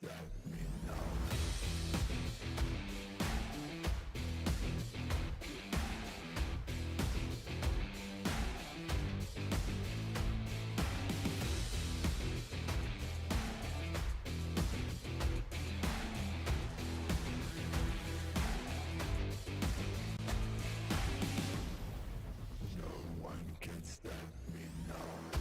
stop me now. No one can stop me now.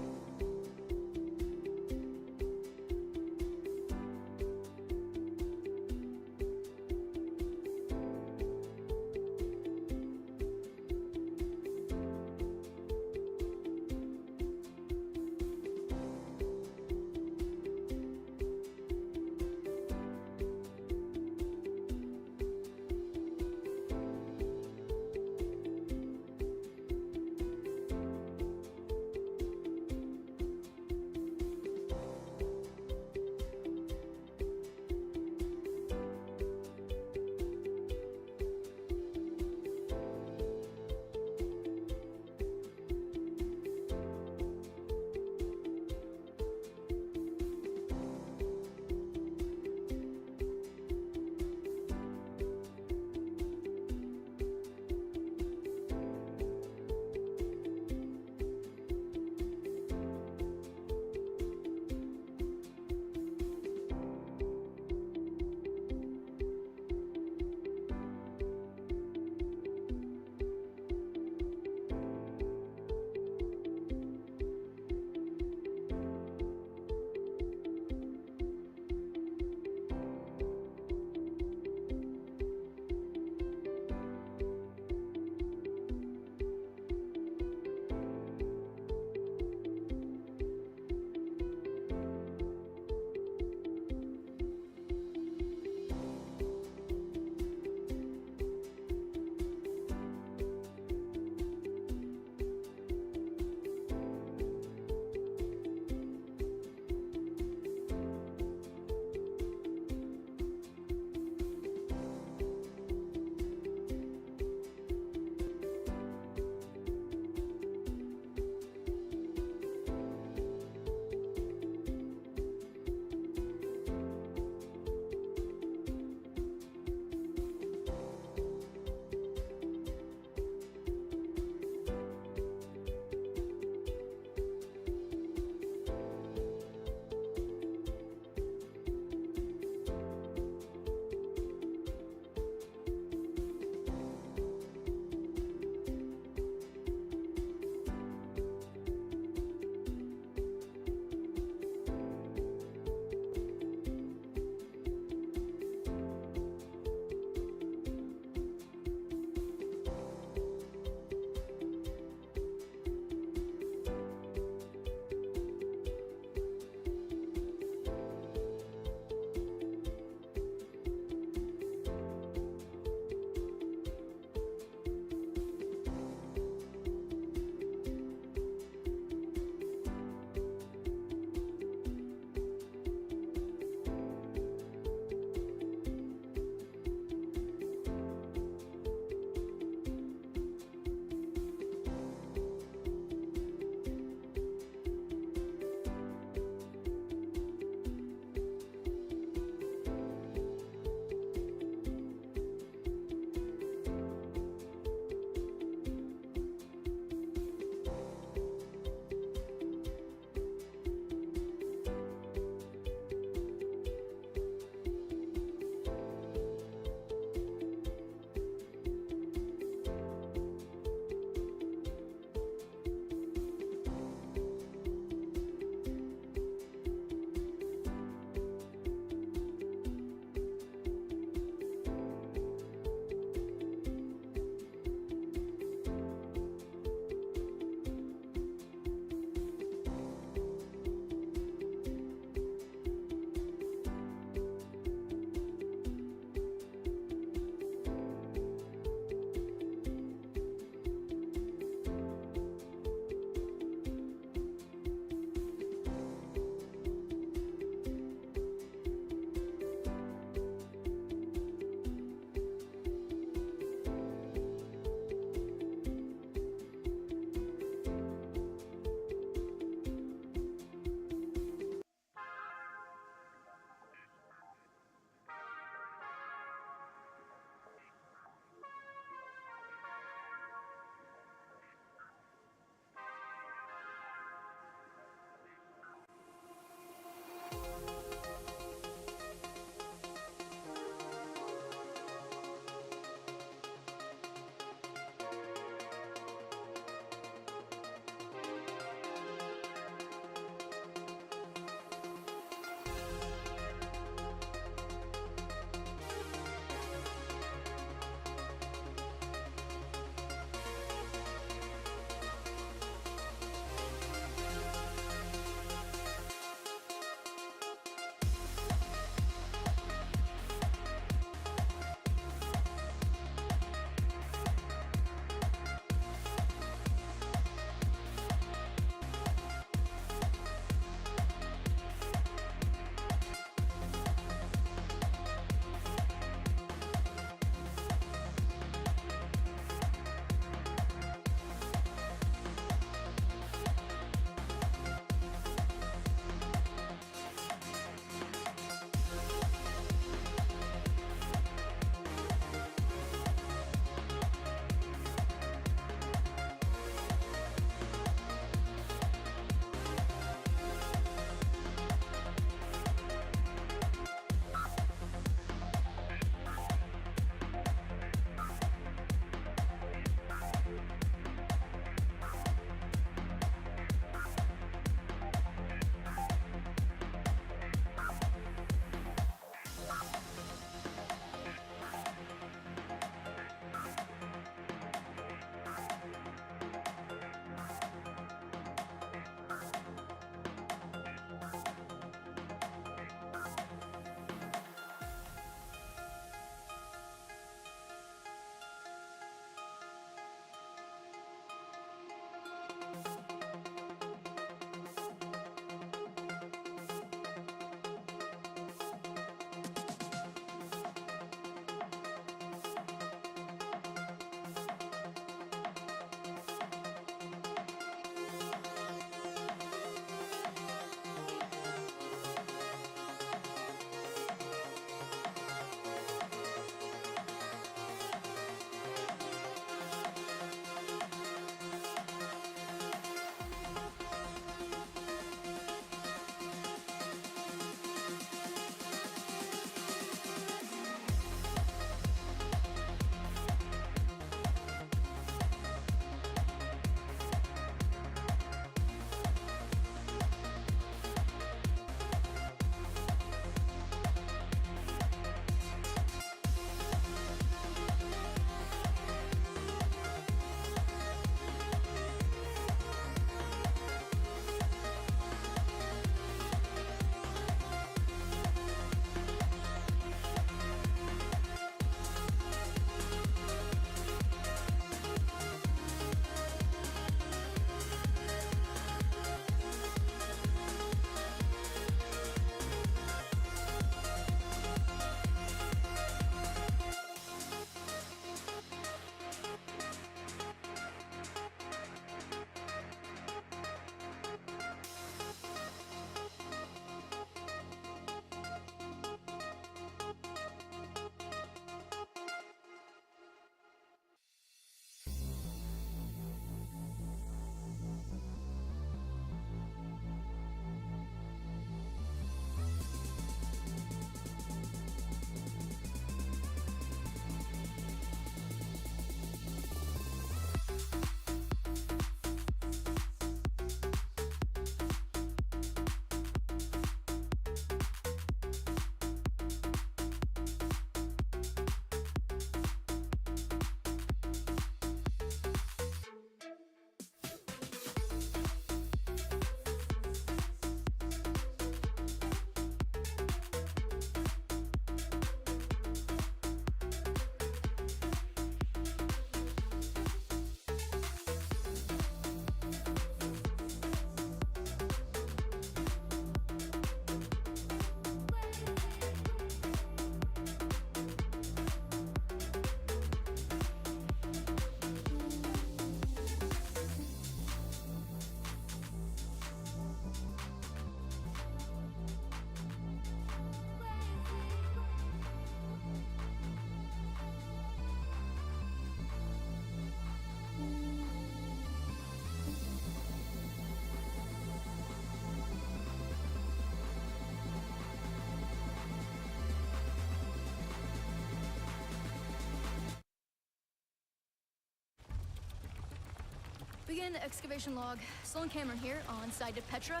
Begin excavation log. Sloan Cameron here, on site at Petra.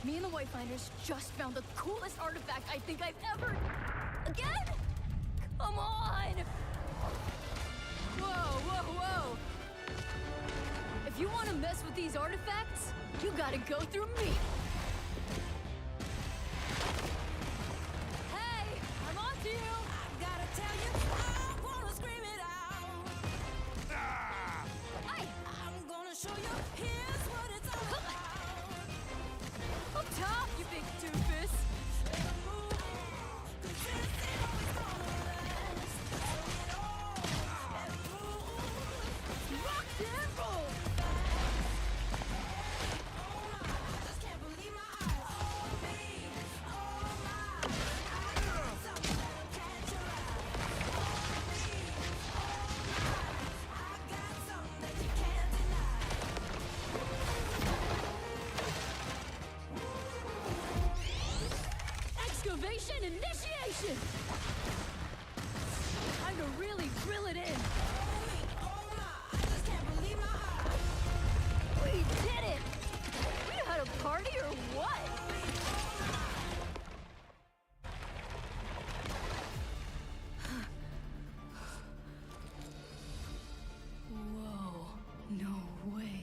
Me and the Wayfinders just found the coolest artifact I think I've ever... Again? Come on! Whoa, whoa, whoa! If you want to mess with these artifacts, you gotta go through me! Hey! I'm on to you! I gotta tell you, I wanna scream it out. Hey! I'm gonna show you, here's what it's all about. Up top, you big doofus! Make a move, 'cause this ain't always gonna last. Show it all, and move. Rock and roll! Oh my, I just can't believe my eyes. Oh me, oh my, I got something that'll catch your eye. Oh me, oh my, I got something that you can't deny. Excavation initiation! Time to really drill it in! Oh me, oh my, I just can't believe my eyes. We did it! We had a party or what? Whoa, no way.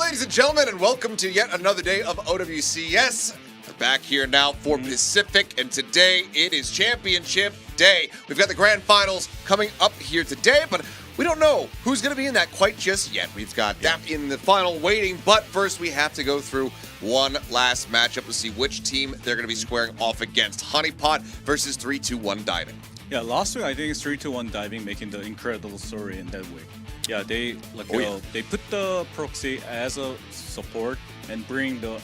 ladies and gentlemen, and welcome to yet another day of OWCS. We're back here now for Pacific, and today it is Championship Day. We've got the Grand Finals coming up here today, but we don't know who's going to be in that quite just yet. We've got DAP in the final waiting, but first we have to go through one last matchup to see which team they're going to be squaring off against. Honeypot versus 3-2-1 Diving. Yeah, last week I think it's 3-2-1 Diving making the incredible story in that week. Yeah, they they put the proxy as a support and bring the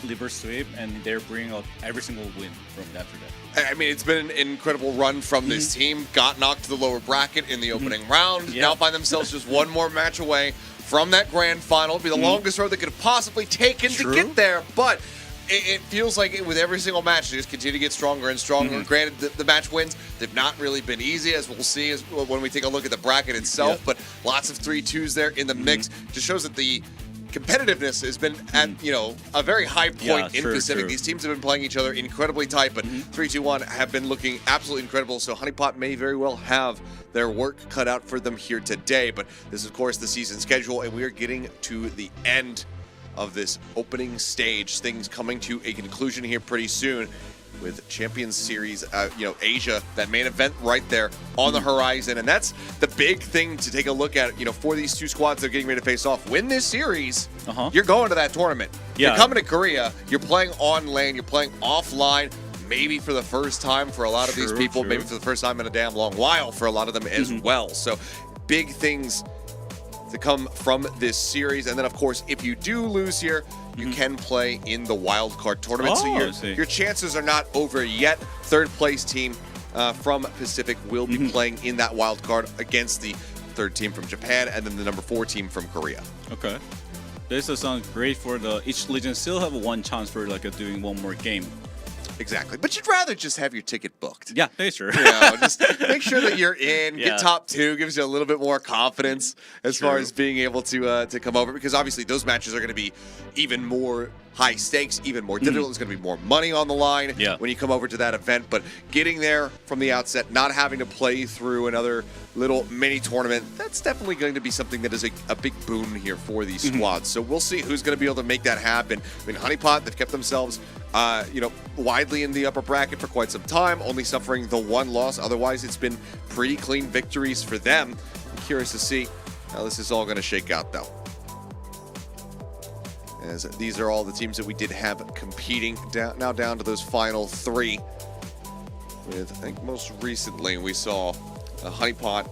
liver sweep, and they're bringing out every single win from after that. I mean, it's been an incredible run from this team. Got knocked to the lower bracket in the opening round. Now find themselves just one more match away from that grand final. It'll be the longest road they could have possibly taken to get there, but it feels like with every single match, they just continue to get stronger and stronger. Granted, the match wins, they've not really been easy, as we'll see when we take a look at the bracket itself, but lots of 3-2s there in the mix. Just shows that the competitiveness has been at, a very high point in Pacific. These teams have been playing each other incredibly tight, but 3-2-1 have been looking absolutely incredible, so Honeypot may very well have their work cut out for them here today. But this is, of course, the season schedule, and we are getting to the end of this opening stage. Things coming to a conclusion here pretty soon with Champions Series, Asia, that main event right there on the horizon. And that's the big thing to take a look at, for these two squads that are getting ready to face off. Win this series, you're going to that tournament. You're coming to Korea, you're playing on lane, you're playing offline, maybe for the first time for a lot of these people, maybe for the first time in a damn long while for a lot of them as well. So big things to come from this series. And then, of course, if you do lose here, you can play in the wildcard tournament. So your chances are not over yet. Third place team from Pacific will be playing in that wildcard against the third team from Japan and then the number 4 team from Korea. Okay. This sounds great for each legion still have one chance for doing one more game. Exactly. But you'd rather just have your ticket booked. Yeah, that's true. Just make sure that you're in. Get top 2, gives you a little bit more confidence as far as being able to come over, because obviously those matches are going to be even more high stakes, even more difficult. There's going to be more money on the line when you come over to that event. But getting there from the outset, not having to play through another little mini tournament, that's definitely going to be something that is a big boon here for these squads. So we'll see who's going to be able to make that happen. I mean, Honeypot, they've kept themselves widely in the upper bracket for quite some time, only suffering the one loss. Otherwise, it's been pretty clean victories for them. I'm curious to see how this is all going to shake out, though, as these are all the teams that we did have competing. Now down to those final 3. With, I think most recently we saw Honeypot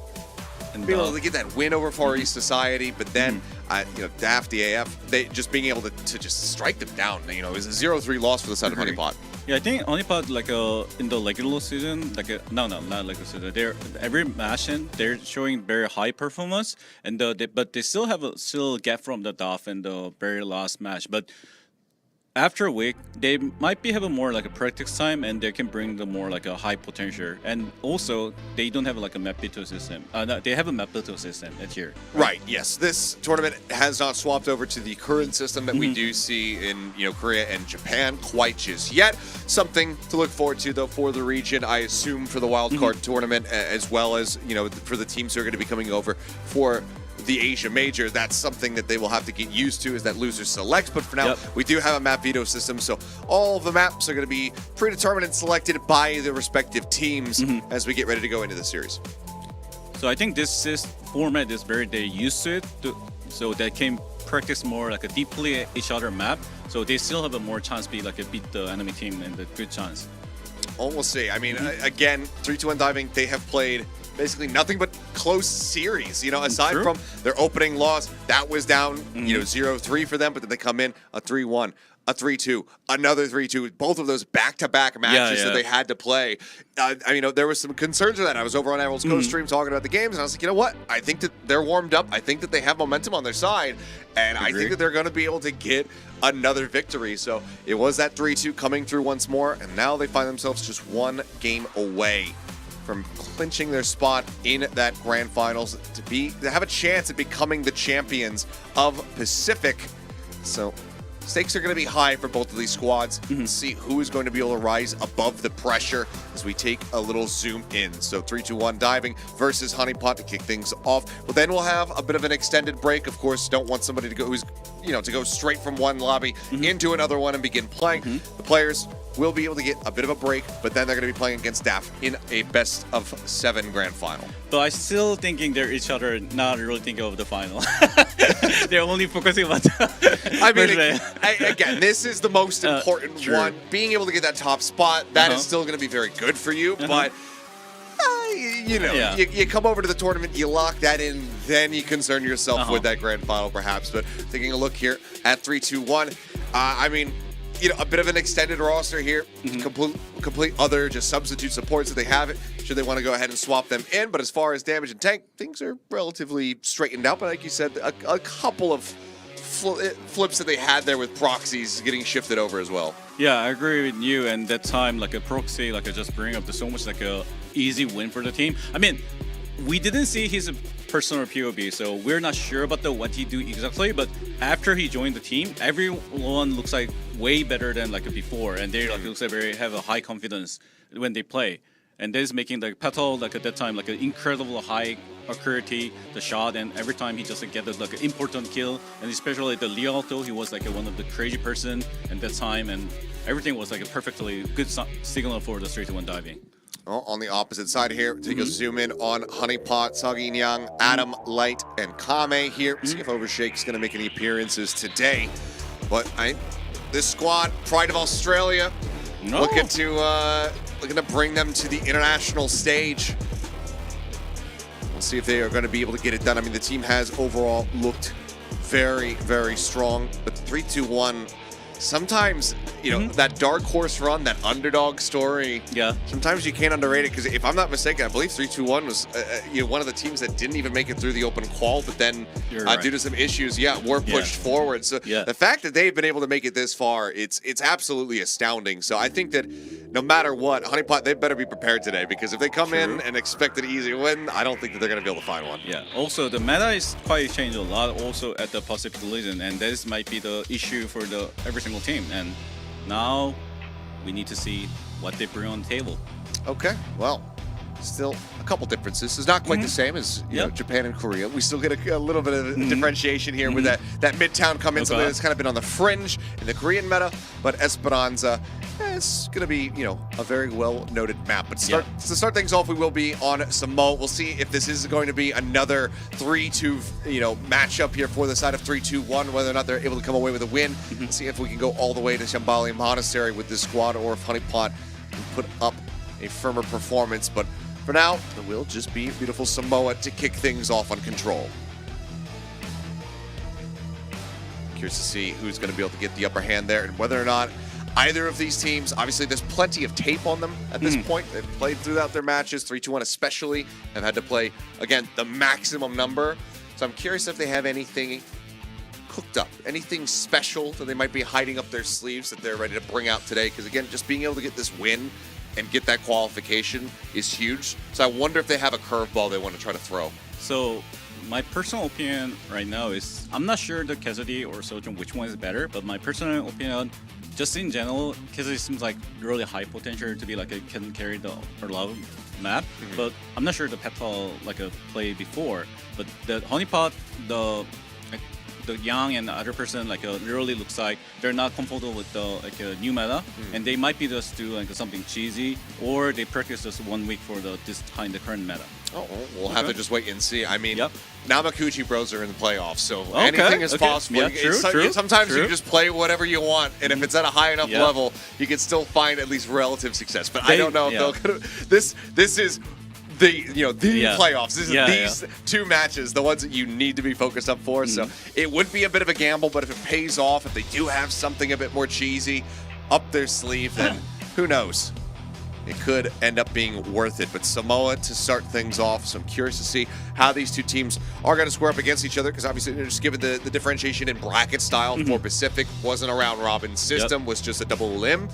and being able to get that win over Far East Society, but then DAF, the AF, they just being able to just strike them down. It was a 0-3 loss for the side of Honeypot. Yeah, I think Honeypot in the regular season, not regular season. They're every match and they're showing very high performance, and but they still have a gap from the DAF in the very last match. But after a week, they might have a more a practice time, and they can bring the more a high potential. And also, they don't have a map battle system. They have a map battle system that year. Right. Yes. This tournament has not swapped over to the current system that we do see in Korea and Japan quite just yet. Something to look forward to, though, for the region. I assume for the wildcard tournament, as well as for the teams who are going to be coming over for the Asia Major. That's something that they will have to get used to, is that loser selects. But for now, we do have a map veto system, so all of the maps are going to be predetermined and selected by the respective teams as we get ready to go into the series. So I think this format is they're used to it, so they can practice more deeply each other map, so they still have a more chance to beat the enemy team and the good chance. Oh, we'll see. I mean, again, 3-2-1 Diving, they have played basically nothing but close series. Aside from their opening loss, that was down 0-3 for them, but then they come in a 3-1, a 3-2, another 3-2, both of those back-to-back matches that they had to play. There was some concerns with that. I was over on Emerald's co-stream talking about the games, and I was like, you know what? I think that they're warmed up. I think that they have momentum on their side, and I think that they're going to be able to get another victory. So it was that 3-2 coming through once more, and now they find themselves just one game away from clinching their spot in that grand finals to have a chance at becoming the champions of Pacific. So stakes are going to be high for both of these squads. Let's see who is going to be able to rise above the pressure as we take a little zoom in. So 3-2-1 Diving versus Honeypot to kick things off. But then we'll have a bit of an extended break. Of course, don't want somebody to go who's to go straight from one lobby into another one and begin playing. The players will be able to get a bit of a break, but then they're going to be playing against DAF in a best of 7 grand final. But I still thinking they're each other, not really thinking of the final. They're only focusing on the I mean, again, this is the most important true. one. Being able to get that top spot, that is still going to be very good for you, but you come over to the tournament, you lock that in, then you concern yourself with that grand final perhaps. But taking a look here at 3-2-1, I mean, a bit of an extended roster here, complete other just substitute supports that they have it, should they want to go ahead and swap them in. But as far as damage and tank, things are relatively straightened out. But like you said, a couple of flips that they had there with proxies getting shifted over as well. Yeah, I agree with you. And that time, like a proxy, like a just bring up so much like a easy win for the team. I mean, we didn't see his personal POV, so we're not sure about what he do exactly. But after he joined the team, everyone looks like way better than like before, and they like looks like have a high confidence when they play. And that is making the Petal like at that time like an incredible high accuracy, the shot, and every time he just get like an important kill. And especially the Lialto, he was like one of the crazy person at that time, and everything was like a perfectly good signal for the 3-1 diving. Well, on the opposite side here, take a zoom in on Honeypot, Soggy Nyang, Adam, Light, and Kame here. See if Overshake's going to make any appearances today. But this squad, Pride of Australia, looking to bring them to the international stage. We'll see if they are going to be able to get it done. I mean, the team has overall looked very, very strong. But 3-2-1, sometimes, that dark horse run, that underdog story. Yeah. Sometimes you can't underrate it because if I'm not mistaken, I believe 3-2-1 was one of the teams that didn't even make it through the open qual, but then due to some issues, were pushed forward. So the fact that they've been able to make it this far, it's absolutely astounding. So I think that no matter what, Honeypot, they better be prepared today because if they come in and expect an easy win, I don't think that they're going to be able to find one. Yeah. Also, the meta is quite changed a lot also at the Pacific Legion, and this might be the issue for every single team. And now we need to see what they bring on the table. Okay, well, still a couple differences. It's not quite the same as Japan and Korea. We still get a little bit of differentiation here with that Midtown come in. Something that's kind of been on the fringe in the Korean meta, but Esperanza is going to be, a very well-noted map. But to start things off, we will be on Samoa. We'll see if this is going to be another 3-2, matchup here for the side of 3-2-1, whether or not they're able to come away with a win. See if we can go all the way to Shambali Monastery with this squad, or if Honeypot can put up a firmer performance. But for now, it will just be beautiful Samoa to kick things off on Control. Curious to see who's going to be able to get the upper hand there and whether or not either of these teams, obviously there's plenty of tape on them at this point. They've played throughout their matches, 3-2-1 especially, have had to play, again, the maximum number. So I'm curious if they have anything cooked up, anything special that they might be hiding up their sleeves that they're ready to bring out today. Because again, just being able to get this win and get that qualification is huge. So I wonder if they have a curveball they want to try to throw. So my personal opinion right now is I'm not sure the Cassidy or Sojun which one is better, but my personal opinion, just in general, Cassidy seems like really high potential to be like can carry the love map, but I'm not sure the Petal play before. But the Honeypot, the Yang and the other person literally looks like they're not comfortable with the new meta, and they might be just do something cheesy, or they practice just 1 week for the current meta. Oh, we'll have to just wait and see. I mean, Namakuchi Bros are in the playoffs, so anything is possible. Yeah, true. Sometimes you just play whatever you want, and if it's at a high enough level, you can still find at least relative success. But I don't know if they'll. This is the playoffs. This is these two matches, the ones that you need to be focused up for. So it would be a bit of a gamble, but if it pays off, if they do have something a bit more cheesy up their sleeve, then who knows? It could end up being worth it. But Samoa to start things off, so I'm curious to see how these two teams are going to square up against each other, because obviously they're just given the differentiation in bracket style for Pacific. Wasn't a round robin system, was just a double limb.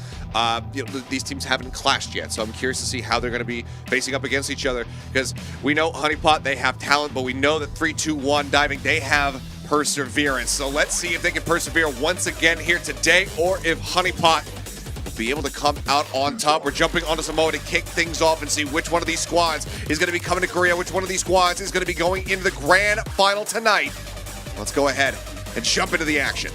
These teams haven't clashed yet, so I'm curious to see how they're going to be facing up against each other, because we know Honeypot, they have talent, but we know that 3-2-1 diving, they have perseverance. So let's see if they can persevere once again here today, or if Honeypot be able to come out on top. We're jumping onto Samoa to kick things off and see which one of these squads is going to be coming to Korea, which one of these squads is going to be going into the grand final tonight. Let's go ahead and jump into the action.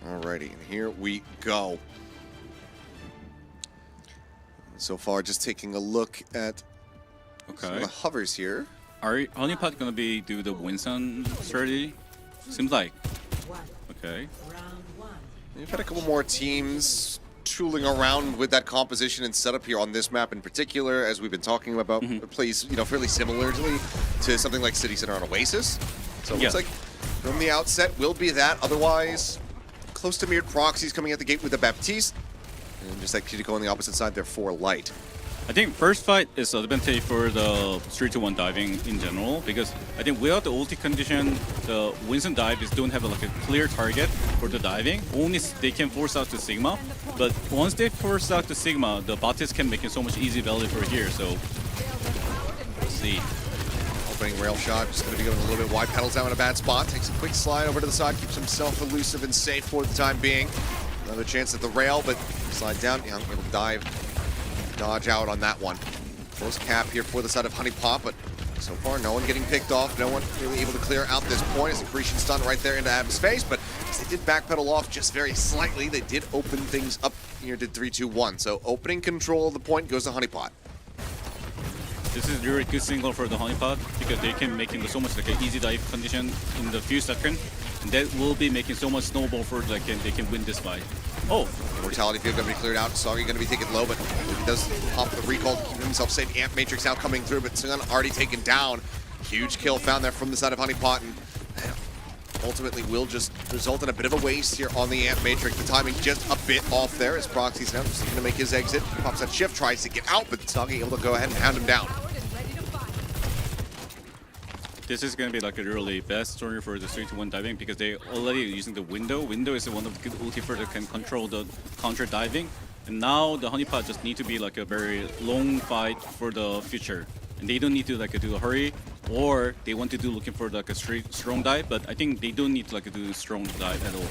Alrighty, and here we go. So far, just taking a look at some of the hovers here. Are Honeypot gonna be do the Winston strategy? Seems like. Okay. We've had a couple more teams tooling around with that composition and setup here on this map in particular, as we've been talking about. It plays, fairly similarly to something like City Center on Oasis. So it looks like from the outset will be that. Otherwise, close to mirrored proxies coming at the gate with the Baptiste. And just like Kiriko on the opposite side, they're 4 light. I think first fight is advantage for the 3-2-1 diving in general, because I think without the ulti condition, the Winston dive don't have like a clear target for the diving. Only they can force out the Sigma, but once they force out the Sigma, the Baptiste can make it so much easy value for here. So we'll see. Opening rail shot, just going to be going a little bit wide. Pedals out in a bad spot. Takes a quick slide over to the side, keeps himself elusive and safe for the time being. Another chance at the rail, but slide down. Young able to dive. Dodge out on that one. Close cap here for the side of Honeypot, but so far no one getting picked off. No one really able to clear out this point. As Excavation stun right there into Adam's face, but as they did backpedal off just very slightly, they did open things up here, did 3-2-1. So opening control of the point goes to Honeypot. This is really good signal for the Honeypot because they can make him so much like an easy dive condition in the few seconds, and that will be making so much snowball for like they can win this fight. Oh, Mortality field going to be cleared out. Soggy going to be taken low, but he does pop the recall to keep himself safe. Amp Matrix now coming through, but Sun already taken down. Huge kill found there from the side of Honeypot, and ultimately will just result in a bit of a waste here on the Amp Matrix. The timing just a bit off there as Proxy's now just looking to make his exit. Pops that shift, tries to get out, but Soggy able to go ahead and hound him down. this is going to be like a really best story for the 3-2-1 diving because they already using the window. Window is one of the good ulti for that can control the counter diving. And now the Honeypot just need to be like a very long fight for the future. And they don't need to like do a hurry, or they want to do looking for like a strong dive, but I think they don't need to like do a strong dive at all.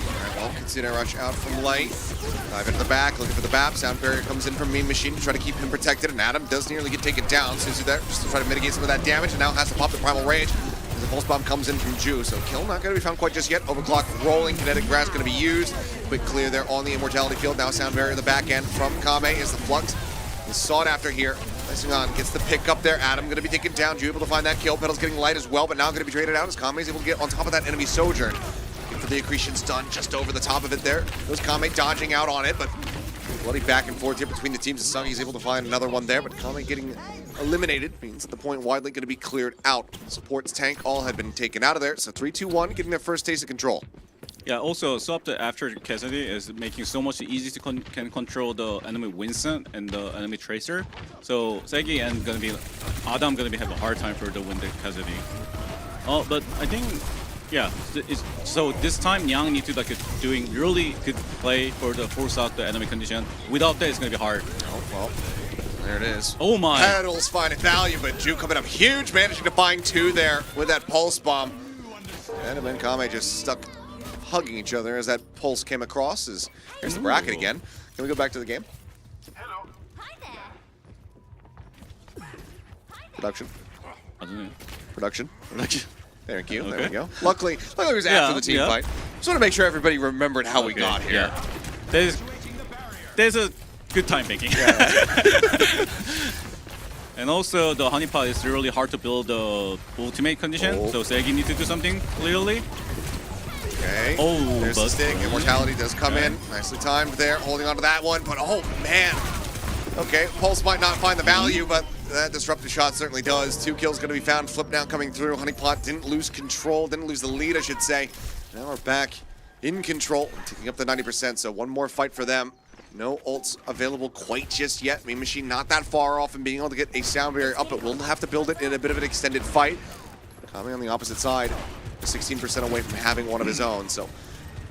Alright, well, Katsuna rush out from light. Dive into the back, looking for the BAP. Sound barrier comes in from Mean Machine to try to keep him protected, and Adam does nearly get taken down. Suzu there just to try to mitigate some of that damage, and now has to pop the Primal Rage. As the Pulse Bomb comes in from Ju, so kill not going to be found quite just yet. Overclock rolling, Kinetic Grass going to be used. Quick clear there on the Immortality field. Now Sound Barrier in the back end from Kame is the Flux. Is sought after here. Placing on, gets the pick up there. Adam going to be taken down. Ju able to find that kill. Pedal's getting light as well, but now going to be traded out as Kame is able to get on top of that enemy Sojourn. For the accretion's done just over the top of it there. There's Kame dodging out on it, but bloody back and forth here between the teams. Sunny's able to find another one there, but Kame getting eliminated means that the point widely going to be cleared out. Support's tank all had been taken out of there, so 3-2-1 getting their first taste of control. Yeah, also swap after Cassidy is making so much easy to can control the enemy Winston and the enemy Tracer. So Segi and gonna be Adam gonna be have a hard time for the win the Cassidy. Oh, but I think yeah. So this time Yang need to like doing really good play for the force out the enemy condition. Without that, it's gonna be hard. Oh well, there it is. Oh my! Pedals finding value, but Ju coming up huge, managing to find two there with that pulse bomb. And then Kame just stuck hugging each other as that pulse came across. Here's the bracket again. Can we go back to the game? Hi there. Production. I don't know. Production. Thank you. Okay. There we go. Luckily it was after the team fight. Just want to make sure everybody remembered how we got here. Yeah. There's a good time making. Yeah. And also the Honeypot is really hard to build the ultimate condition, so Segi need to do something clearly. Okay. Oh, there's the sting. Immortality does come in. Nicely timed there, holding on to that one. But oh man. Okay, Pulse might not find the value, but that disruptive shot certainly does. 2 kills going to be found. Flip now coming through. Honeypot didn't lose control, didn't lose the lead, I should say. Now we're back in control, taking up the 90%. So one more fight for them. No ults available quite just yet. Mean Machine not that far off and being able to get a sound barrier up, but we'll have to build it in a bit of an extended fight. Coming on the opposite side, 16% away from having one of his own. So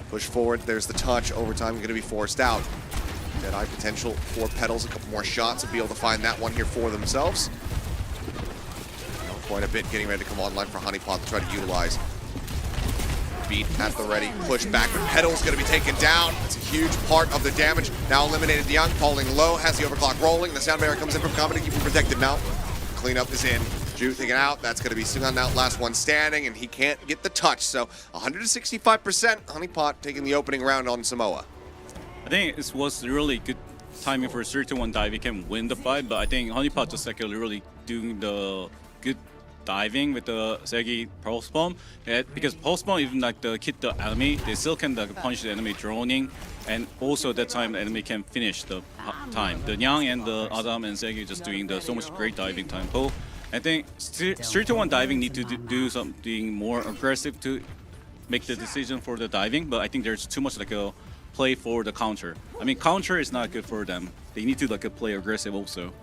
push forward. There's the touch. Overtime going to be forced out. Deadeye potential for Pedals. A couple more shots to be able to find that one here for themselves. Quite a bit getting ready to come online for Honeypot to try to utilize. beat at the ready. Push back, but Petal's going to be taken down. It's a huge part of the damage. Now eliminated Young, falling low, has the overclock rolling. The sound barrier comes in from Common to keep him protected now. Cleanup is in. Ju taken out. That's going to be Sungan out, last one standing, and he can't get the touch. So 165%. Honeypot taking the opening round on Samoa. I think it was really good timing for 3-1 dive. He can win the fight, but I think Honeypot just like really doing the good diving with the Segi pulse bomb. Because pulse bomb even like the hit the enemy, they still can like, punch the enemy droning, and also that time the enemy can finish the time. The Yang and the Adam and Segi just doing the so much great diving time pull. I think 3-1 diving need to do something more aggressive to make the decision for the diving, but I think there's too much like a play for the counter. I mean, counter is not good for them. They need to like play aggressive also.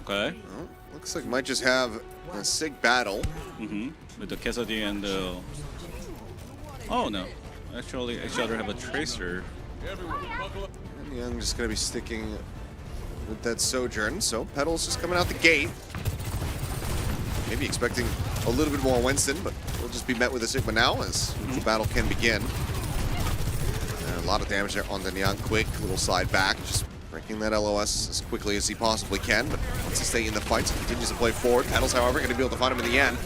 Okay. Well, looks like might just have a sick battle. With the Cassidy and the... Oh no. Actually, each other have a tracer. And Young just going to be sticking with that Sojourn. So Petal's just coming out the gate. Maybe expecting a little bit more Winston, but we'll just be met with a Sigma now as the battle can begin. And a lot of damage there on the Young. Quick little side back, just breaking that LOS as quickly as he possibly can, but wants to stay in the fight, so continues to play forward. Petals, however, going to be able to find him in the end.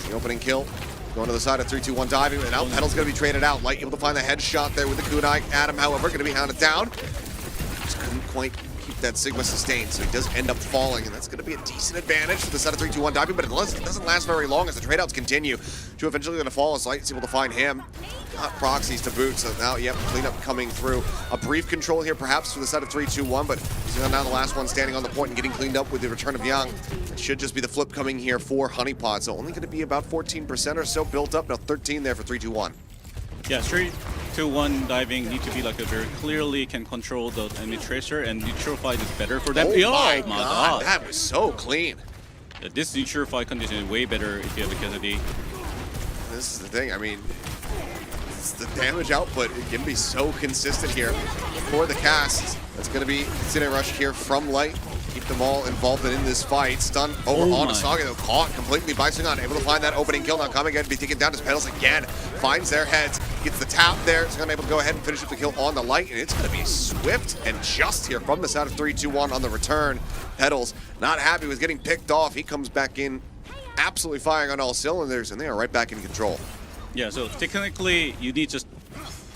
The opening kill going to the side of 3-2-1 diving, and now Petal's going to be traded out. Light able to find the headshot there with the kunai. Adam, however, going to be hounded down. Just couldn't quite keep that Sigma sustained, so he does end up falling, and that's going to be a decent advantage for the side of 3-2-1 diving, but it doesn't last very long as the trade-outs continue. Ju eventually going to fall as Light is able to find him. Got proxies to boot, so now, yep, cleanup coming through. A brief control here, perhaps, for the side of 3-2-1, but he's now the last one standing on the point and getting cleaned up with the return of Young. It should just be the flip coming here for Honeypot, so only going to be about 14% or so built up. Now 13 there for 3-2-1. Yeah, 3-2-1 diving need to be like a very clearly can control the enemy tracer, and neutral fight is better for them. Oh my god, that was so clean. Yeah, this neutral fight condition is way better if you have the Cassidy. This is the thing, I mean, the damage output it can be so consistent here for the cast. That's going to be Cine Rush here from Light. Keep them all involved in this fight. Stun over on Asagi, though, caught completely by Sungan. Able to find that opening kill. Now coming again to be taken down as Petals again. Finds their heads. Gets the tap there. Sungan able to go ahead and finish up the kill on the Light. And it's going to be swift and just here from the side of 3-2-1 on the return. Petals not happy with getting picked off. He comes back in absolutely firing on all cylinders, and they are right back in control. Yeah, so technically you need just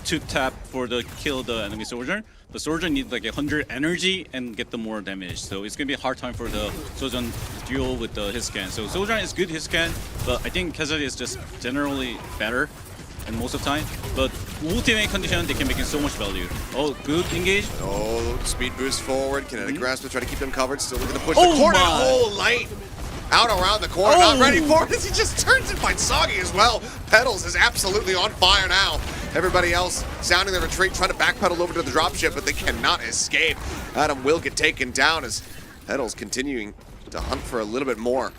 to tap for the kill the enemy soldier. The soldier needs like 100 energy and get the more damage. So it's gonna be a hard time for the soldier duel with the hit scan. So soldier is good hit scan, but I think Cassidy is just generally better and most of the time. But ultimate condition they can make so much value. Oh, good engage. Oh, speed boost forward. Kinetic grasp to try to keep them covered. Still looking to push the corner. Oh, Light out around the corner, not ready for it as he just turns and finds Soggy as well. Petals is absolutely on fire now. Everybody else sounding the retreat, trying to backpedal over to the dropship, but they cannot escape. Adam will get taken down as Petals continuing to hunt for a little bit more.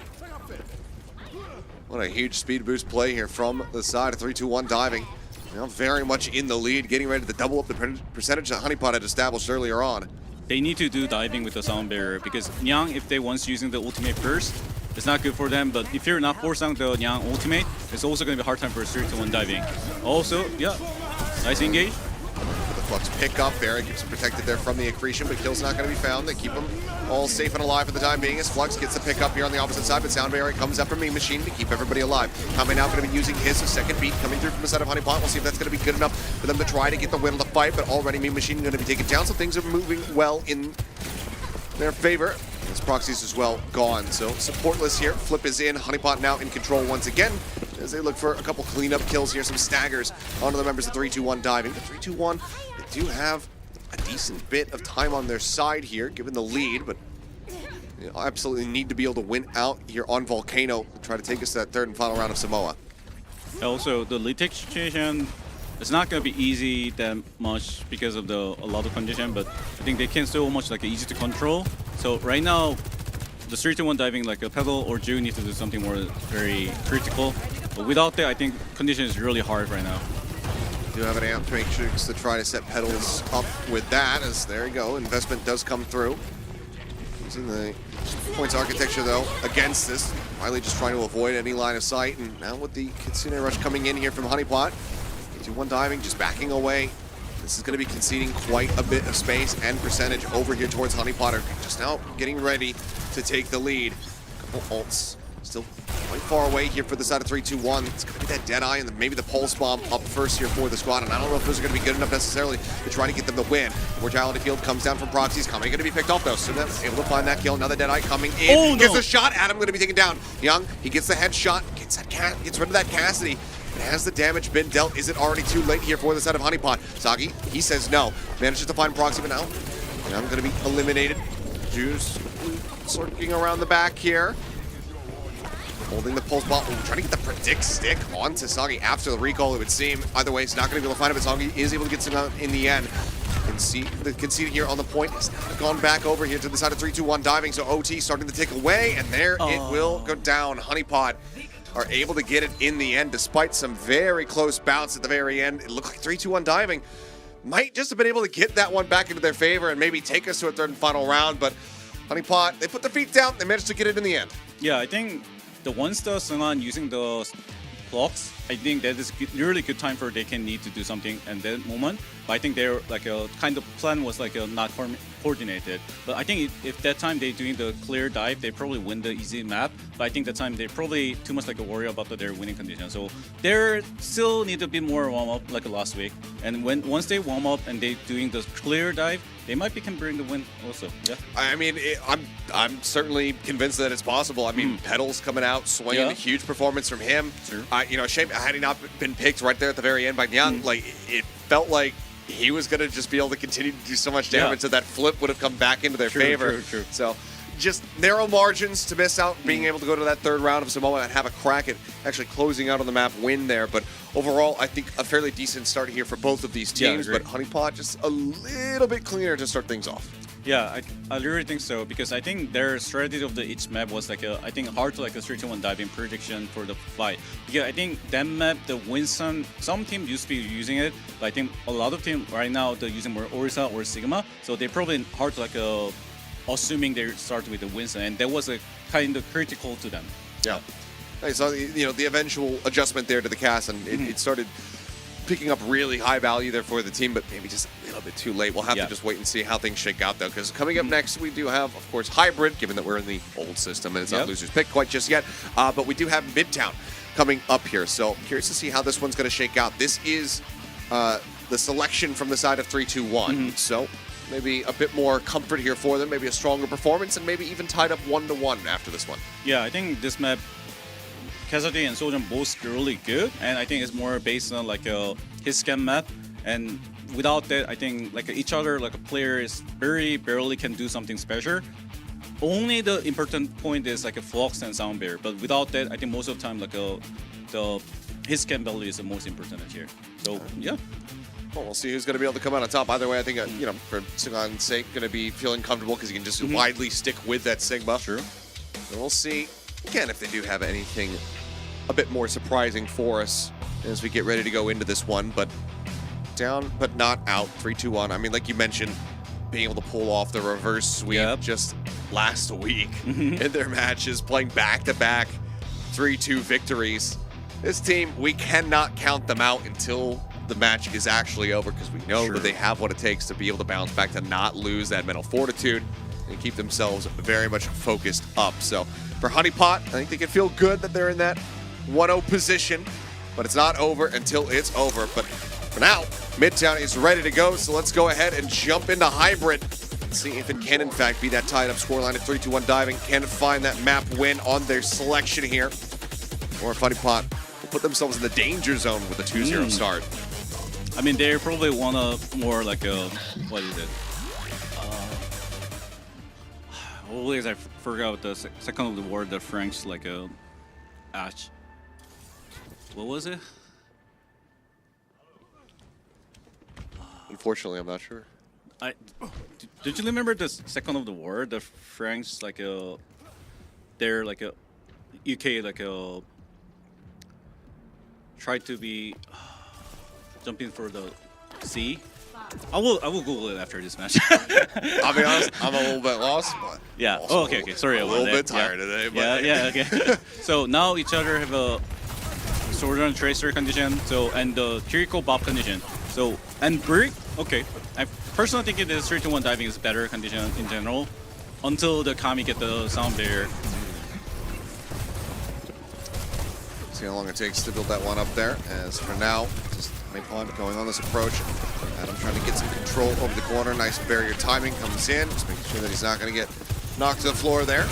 What a huge speed boost play here from the side of 3-2-1 diving. Now very much in the lead, getting ready to double up the percentage that Honeypot had established earlier on. They need to do diving with the sound barrier because Nyang, if they once using the ultimate first, it's not good for them. But if you're not forcing the Nyang ultimate, it's also going to be a hard time for 3-2-1 diving. Also, yeah, nice engage. The Flux pick up, Barry keeps protected there from the accretion, but kill's not going to be found. They keep him all safe and alive for the time being as Flux gets the pick up here on the opposite side, but Sound Barrier comes up from Mean Machine to keep everybody alive. Coming out, going to be using his second beat coming through from the side of Honeypot. We'll see if that's going to be good enough for them to try to get the win of the fight, but already Mean Machine going to be taken down, so things are moving well in their favor. His proxies as well gone, so supportless here. Flip is in, Honeypot now in control once again as they look for a couple cleanup kills here, some staggers onto the members of 3-2-1 diving. But 3-2-1, they do have a decent bit of time on their side here, given the lead, but you know, absolutely need to be able to win out here on Volcano to try to take us to that third and final round of Samoa. Also, the lead take situation, it's not going to be easy that much because of a lot of condition, but I think they can so much like easy to control. So right now, the 3-2-1 diving like a Pedal or Ju need to do something more very critical. But without that, I think condition is really hard right now. Do have an amp matrix to try to set Petals up with that, as there you go, investment does come through. Using the points architecture, though, against this. Riley just trying to avoid any line of sight. And now with the Kitsune Rush coming in here from Honeypot. 2-1 diving, just backing away. This is going to be conceding quite a bit of space and percentage over here towards Honeypot. Just now getting ready to take the lead. Couple ults. Still quite far away here for the side of 3-2-1. It's going to be that Deadeye and maybe the Pulse Bomb up first here for the squad. And I don't know if those are going to be good enough necessarily to try to get them the win. Mortality Field comes down from Proxy's coming. Going to be picked off though. So that's able to find that kill. Another Deadeye coming in. Oh, no. Gets a shot. Adam going to be taken down. Young, he gets the headshot. Gets rid of that Cassidy. And has the damage been dealt? Is it already too late here for the side of Honeypot? Sagi, he says no. Manages to find Proxy, but now I'm going to be eliminated. Juice lurking around the back here. Holding the pulse ball, trying to get the predict stick onto Sagi after the recall, it would seem. Either way, he's not going to be able to find it, but Sagi is able to get some out in the end. The concede here on the point has gone back over here to the side of 3-2-1 diving, so OT starting to take away, and there it will go down. Honeypot are able to get it in the end, despite some very close bouts at the very end. It looked like 3-2-1 diving might just have been able to get that one back into their favor and maybe take us to a third and final round, but Honeypot, they put their feet down, they managed to get it in the end. Yeah, I think the ones that Sungan using the blocks, I think that is really good time for they can need to do something at that moment. But I think they're like a kind of plan was like a not coordinated. But I think if that time they're doing the clear dive, they probably win the easy map. But I think that time they probably too much like a worry about their winning condition. So they still need a bit more warm up like last week. And once they warm up and they doing the clear dive, they might can bring the win also. Yeah. I mean, I'm certainly convinced that it's possible. I mean, Pedals coming out, swinging a huge performance from him. Sure. You know, shame had he not been picked right there at the very end by Nyang. Like it felt like he was going to just be able to continue to do so much damage that that flip would have come back into their favor. True. So just narrow margins to miss out being able to go to that third round of Samoa and have a crack at actually closing out on the map win there. But overall, I think a fairly decent start here for both of these teams. Yeah, but Honeypot just a little bit cleaner to start things off. Yeah, I really think so because I think their strategy of the each map was like I think hard to like a 3-2-1 diving prediction for the fight. Because I think that map, the Winston, some teams used to be using it, but I think a lot of teams right now they're using more Orisa or Sigma, so they probably hard to like assuming they start with the Winston, and that was a kind of critical to them. Yeah. So you know the eventual adjustment there to the cast, and it started picking up really high value there for the team, but maybe just a little bit too late. We'll have to just wait and see how things shake out, though, because coming up next, we do have, of course, Hybrid, given that we're in the old system, and it's not Loser's Pick quite just yet, but we do have Midtown coming up here, so curious to see how this one's going to shake out. This is the selection from the side of 3-2-1, so maybe a bit more comfort here for them, maybe a stronger performance, and maybe even tied up 1-1 after this one. Yeah, I think this map, Cassidy and Sojourn both really good, and I think it's more based on like a his scan map, and without that, I think like each other like a player is very barely can do something special. Only the important point is like a Flux and Sound Bear, but without that, I think most of the time like the his scan value is the most important here. So yeah. Well, we'll see who's going to be able to come out on top. Either way, I think, you know, for Sungan's sake, going to be feeling comfortable because he can just widely stick with that Sigma. True. And we'll see, again, if they do have anything a bit more surprising for us as we get ready to go into this one. But down, but not out, 3-2-1. I mean, like you mentioned, being able to pull off the reverse sweep just last week in their matches, playing back-to-back 3-2 victories. This team, we cannot count them out until the match is actually over because we know that they have what it takes to be able to bounce back, to not lose that mental fortitude and keep themselves very much focused up. So for Honeypot, I think they can feel good that they're in that 1-0 position, but it's not over until it's over. But for now, Midtown is ready to go, so let's go ahead and jump into Hybrid and see if it can in fact be that tied up scoreline at 3-2-1 diving. Can it find that map win on their selection here? Or if Honeypot will put themselves in the danger zone with a 2-0 start. I mean, they probably want a more like a, what is it? Always I forgot the second of the word, the French, like a Ash. What was it? Unfortunately, I'm not sure. Did you remember the second of the word, the French, like a, they're like a UK, like a, try to be jumping for the sea. I will Google it after this match. I'll be honest, I'm a little bit lost, but Yeah. also Oh, okay. Sorry a about little that. bit tired today. But Yeah. Okay. So now each other have a sword and tracer condition. So and the Kiriko Bob condition. So and Brick. Okay. I personally think it is 3-1 diving is better condition in general, until the Kami get the sound barrier. See how long it takes to build that one up there. As for now, just Honeypot going on this approach. Adam trying to get some control over the corner. Nice barrier timing comes in. Just making sure that he's not going to get knocked to the floor there.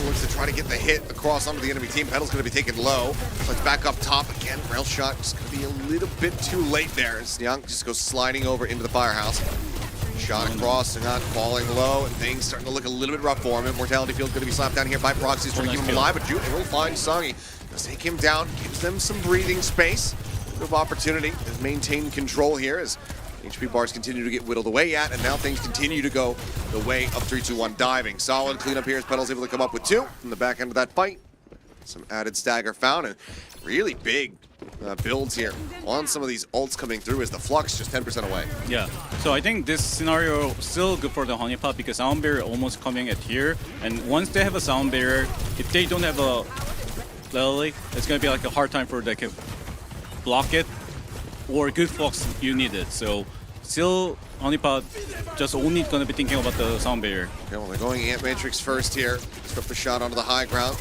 Looks to try to get the hit across onto the enemy team. Pedal's going to be taken low. So it's back up top again. Rail shot just going to be a little bit too late there as Young just goes sliding over into the firehouse. Shot across, they're not falling low, and things starting to look a little bit rough for him. Immortality Field going to be slapped down here by Proxies, trying to keep him alive, but June will find Songy. Does take him down, gives them some breathing space. Bit of opportunity to maintain control here as HP bars continue to get whittled away at, and now things continue to go the way of 3-2-1 diving. Solid cleanup here as Pedal's able to come up with 2 from the back end of that fight. Some added stagger found, and really big builds here on some of these ults coming through as the Flux just 10% away. Yeah. So I think this scenario still good for the Honeypot because sound barrier almost coming at here, and once they have a sound barrier, if they don't have a Lily, it's gonna be like a hard time for they can block it, or good Flux you need it. So still Honeypot just only gonna be thinking about the sound barrier. Okay, well, they're going Ant Matrix first here. Strip the shot onto the high ground.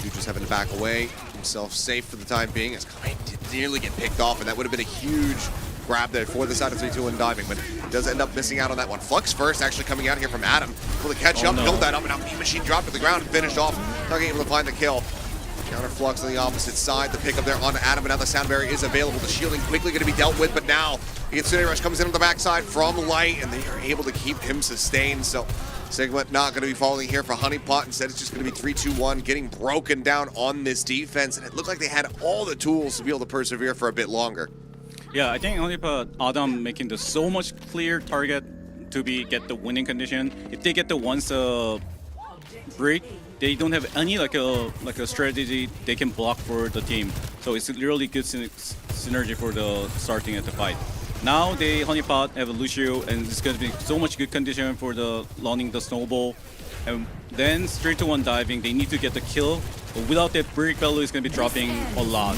Dude just having to back away, himself safe for the time being. As Kai did nearly get picked off, and that would have been a huge grab there for the side of 3-2-1 diving, but he does end up missing out on that one. Flux first actually coming out here from Adam. Able to catch up, build that up, and now E-Machine dropped to the ground and finished off. Not able to find the kill. Counter Flux on the opposite side. The pickup there on Adam, and now the sound barrier is available. The shielding quickly going to be dealt with, but now the Incendiary Rush comes in on the backside from Light, and they are able to keep him sustained. So Sigma not going to be falling here for Honeypot. Instead, it's just going to be 3-2-1, getting broken down on this defense, and it looked like they had all the tools to be able to persevere for a bit longer. Yeah, I think Honeypot Adam making the so much clear target to be get the winning condition. If they get the once break, they don't have any like a strategy they can block for the team. So it's really good synergy for the starting at the fight. Now they Honeypot have a Lucio, and it's gonna be so much good condition for the launching the snowball. And then 3-2-1 diving, they need to get the kill. But without that, break value is gonna be dropping a lot.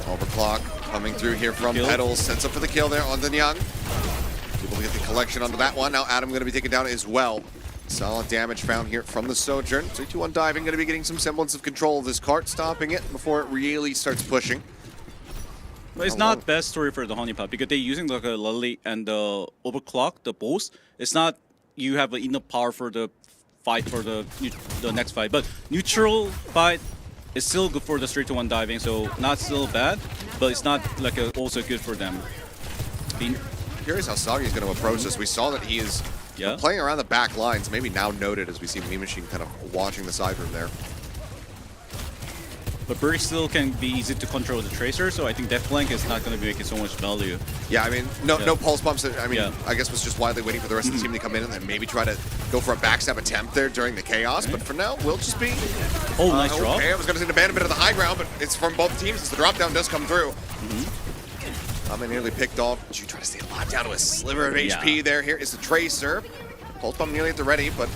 Overclock coming through here from Kill. Pedals. Sets up for the kill there on the Young. Able to get the collection onto that one. Now Adam going to be taken down as well. Solid damage found here from the Sojourn. 3-2-1 diving going to be getting some semblance of control of this cart, stopping it before it really starts pushing. But it's not best story for the Honeypot because they're using like a Lily and the Overclock, the both. It's not you have enough power for the fight for the next fight. But neutral fight is still good for the 3-2-1 diving, so not still bad, but it's not like also good for them. Curious how Soggy is going to approach this. We saw that he is playing around the back lines, maybe now noted as we see Meme Machine kind of watching the side room there. But Berg still can be easy to control the Tracer, so I think that flank is not going to be making so much value. Yeah, I mean, no pulse bumps. I mean, I guess was just widely waiting for the rest of the team to come in and then maybe try to go for a backstab attempt there during the chaos. But for now, we'll just be... Oh, nice drop. Okay, I was going to say an abandonment of the high ground, but it's from both teams as the drop down does come through. Nearly picked off. Did you try to stay alive down to a sliver of HP there? Here is the Tracer. Pulse bomb nearly at the ready, but...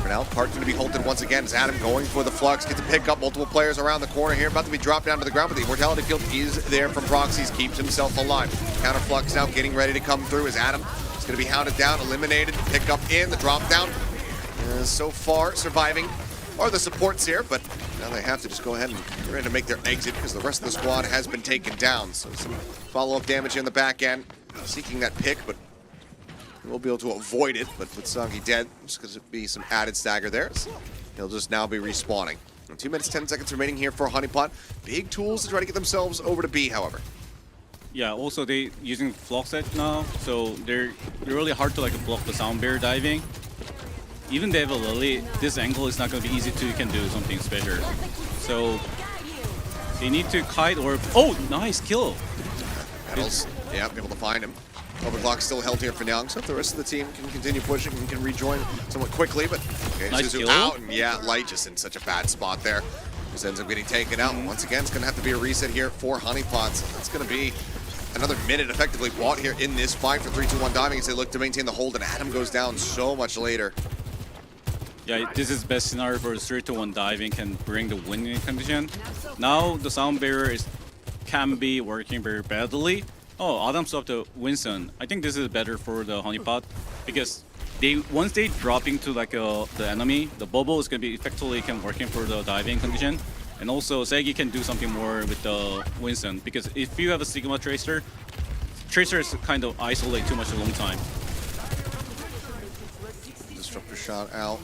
For now, Cart going to be halted once again as Adam going for the Flux. Get to pick up multiple players around the corner here. About to be dropped down to the ground, but the Immortality Field is there from Proxies. Keeps himself alive. Counter Flux now getting ready to come through as Adam is going to be hounded down, eliminated. Pick up in the drop down. So far, surviving are the supports here, but now they have to just go ahead and get ready to make their exit because the rest of the squad has been taken down. So some follow-up damage in the back end. Seeking that pick, but we'll be able to avoid it, but with Songy dead, there's going to be some added stagger there. So he'll just now be respawning. 2 minutes, 10 seconds remaining here for Honeypot. Big tools to try to get themselves over to B, however. Yeah, also they using Flux set now, so they're really hard to like block the sound barrier diving. Even they have a Lily, this angle is not going to be easy to can do something special. So they need to kite or... Oh, nice kill! Petals, yeah, able to find him. Overclock still held here for now, so if the rest of the team can continue pushing and can rejoin somewhat quickly, but okay, nice Suzu kill. out, and yeah, Light just in such a bad spot there. Just ends up getting taken out. Once again, it's going to have to be a reset here for Honeypot. So that's going to be another minute effectively bought here in this fight for 3-2-1 Diving as they look to maintain the hold, and Adam goes down so much later. Yeah, this is best scenario for 3-1 Diving can bring the winning condition. Now the sound barrier can be working very badly. Oh, Adam swapped to Winston. I think this is better for the Honeypot because once they drop into like the enemy, the bubble is gonna be effectively working for the diving condition. And also Segi can do something more with the Winston because if you have a Sigma Tracer is kind of isolate too much a long time. Disruptor shot out.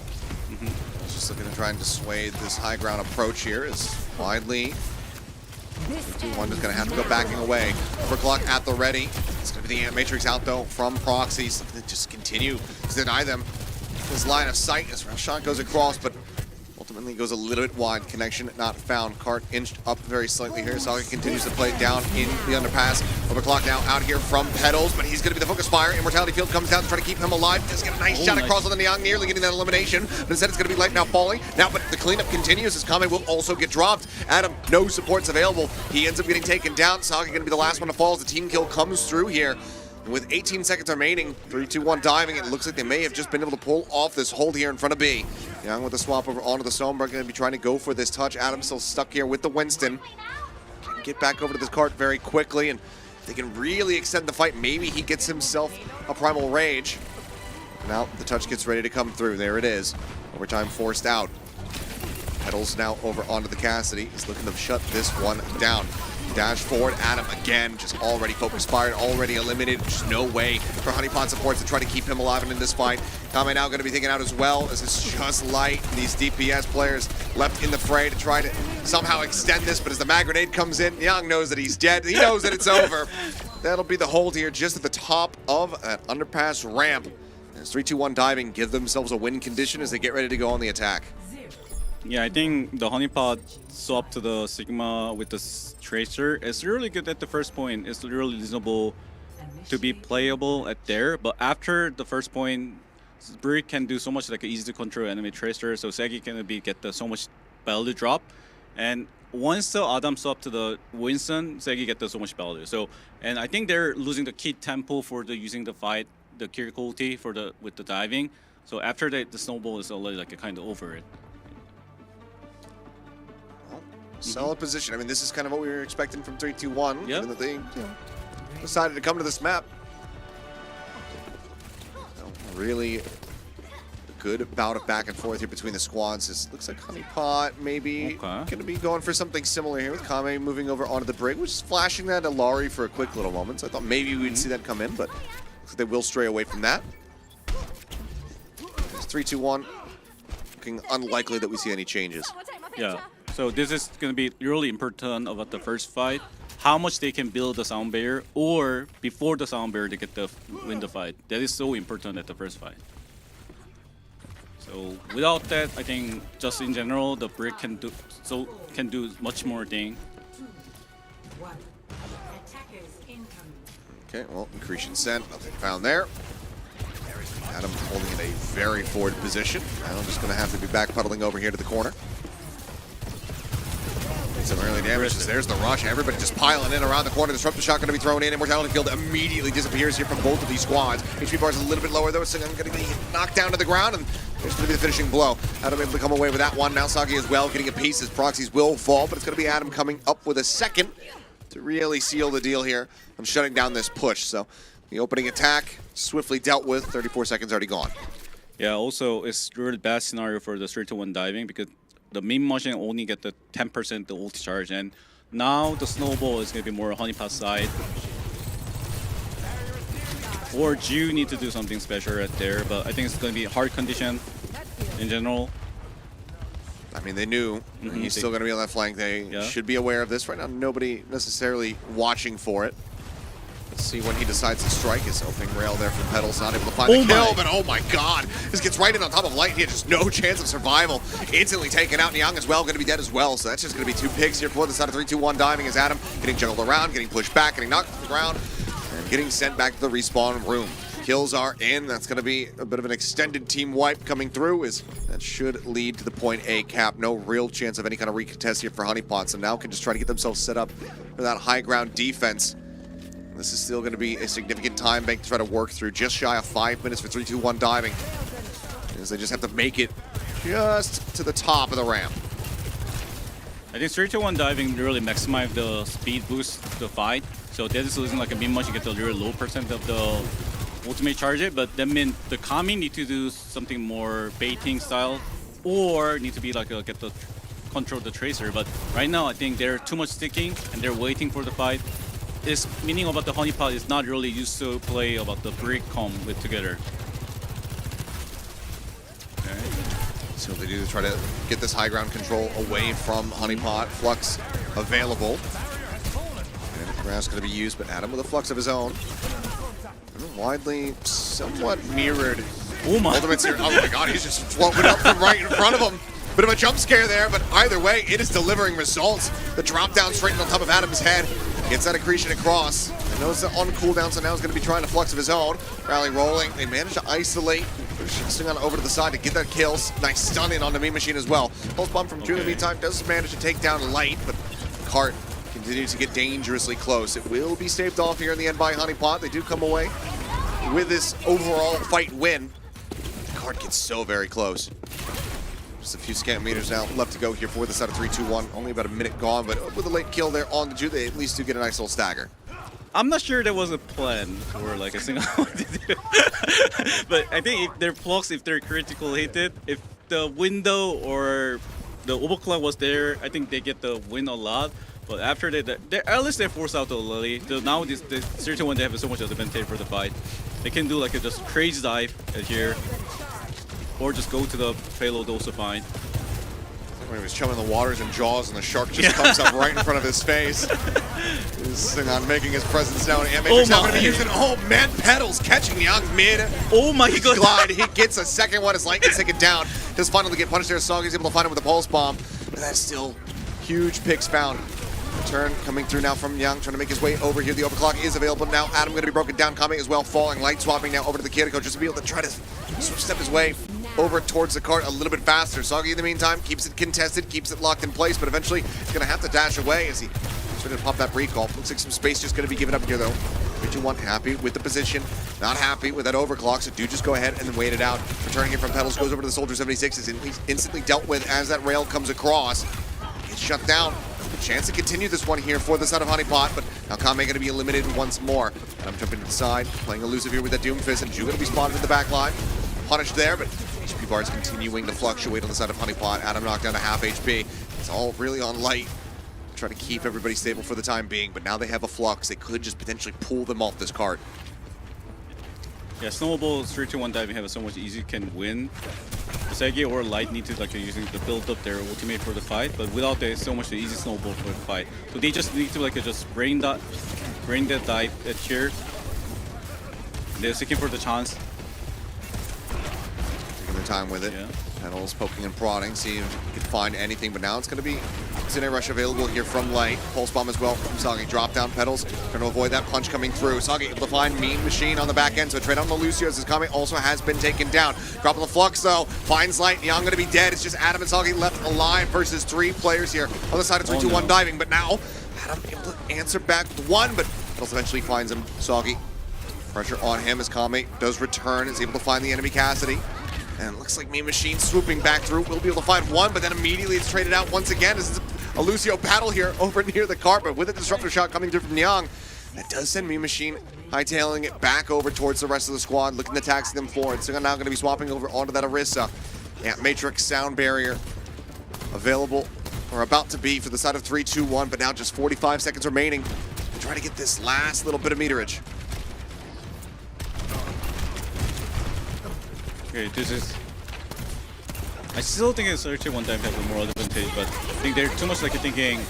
Just looking to try and dissuade this high ground approach here is widely. 2-1 is going to have to go backing away. Overclock at the ready. It's going to be the Matrix out though from Proxies. Just continue to deny them this line of sight as Round Shot goes across, but ultimately goes a little bit wide. Connection not found. Cart inched up very slightly here. Saga continues to play down in the underpass. Overclock now out here from Petals, but he's going to be the focus fire. Immortality Field comes down to try to keep him alive. Does get a nice shot across on the Niang, nearly getting that elimination. But instead it's going to be Light now falling. Now, but the cleanup continues as Kame will also get dropped. Adam, no supports available. He ends up getting taken down. Saga going to be the last one to fall as the team kill comes through here. And with 18 seconds remaining, 3-2-1 Diving, it looks like they may have just been able to pull off this hold here in front of B. Young with the swap over onto the Stoneberg, going to be trying to go for this touch. Adam still stuck here with the Winston. Can get back over to this cart very quickly, and if they can really extend the fight, maybe he gets himself a Primal Rage. Now the touch gets ready to come through. There it is. Overtime forced out. Petals now over onto the Cassidy. He's looking to shut this one down. Dash forward, Adam again, just already focus fired, already eliminated. Just no way for Honeypot supports to try to keep him alive and in this fight. Kame now going to be taken out as well, as it's just Light. These DPS players left in the fray to try to somehow extend this, but as the mag grenade comes in, Young knows that he's dead. He knows that it's over. That'll be the hold here just at the top of that underpass ramp. As 3-2-1 Diving give themselves a win condition as they get ready to go on the attack. Yeah, I think the Honeypot swap to the Sigma with the Tracer is really good at the first point. It's really reasonable to be playable at there, but after the first point, Brick can do so much like easy to control enemy Tracer, so Segi can get so much value drop. And once the Adam swap to the Winston, Segi get so much value. So, and I think they're losing the key tempo for the using the fight, the difficulty for the with the diving. So after that, the snowball is already like a kind of over it. Solid position. I mean, this is kind of what we were expecting from 3-2-1. Yeah. Given that they decided to come to this map. Really good bout of back and forth here between the squads. It looks like Honeypot maybe going to be going for something similar here with Kame moving over onto the brig, which is flashing that to Laurie for a quick little moment. So I thought maybe we'd see that come in, but looks like they will stray away from that. It's 3-2-1. Looking unlikely that we see any changes. Yeah. So this is going to be really important about the first fight. How much they can build the sound barrier, or before the sound barrier to get the win the fight. That is so important at the first fight. So without that, I think just in general, the brick can do much more thing. Okay, well, Incretion sent, nothing found there. Adam holding in a very forward position. Now I'm just going to have to be backpedaling over here to the corner. Some early damages. There's the rush. Everybody just piling in around the corner. Disruptor shot going to be thrown in. Immortality Field immediately disappears here from both of these squads. HP bar is a little bit lower though. So I'm going to get knocked down to the ground, and there's going to be the finishing blow. Adam able to come away with that one. Now Sagi as well getting a piece as Proxies will fall, but it's going to be Adam coming up with a second to really seal the deal here. I'm shutting down this push. So the opening attack swiftly dealt with. 34 seconds already gone. Yeah. Also, it's really bad scenario for the 3-1 diving because the main machine only get the 10% the ult charge, and now the snowball is going to be more Honeypot side. Or Ju need to do something special right there, but I think it's going to be a hard condition in general. I mean, they knew he's still going to be on that flank. They should be aware of this. Right now, nobody necessarily watching for it. Let's see when he decides to strike. His opening rail there from Petals, not able to find the kill, but oh my god, this gets right in on top of Light. He had just no chance of survival. Instantly taken out. Niang as well, going to be dead as well. So that's just going to be 2 pigs here for the side of 3-2-1 diving as Adam getting juggled around, getting pushed back, getting knocked to the ground, and getting sent back to the respawn room. Kills are in. That's going to be a bit of an extended team wipe coming through. That should lead to the point A cap. No real chance of any kind of recontest here for Honeypot. So now can just try to get themselves set up for that high ground defense. This is still going to be a significant time bank to try to work through. Just shy of 5 minutes for 3-2-1 diving. As they just have to make it just to the top of the ramp. I think 3-2-1 diving really maximize the speed boost the fight. So that is losing like a min-much, you get the really low percent of the ultimate charge it, but that means the Kami need to do something more baiting style, or need to be like get the control the tracer. But right now I think they're too much sticking and they're waiting for the fight. This meaning about the Honeypot is not really used to play about the brick comb with together. Okay. So they do try to get this high ground control away from Honeypot. Flux available. And grass going to be used, but Adam with a flux of his own. Widely somewhat mirrored. Oh my. Ultimate's here. Oh my god, he's just floating up from right in front of him. Bit of a jump scare there, but either way, it is delivering results. The drop down straight on top of Adam's head. Gets that accretion across. I know it's on cooldown, so now he's going to be trying to flux of his own. Rally rolling. They managed to isolate. Swing on over to the side to get that kill. Nice stun in on the Mean Machine as well. Pulse bomb from Drew in the meantime does manage to take down Light, but Cart continues to get dangerously close. It will be staved off here in the end by Honeypot. They do come away with this overall fight win. Cart gets so very close. Just a few scant meters now left to go here for the side of 3-2-1. Only about a minute gone, but with a late kill there on the Jew, they at least do get a nice little stagger. I'm not sure there was a plan for like a single but I think if their blocks, if they're critical hit, if the window or the overclock was there, I think they get the win a lot. But after they at least they force out the Lily. So now this 3-2-1 they have so much advantage for the fight. They can do like a just crazy dive here, or just go to the payload also fine. When he was chumming the waters and jaws, and the shark just comes up right in front of his face. He's on making his presence known. And Matrix now going to be using man pedals, catching Young mid. Oh my god! Glide. He gets a second one as Light gets taken down. Does finally get punished there. Song he's able to find him with a pulse bomb. But that's still huge picks found. Turn coming through now from Young, trying to make his way over here. The overclock is available now. Adam going to be broken down, coming as well, falling. Light swapping now over to the Kiriko just to be able to try to step his way over towards the cart a little bit faster. Soggy in the meantime keeps it contested, keeps it locked in place, but eventually he's going to have to dash away as he started to pop that recall. Looks like some space just going to be given up here though. 3-2-1 happy with the position, not happy with that overclock, so do just go ahead and then wait it out. Returning it from Petals, goes over to the Soldier 76, is instantly dealt with as that rail comes across. Gets shut down. A chance to continue this one here for the side of Honeypot, but now Kame going to be eliminated once more. And I'm jumping to the side, playing elusive here with that Doomfist, and Ju going to be spotted in the back line. Punished there, but HP bar is continuing to fluctuate on the side of Honeypot. Adam knocked down to half HP. It's all really on Light. Try to keep everybody stable for the time being, but now they have a flux. They could just potentially pull them off this cart. Yeah, Snowball 3-2-1 diving have so much easy can win. Segi or Light need to like using to build up their ultimate for the fight, but without that, so much easy snowball for the fight. So they just need to like just bring that dive at here. They're seeking for the chance. Taking their time with it. Yeah. Petals poking and prodding, seeing if he can find anything, but now it's going to be Cine Rush available here from Light. Pulse Bomb as well from Soggy. Drop down Petals, trying to avoid that punch coming through. Soggy able to find Mean Machine on the back end, so a trade on the Lucio as his Kame also has been taken down. Dropping the Flux though, finds Light. Young going to be dead. It's just Adam and Soggy left alive versus 3 players here on the side of 3-2-1 diving, but now Adam able to answer back with 1, but Petals eventually finds him. Soggy, pressure on him as Kame does return, is able to find the enemy Cassidy. And it looks like Mean Machine swooping back through. Will be able to find 1, but then immediately it's traded out once again. This is a Lucio battle here over near the carpet with a disruptor shot coming through from Young. That does send Mean Machine hightailing it back over towards the rest of the squad, looking to taxi them forward. So now going to be swapping over onto that Orisa. Yeah, Matrix sound barrier available, or about to be for the side of 3-2-1, but now just 45 seconds remaining to try to get this last little bit of meterage. Okay, this is. I still think it's 3-2-1 dive has a more advantage, but I think they're too much like thinking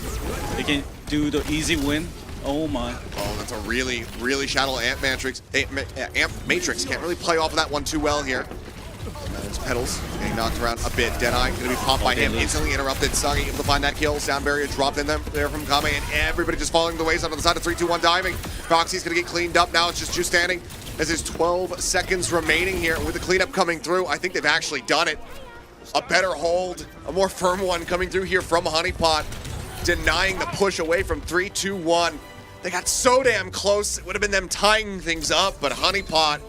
they can do the easy win. Oh my. Oh, that's a really, really shallow Amp Matrix. Amp Matrix can't really play off of that one too well here. It's Petals getting knocked around a bit. Deadeye going to be popped by him, instantly interrupted. Soggy able to find that kill. Sound barrier dropped in them there from Kame, and everybody just falling the wayside on the side of 3-2-1 diving. Foxy's going to get cleaned up now. It's just Ju standing as there's 12 seconds remaining here with the cleanup coming through. I think they've actually done it. A better hold, a more firm one coming through here from Honeypot, denying the push away from 3-2-1. They got so damn close. It would have been them tying things up, but Honeypot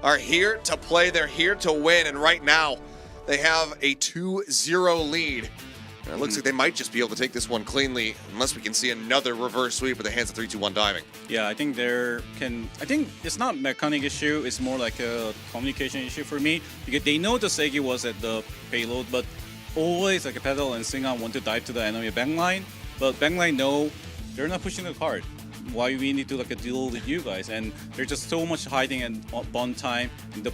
are here to play. They're here to win, and right now they have a 2-0 lead. And it looks like they might just be able to take this one cleanly, unless we can see another reverse sweep with the hands of 3-2-1 diving. Yeah, I think I think it's not a mechanic issue. It's more like a communication issue for me, because they know the Segi was at the payload, but always like a Pedal and Singan want to dive to the enemy backline, but backline no, they're not pushing the card. Why we need to like deal with you guys? And there's just so much hiding and bond time. And the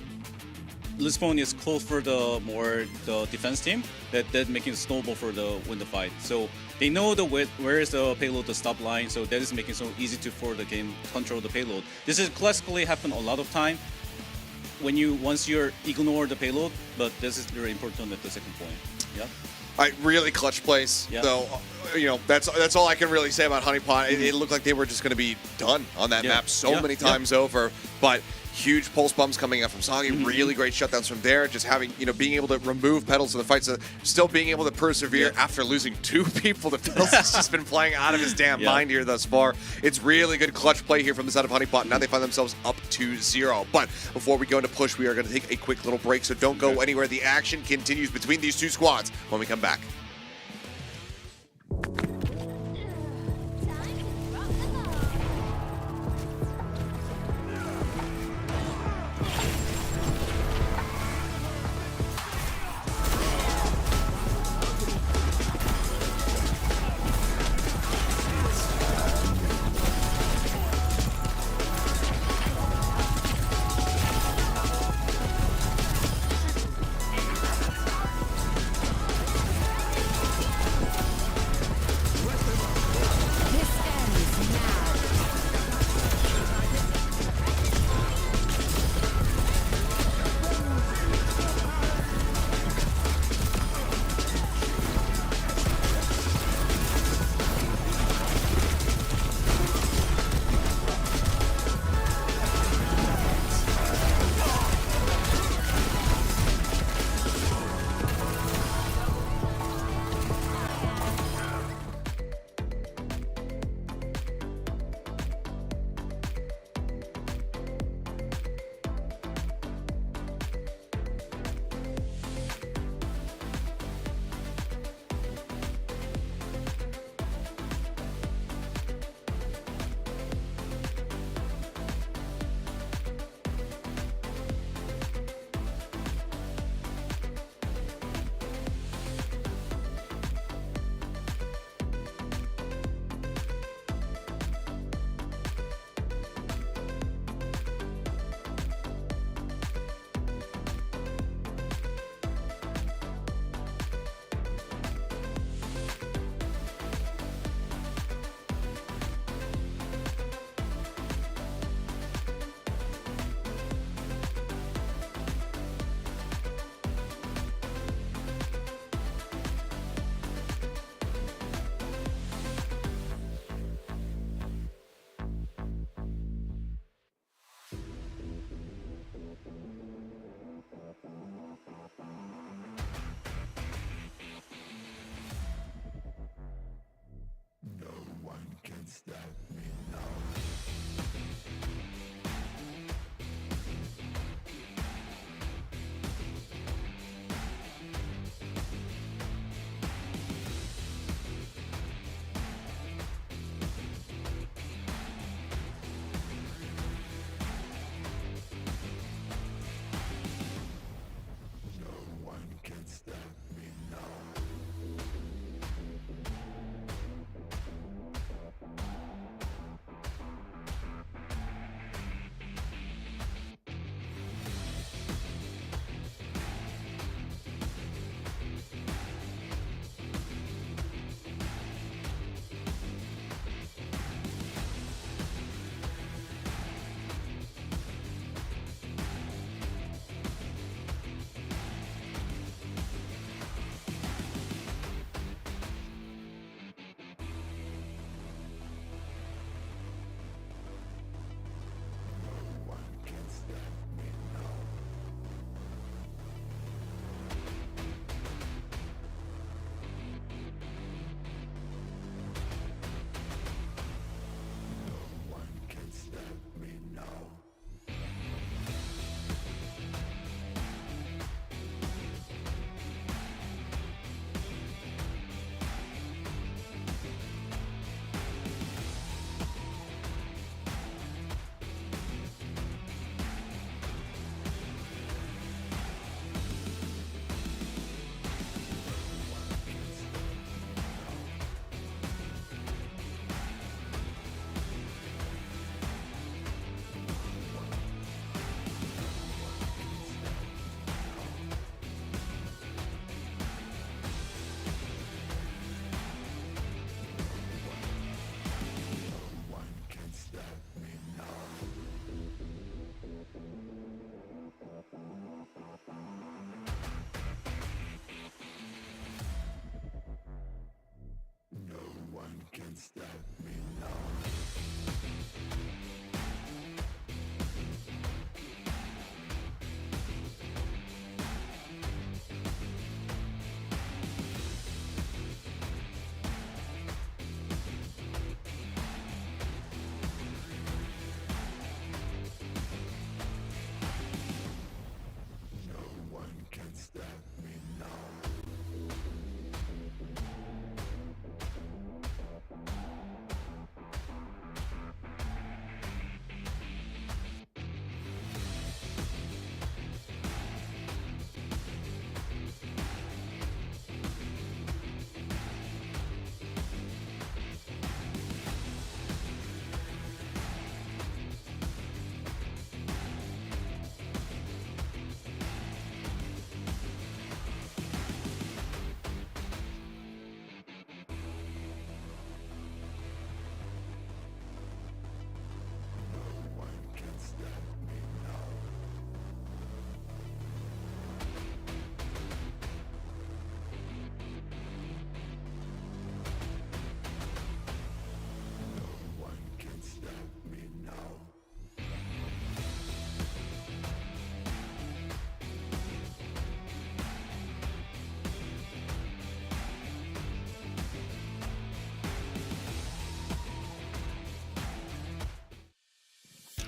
Lisbon is close for the defense team that making snowball for the win the fight. So they know where is the payload, the stop line. So that is making it so easy for the game control the payload. This is classically happen a lot of time when once you ignore the payload. But this is very important at the second point. Yeah. Really clutch place, though. That's all I can really say about Honeypot. It looked like they were just going to be done on that map many times over. But huge pulse bumps coming out from Soggy. Really great shutdowns from there. Just having, being able to remove Pedals in the fights, still being able to persevere after losing 2 people. The Pedals has just been playing out of his damn mind here thus far. It's really good clutch play here from the side of Honeypot. Now they find themselves up 2-0. But before we go into push, we are going to take a quick little break. So don't go anywhere. The action continues between these 2 squads when we come back.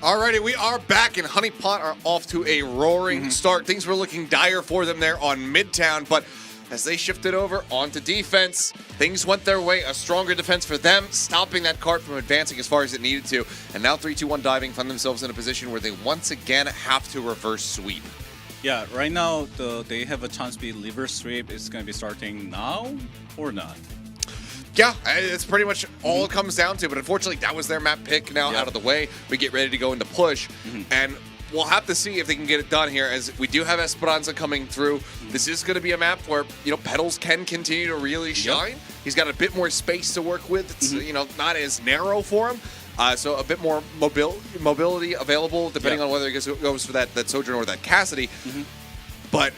Alrighty, we are back, and Honeypot are off to a roaring start. Things were looking dire for them there on Midtown, but as they shifted over onto defense, things went their way. A stronger defense for them, stopping that cart from advancing as far as it needed to. And now 3-2-1 Diving find themselves in a position where they once again have to reverse sweep. Yeah, right now they have a chance to be liver sweep. It's going to be starting now or not. Yeah, it's pretty much all it comes down to. But unfortunately, that was their map pick now out of the way. We get ready to go into push. And we'll have to see if they can get it done here, as we do have Esperanza coming through. This is going to be a map where, Petals can continue to really shine. He's got a bit more space to work with. It's, not as narrow for him. So a bit more mobility available, depending on whether he goes for that Sojourn or that Cassidy. But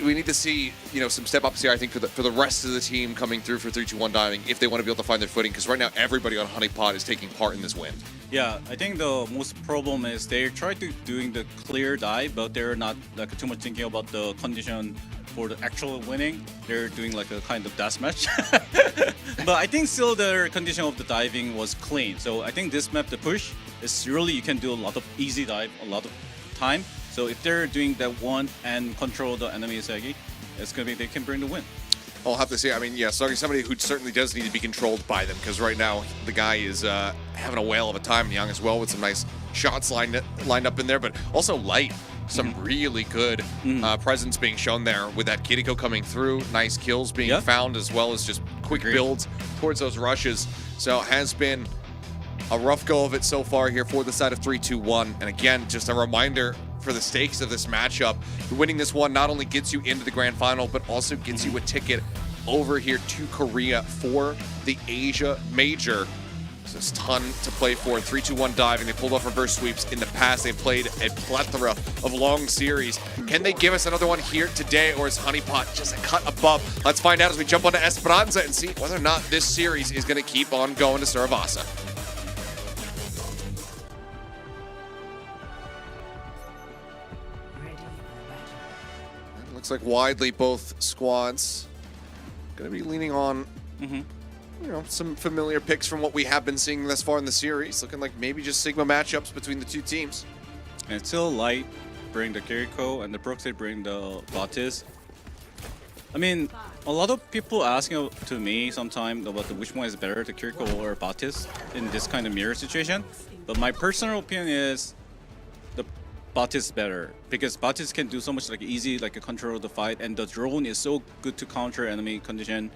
we need to see, some step-ups here, I think, for the rest of the team coming through for 3-2-1 Diving if they want to be able to find their footing, because right now everybody on Honeypot is taking part in this win. Yeah, I think the most problem is they try to doing the clear dive, but they're not too much thinking about the condition for the actual winning. They're doing like a kind of deathmatch. But I think still the condition of the diving was clean. So I think this map, the push, is really you can do a lot of easy dive, a lot of time. So if they're doing that one and control the enemy Sagi, it's gonna be they can bring the win. I'll have to say, Sagi, somebody who certainly does need to be controlled by them, because right now the guy is having a whale of a time, Young as well, with some nice shots lined up in there, but also Light. Some really good presence being shown there with that Kiriko coming through, nice kills being found, as well as just quick builds towards those rushes. So it has been a rough go of it so far here for the side of 3-2-1. And again, just a reminder for the stakes of this matchup. Winning this one not only gets you into the grand final, but also gets you a ticket over here to Korea for the Asia Major. So there's a ton to play for. 3-2-1 Diving. They pulled off reverse sweeps in the past. They've played a plethora of long series. Can they give us another one here today, or is Honeypot just a cut above? Let's find out as we jump onto Esperanza and see whether or not this series is going to keep on going to Saravasa. Looks like widely both squads going to be leaning on some familiar picks from what we have been seeing thus far in the series. Looking like maybe just Sigma matchups between the two teams. And it's still Light bring the Kiriko and the Proxy bring the Batis. A lot of people asking to me sometimes about which one is better, the Kiriko or Batis, in this kind of mirror situation. But my personal opinion is the Batis better, because Batis can do so much easy control of the fight, and the drone is so good to counter enemy condition.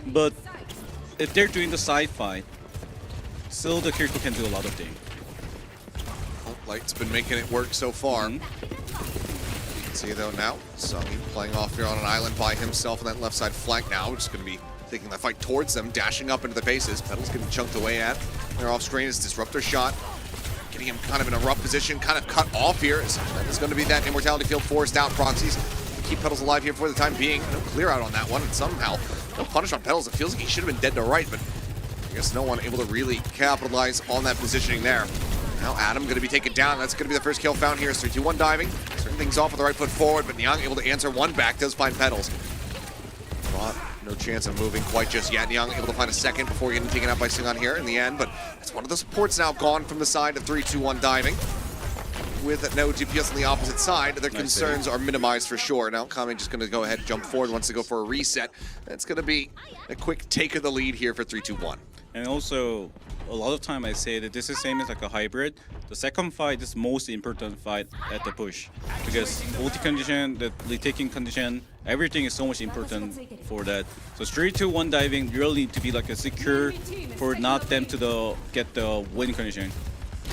But if they're doing the side fight, still the Kiriko can do a lot of things. Light's been making it work so far. You can see though now, Sunny playing off here on an island by himself on that left side flank now. Just going to be taking the fight towards them, dashing up into the faces. Petals getting chunked away at. They're off screen as Disruptor shot. Getting him kind of in a rough position, kind of cut off here. That is going to be that Immortality Field forced out. Proxies keep Petals alive here for the time being. No clear out on that one, and somehow no punish on Petals. It feels like he should have been dead to right, but I guess no one able to really capitalize on that positioning there. Now Adam going to be taken down. That's going to be the first kill found here. 3-2-1 Diving. Starting things off with the right foot forward, but Nyang able to answer one back. Does find Petals. But no chance of moving quite just yet. Nyang able to find a second before getting taken out by Singon here in the end, but that's one of the supports now gone from the side of 3-2-1 Diving. With no DPS on the opposite side, their concerns are minimized for sure. Now Kame just going to go ahead and jump forward, wants to go for a reset. It's going to be a quick take of the lead here for 3-2-1. And also, a lot of time I say that this is same as a hybrid. The second fight is most important fight at the push, because ulti condition, the retaking condition, everything is so much important for that. So 3-2-1 Diving really need to be a secure for not them to get the win condition.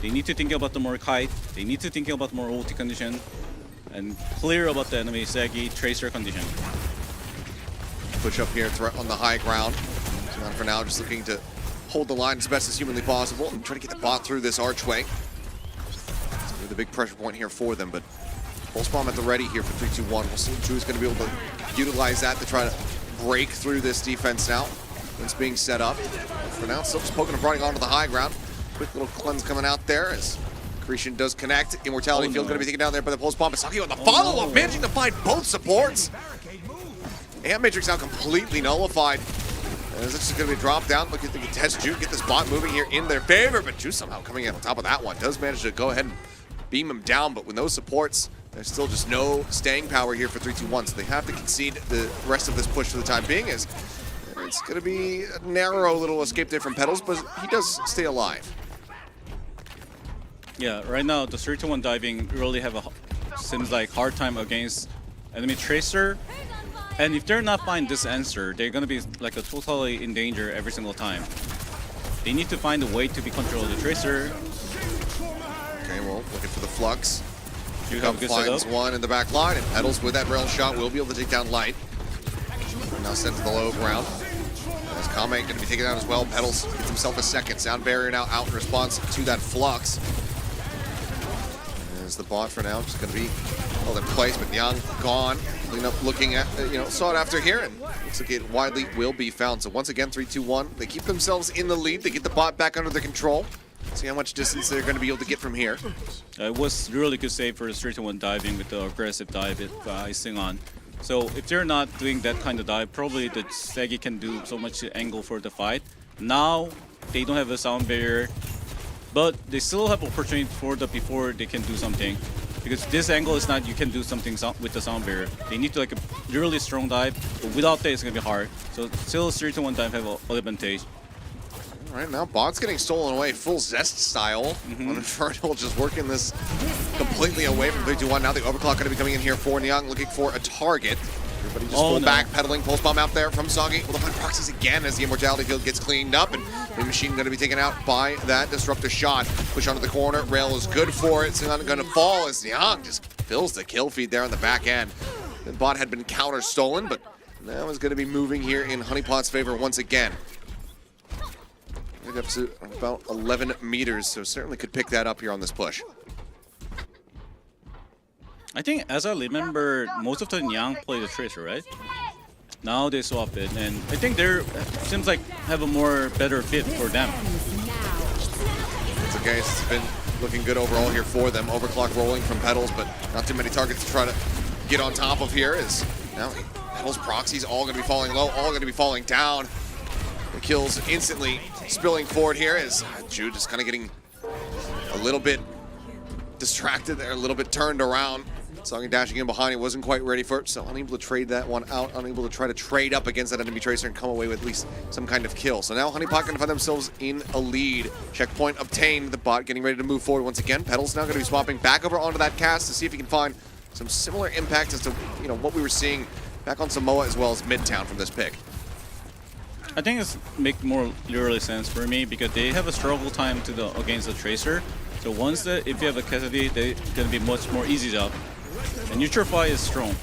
They need to think about the more kite. They need to think about more ulti condition, and clear about the enemy Sagi tracer condition. Push up here on the high ground. So for now, just looking to hold the line as best as humanly possible and try to get the bot through this archway. It's going to be the big pressure point here for them, but Pulse Bomb at the ready here for 3-2-1. We'll see if Drew's going to be able to utilize that to try to break through this defense now. It's being set up. For now, still just poking and prodding onto the high ground. Quick little cleanse coming out there as Creation does connect. Immortality Field going to be taken down there by the Pulse Bomb. Saki on the follow-up, managing to find both supports. And Matrix now completely nullified. As it's just going to be dropped down. Look at the test Jude get this bot moving here in their favor, but Jude somehow coming in on top of that one. Does manage to go ahead and beam him down, but with those supports, there's still just no staying power here for 3-2-1, so they have to concede the rest of this push for the time being. As it's going to be a narrow little escape there from Petals, but he does stay alive. Yeah, right now the 3-1 diving really have a seems like hard time against enemy tracer, and if they're not find this answer, they're gonna be like a totally in danger every single time. They need to find a way to be control the tracer. Okay, well, looking for the flux. You have a good finds setup. one in the back line, and Petals with that rail shot will be able to take down Light. Now sent to the low ground. As Kame going to be taken down as well. Petals gets himself a second. Sound barrier now out in response to that flux. As the bot for now just going to be held in place, but Young gone. Clean up looking at, sought after here, and looks like it widely will be found. So once again, 3-2-1. They keep themselves in the lead. They get the bot back under their control. See how much distance they're going to be able to get from here. It was really good save for the 3-1 diving with the aggressive dive icing on. So if they're not doing that kind of dive, probably the Segi can do so much angle for the fight. Now they don't have a sound barrier, but they still have opportunity for the before they can do something. Because this angle is not you can do something with the sound barrier. They need to like a really strong dive, but without that it's gonna be hard. So still 3-1 dive have an advantage. Right now, bot's getting stolen away, full Zest style. On Infernal, just working this completely away from 3-2-1. Now the overclock going to be coming in here for Nyang, looking for a target. Everybody just full back, pedaling, pulse bomb out there from Soggy. Will find proxies again as the Immortality field gets cleaned up, and the machine going to be taken out by that disruptor shot. Push onto the corner, rail is good for it. It's not going to fall as Nyang just fills the kill feed there on the back end. The bot had been counter stolen, but now is going to be moving here in Honeypot's favor once again. Up to about 11 meters, so certainly could pick that up here on this push. I think, as I remember, most of the Nyang play the Tracer, right? Now they swap it, and I think they're seems like have a more better fit for them. It's okay, it's been looking good overall here for them. Overclock rolling from Petals, but not too many targets to try to get on top of here. Is now Petals proxies all going to be falling low, all going to be falling down. The kills instantly spilling forward here as Jude just kind of getting a little bit distracted there, a little bit turned around. Songy dashing in behind, he wasn't quite ready for it, so unable to trade that one out, unable to try to trade up against that enemy tracer and come away with at least some kind of kill. So now Honeypot going to find themselves in a lead. Checkpoint obtained, the bot getting ready to move forward once again. Petals now going to be swapping back over onto that cast to see if he can find some similar impact as to what we were seeing back on Samoa as well as Midtown from this pick. I think it's make more literally sense for me because they have a struggle time against the tracer. So once if you have a Cassidy, they're gonna be much more easy job. And neutral fire is strong.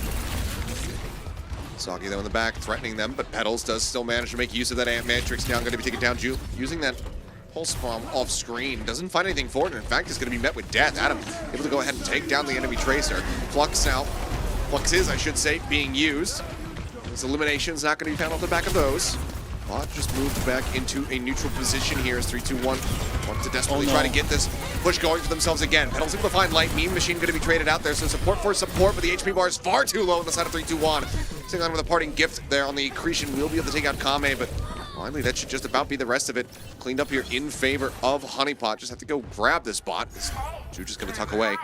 Soggy though in the back, threatening them, but Petals does still manage to make use of that Ant Matrix. Now going to be taking down Juke, using that pulse bomb off screen. Doesn't find anything for it, and in fact is going to be met with death. Adam able to go ahead and take down the enemy tracer. Flux out, Flux is, I should say, being used. His elimination's not going to be found off the back of those. Bot just moved back into a neutral position here as 3-2-1 want to desperately try to get this push going for themselves again. Petals able to find Light. Meme Machine going to be traded out there, so support for support, but the HP bar is far too low on the side of 3-2-1. Sitting on with a parting gift there on the accretion. Will be able to take out Kame, but finally that should just about be the rest of it. Cleaned up here in favor of Honeypot. Just have to go grab this bot. Jude just going to tuck away.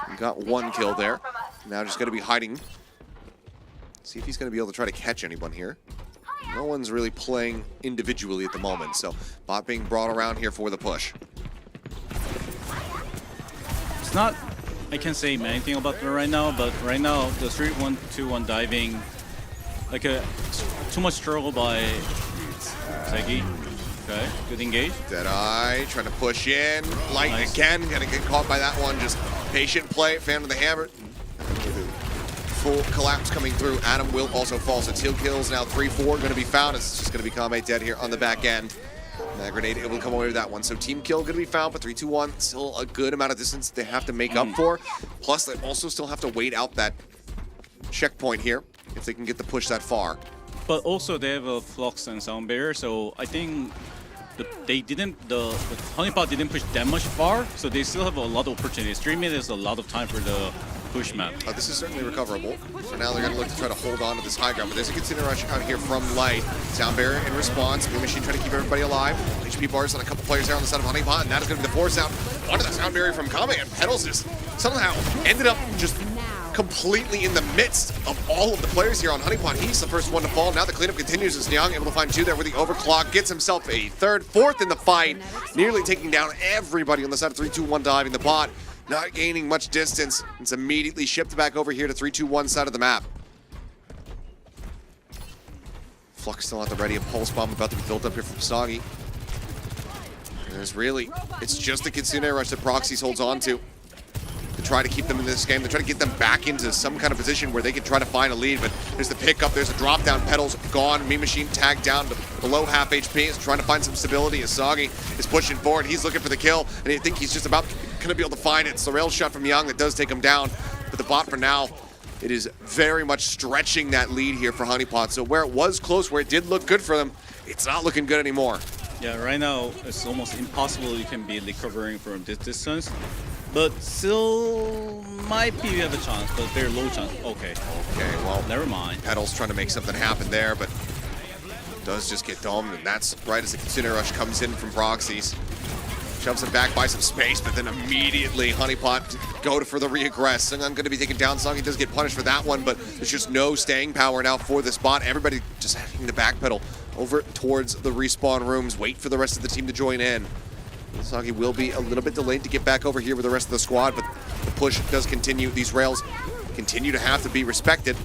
We got one kill there. Now just going to be hiding. See if he's going to be able to try to catch anyone here. No one's really playing individually at the moment, so bot being brought around here for the push. It's not, I can't say anything about it right now, but right now the 3-1-2-1 diving, like too much struggle by Segi. Okay, good engage. Deadeye trying to push in. Light Nice. again, gonna get caught by that one. Just patient play, fan of the hammer. Full collapse coming through. Adam will also fall, so 2 kills now. 3-4 going to be found. It's just going to be Kame dead here on the back end. That grenade able to come away with that one. So team kill going to be found, but 3-2-1 still a good amount of distance they have to make up for. Plus they also still have to wait out that checkpoint here if they can get the push that far. But also they have a flux and sound barrier, so I think the Honeypot didn't push that much far, so they still have a lot of opportunities. 3 minutes is a lot of time for the push map. This is certainly recoverable. So now they're going to look to try to hold on to this high ground. But there's a consider rush out here from Light. Sound barrier in response. Blue Machine trying to keep everybody alive. HP bars on a couple players there on the side of Honeypot. And that is going to be the force out onto the sound barrier from Kame. And Petals just somehow ended up just completely in the midst of all of the players here on Honeypot. He's the first one to fall. Now the cleanup continues as Nyang able to find 2 there with the overclock. Gets himself a 3rd, 4th in the fight. Nearly taking down everybody on the side of 3-2-1 diving the bot. Not gaining much distance. It's immediately shipped back over here to 3-2-1 side of the map. Flux still at the ready. A pulse bomb about to be built up here from Soggy. It's just the Kitsune rush that Proxies holds on to try to keep them in this game. They try to get them back into some kind of position where they can try to find a lead, but there's the pickup, there's a drop down, Petals gone, Mean Machine tagged down to below half HP, is trying to find some stability as Soggy is pushing forward. He's looking for the kill, and I think he's just about going to be able to find it. It's the rail shot from Young that does take him down, but the bot for now, it is very much stretching that lead here for Honeypot. So where it was close, where it did look good for them, it's not looking good anymore. Yeah, right now it's almost impossible you can be recovering from this distance. But still might be have a chance, but very low chance. Okay, well, never mind. Petals trying to make something happen there, but does just get domed, and that's right as the Consider Rush comes in from Proxies. Jumps him back by some space, but then immediately Honeypot go for the re-aggress. Sungun going to be taken down. Soggy does get punished for that one, but there's just no staying power now for this bot. Everybody just having to backpedal over towards the respawn rooms, wait for the rest of the team to join in. Soggy will be a little bit delayed to get back over here with the rest of the squad, but the push does continue. These rails continue to have to be respected.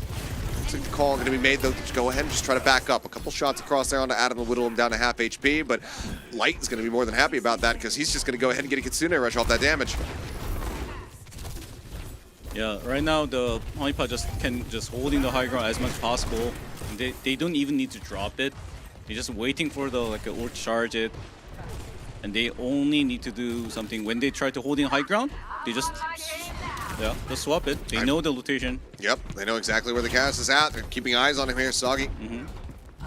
Looks like the call going to be made, though, to go ahead and just try to back up. A couple shots across there onto Adam to whittle him down to half HP, but Light is going to be more than happy about that because he's just going to go ahead and get a Kitsune rush off that damage. Yeah, right now the Honeypot just holding the high ground as much as possible. They don't even need to drop it. They're just waiting for the ult charge it. And they only need to do something when they try to hold in high ground. They just swap it. They know the rotation. Yep, they know exactly where the cast is at. They're keeping eyes on him here, Soggy.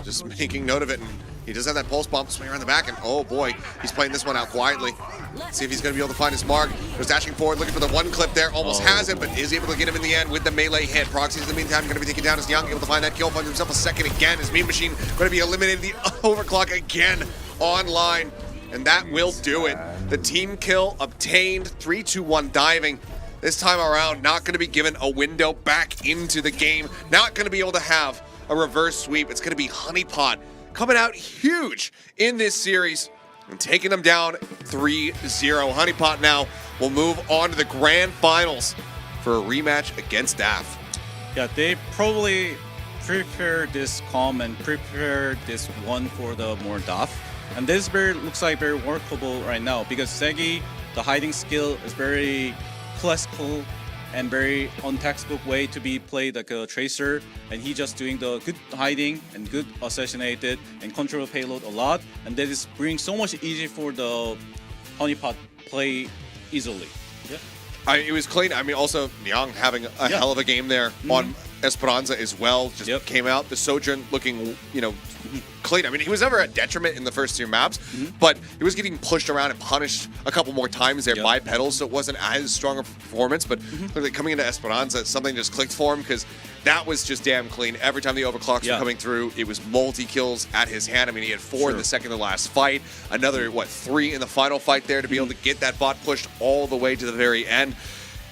Just making note of it. And he does have that pulse bomb swing around the back, and oh boy, he's playing this one out quietly. Let's see if he's going to be able to find his mark. Goes dashing forward, looking for the one clip there. Almost has it, but is able to get him in the end with the melee hit. Proxies in the meantime going to be taken down as Young, able to find that kill, finds himself a second again. His Mean Machine going to be eliminated. The overclock again online. And that will do it. The team kill obtained, 3-2-1 diving. This time around, not going to be given a window back into the game. Not going to be able to have a reverse sweep. It's going to be Honeypot coming out huge in this series and taking them down 3-0. Honeypot now will move on to the grand finals for a rematch against DAF. Yeah, they probably prepare this calm and prepare this one for the more DAF. And this looks like very workable right now because Segi, the hiding skill is very classical and very untextbook way to be played like a tracer, and he just doing the good hiding and good assassinated and control the payload a lot, and that is bring so much easy for the Honeypot play easily. Yeah. It was clean. I mean, also Nyang having a hell of a game there on Esperanza as well. Just came out. The Sojourn looking, clean. I mean, he was never a detriment in the first 2 maps, but he was getting pushed around and punished a couple more times there by Petals, so it wasn't as strong a performance. But clearly coming into Esperanza, something just clicked for him because that was just damn clean. Every time the overclocks were coming through, it was multi-kills at his hand. I mean, he had 4 in the second to last fight, another, 3 in the final fight there to be able to get that bot pushed all the way to the very end.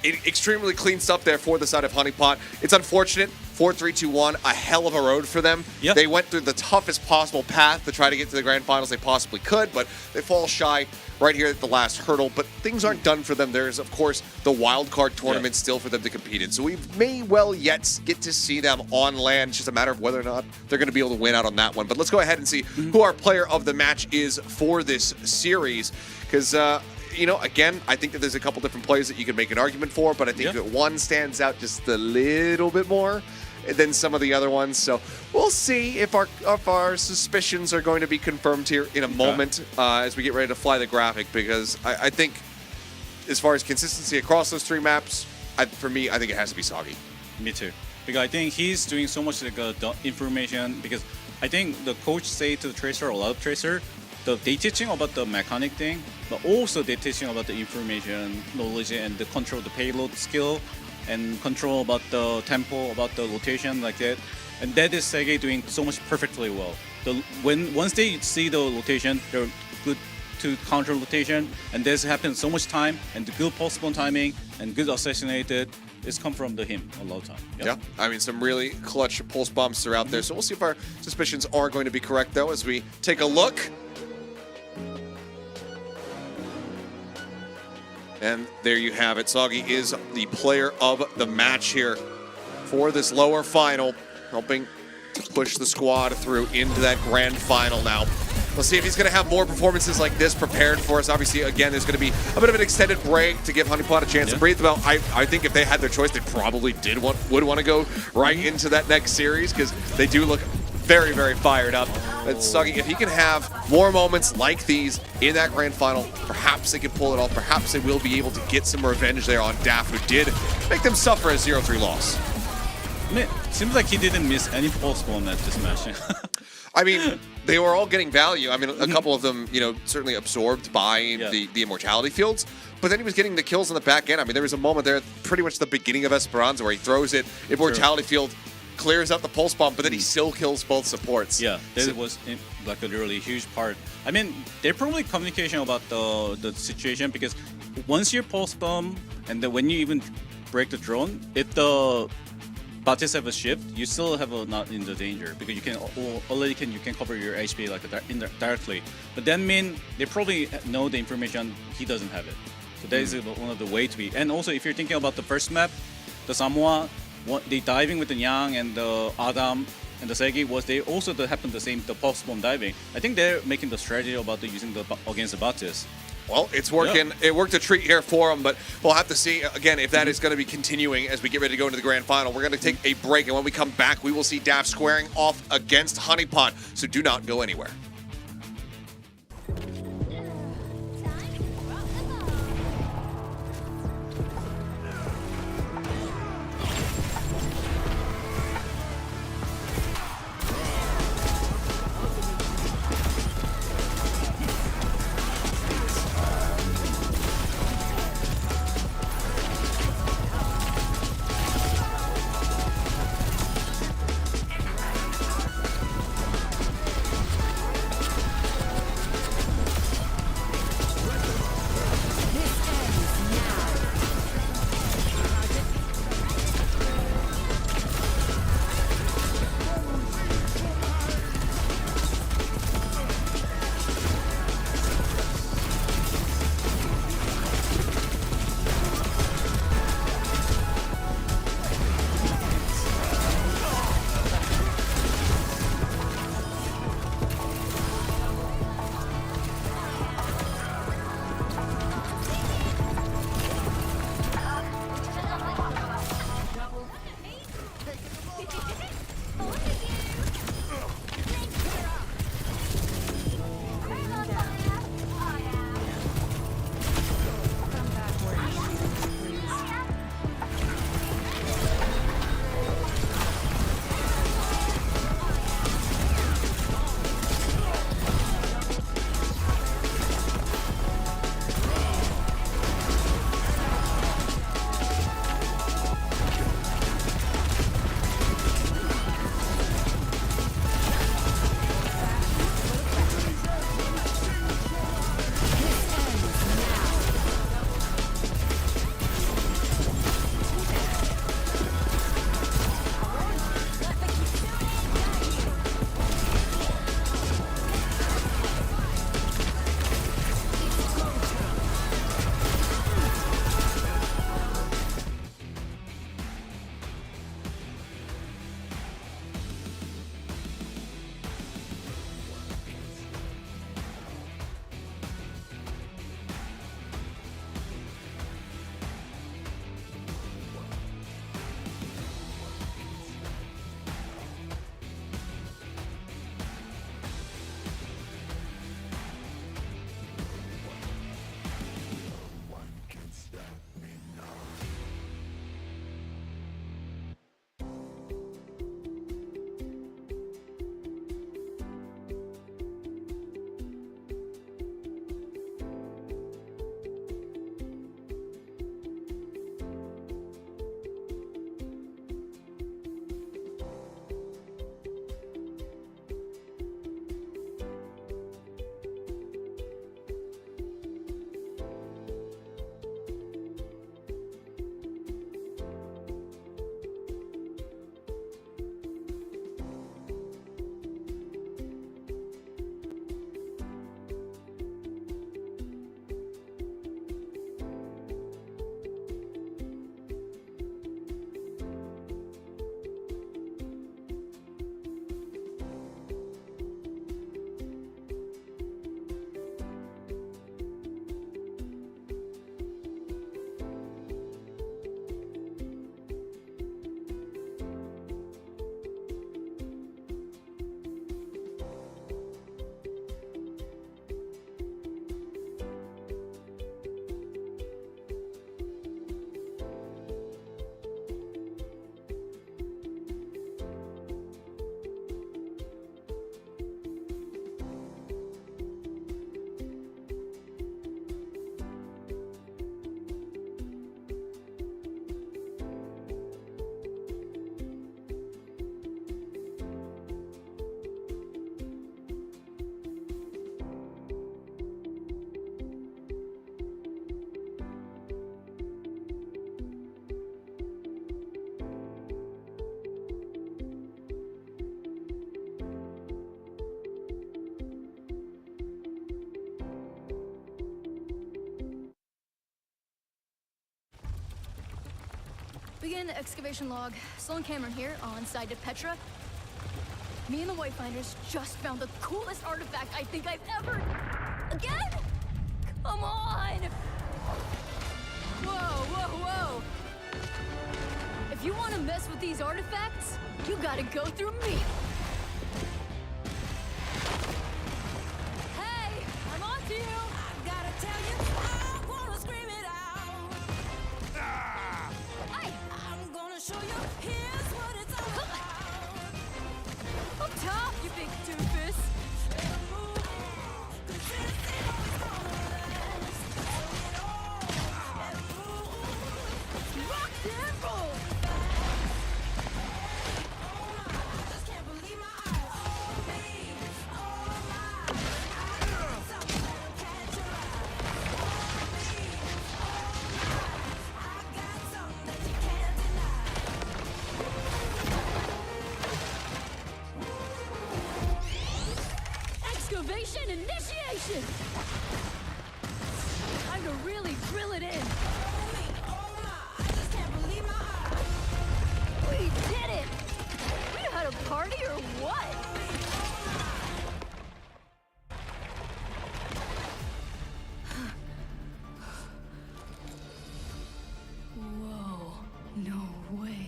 Extremely clean stuff there for the side of Honeypot. It's unfortunate. 4-3-2-1, a hell of a road for them. Yep. They went through the toughest possible path to try to get to the grand finals they possibly could, but they fall shy right here at the last hurdle. But things aren't done for them. There's, of course, the wild card tournament still for them to compete in. So we may well yet get to see them on land. It's just a matter of whether or not they're going to be able to win out on that one. But let's go ahead and see who our player of the match is for this series. Because, again, I think that there's a couple different players that you can make an argument for, but I think that one stands out just a little bit more than some of the other ones. So we'll see if our suspicions are going to be confirmed here in a moment as we get ready to fly the graphic, because I think as far as consistency across those 3 maps, for me, I think it has to be Soggy. Me too. Because I think he's doing so much information, because I think the coach say to the Tracer, a lot of Tracer, they teaching about the mechanic thing, but also they teaching about the information, knowledge, and the control, the payload skill. and control about the tempo, about the rotation like that. And that is Sege doing so much perfectly well. Once they see the rotation, they're good to counter rotation, and this happens so much time, and the good postpone timing and good assassinated. It's come from him a lot of time. Yeah, I mean, some really clutch pulse bombs are out there. So we'll see if our suspicions are going to be correct, though, as we take a look. And there you have it. Soggy is the player of the match here for this lower final, helping to push the squad through into that grand final now. Let's see if he's going to have more performances like this prepared for us. Obviously, again, there's going to be a bit of an extended break to give Honeypot a chance to breathe. Well, I think if they had their choice, they probably would want to go right into that next series because they do look very, very fired up. But Soggy, if he can have more moments like these in that grand final, perhaps they can pull it off. Perhaps they will be able to get some revenge there on DAF, who did make them suffer a 0-3 loss. I mean, it seems like he didn't miss any postpone at this match. I mean, they were all getting value. I mean, a couple of them, certainly absorbed by the immortality fields. But then he was getting the kills on the back end. I mean, there was a moment there, pretty much the beginning of Esperanza, where he throws it, immortality field, clears out the pulse bomb, but then he still kills both supports. Yeah, that was like a really huge part. I mean, they're probably communication about the situation, because once you pulse bomb, and then when you even break the drone, if the Batis have a shift, you still have not in the danger, because you can you can cover your HP like directly. But that means they probably know the information, he doesn't have it. So that is one of the way to be. And also, if you're thinking about the first map, the Samoa, they diving with the Yang and the Adam and the Segi they also happened the same, the pulse bomb diving. I think they're making the strategy about using against the Batis. Well, it's working. Yeah. It worked a treat here for them, but we'll have to see, again, if that is going to be continuing as we get ready to go into the grand final. We're going to take a break, and when we come back, we will see DAF squaring off against Honeypot, so do not go anywhere. Begin excavation log. Sloan Cameron here, on side to Petra. Me and the Wayfinders just found the coolest artifact I think I've ever... Again? Come on! Whoa, whoa, whoa! If you want to mess with these artifacts, you gotta go through me. Hey, I'm on to you! I gotta tell you, I wanna scream it out. Hey! I'm gonna show you, here's what it's all about. Up top, you big doofus! Rock and roll! Excavation initiation! Time to really drill it in! We did it! We had a party or what? Whoa, no way.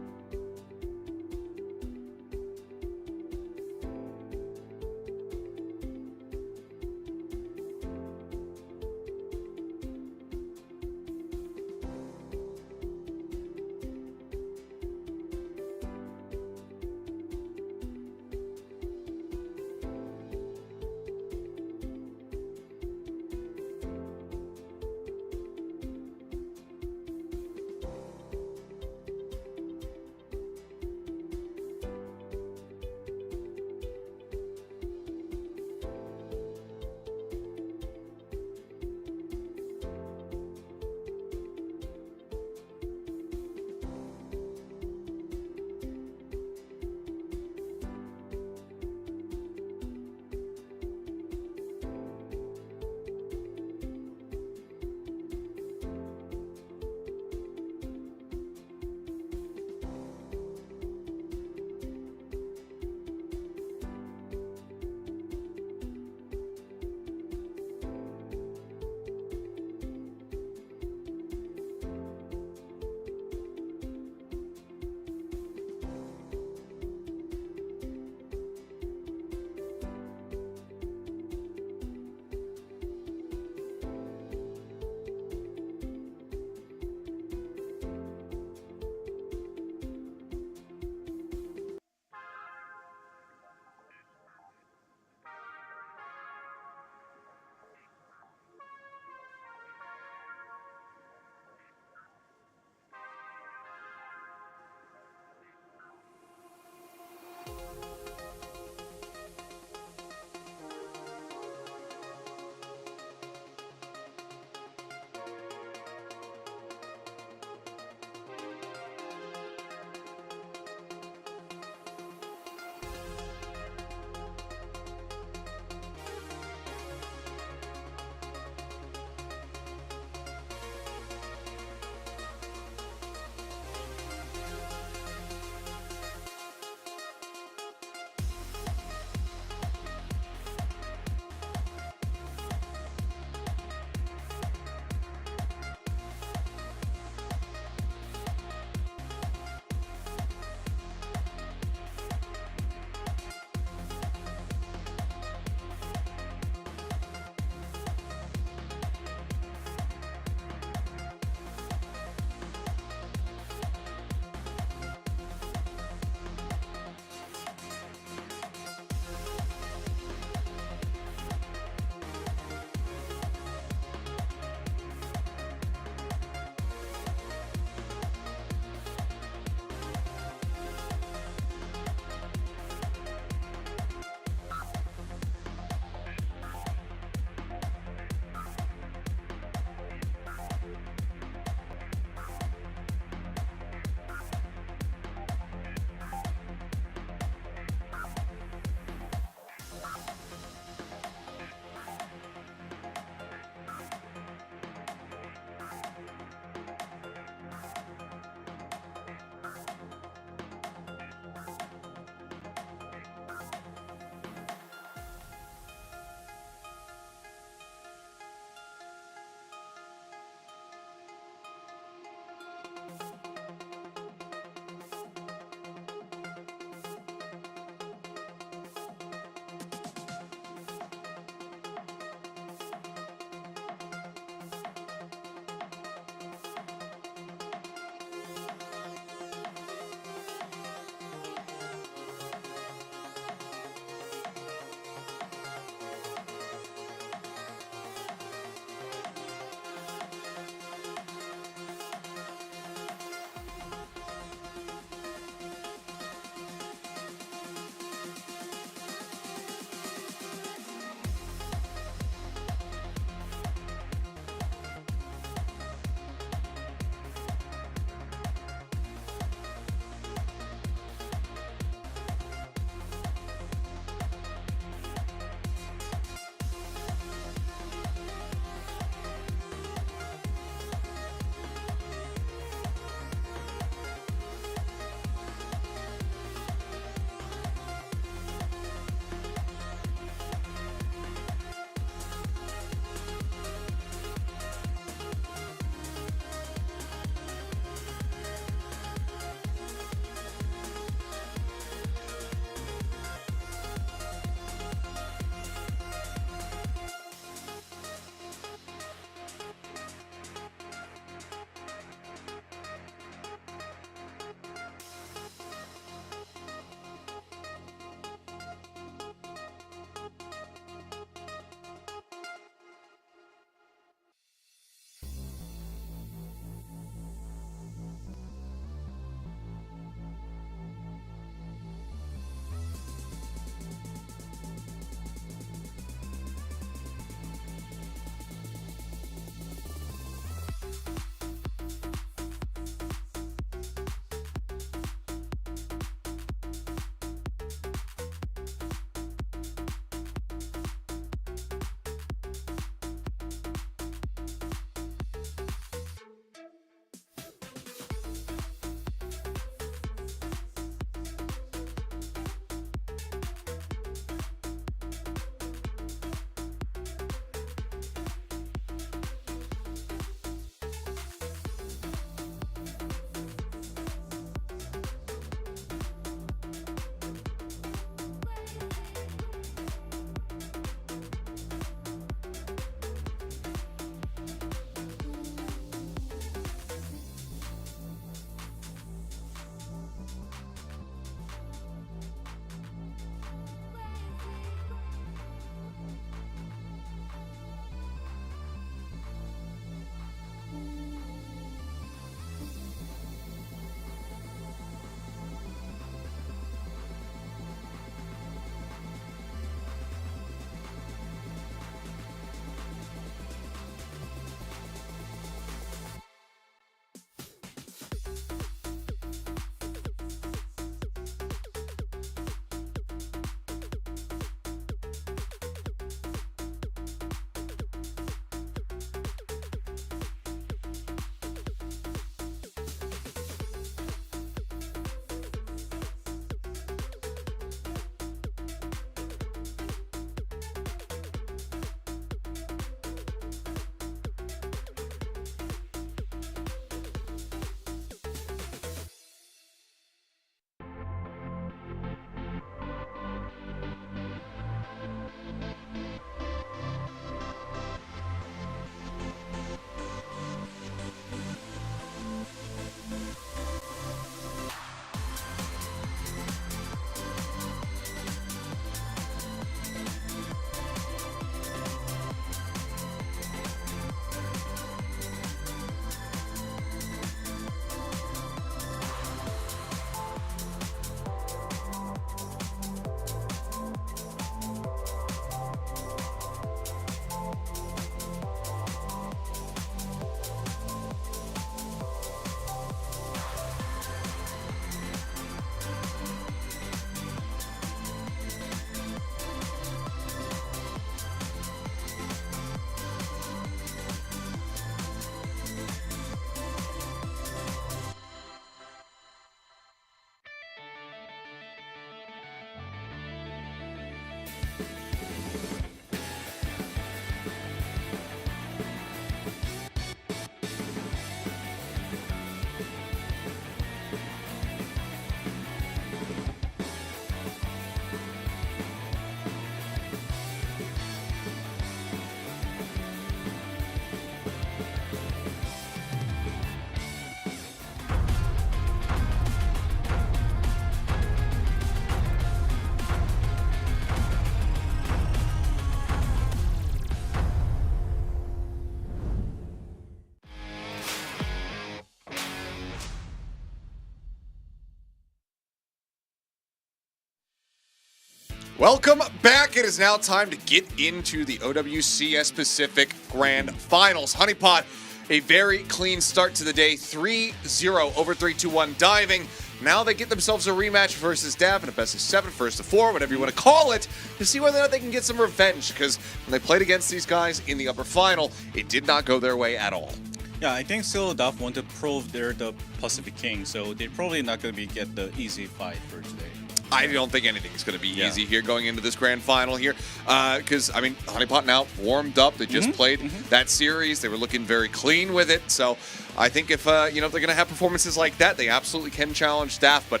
Welcome back. It is now time to get into the OWCS Pacific Grand Finals. Honeypot, a very clean start to the day, 3-0 over 3-2-1 diving. Now they get themselves a rematch versus Dav in a best of 7, first of 4, whatever you want to call it, to see whether or not they can get some revenge, because when they played against these guys in the upper final, it did not go their way at all. Yeah, I think still Dav want to prove they're the Pacific King, so they're probably not going to get the easy fight for today. I don't think anything's going to be easy here going into this grand final here, because, I mean, Honeypot now warmed up. They just played that series. They were looking very clean with it. So I think if, if they're going to have performances like that, they absolutely can challenge Staff. But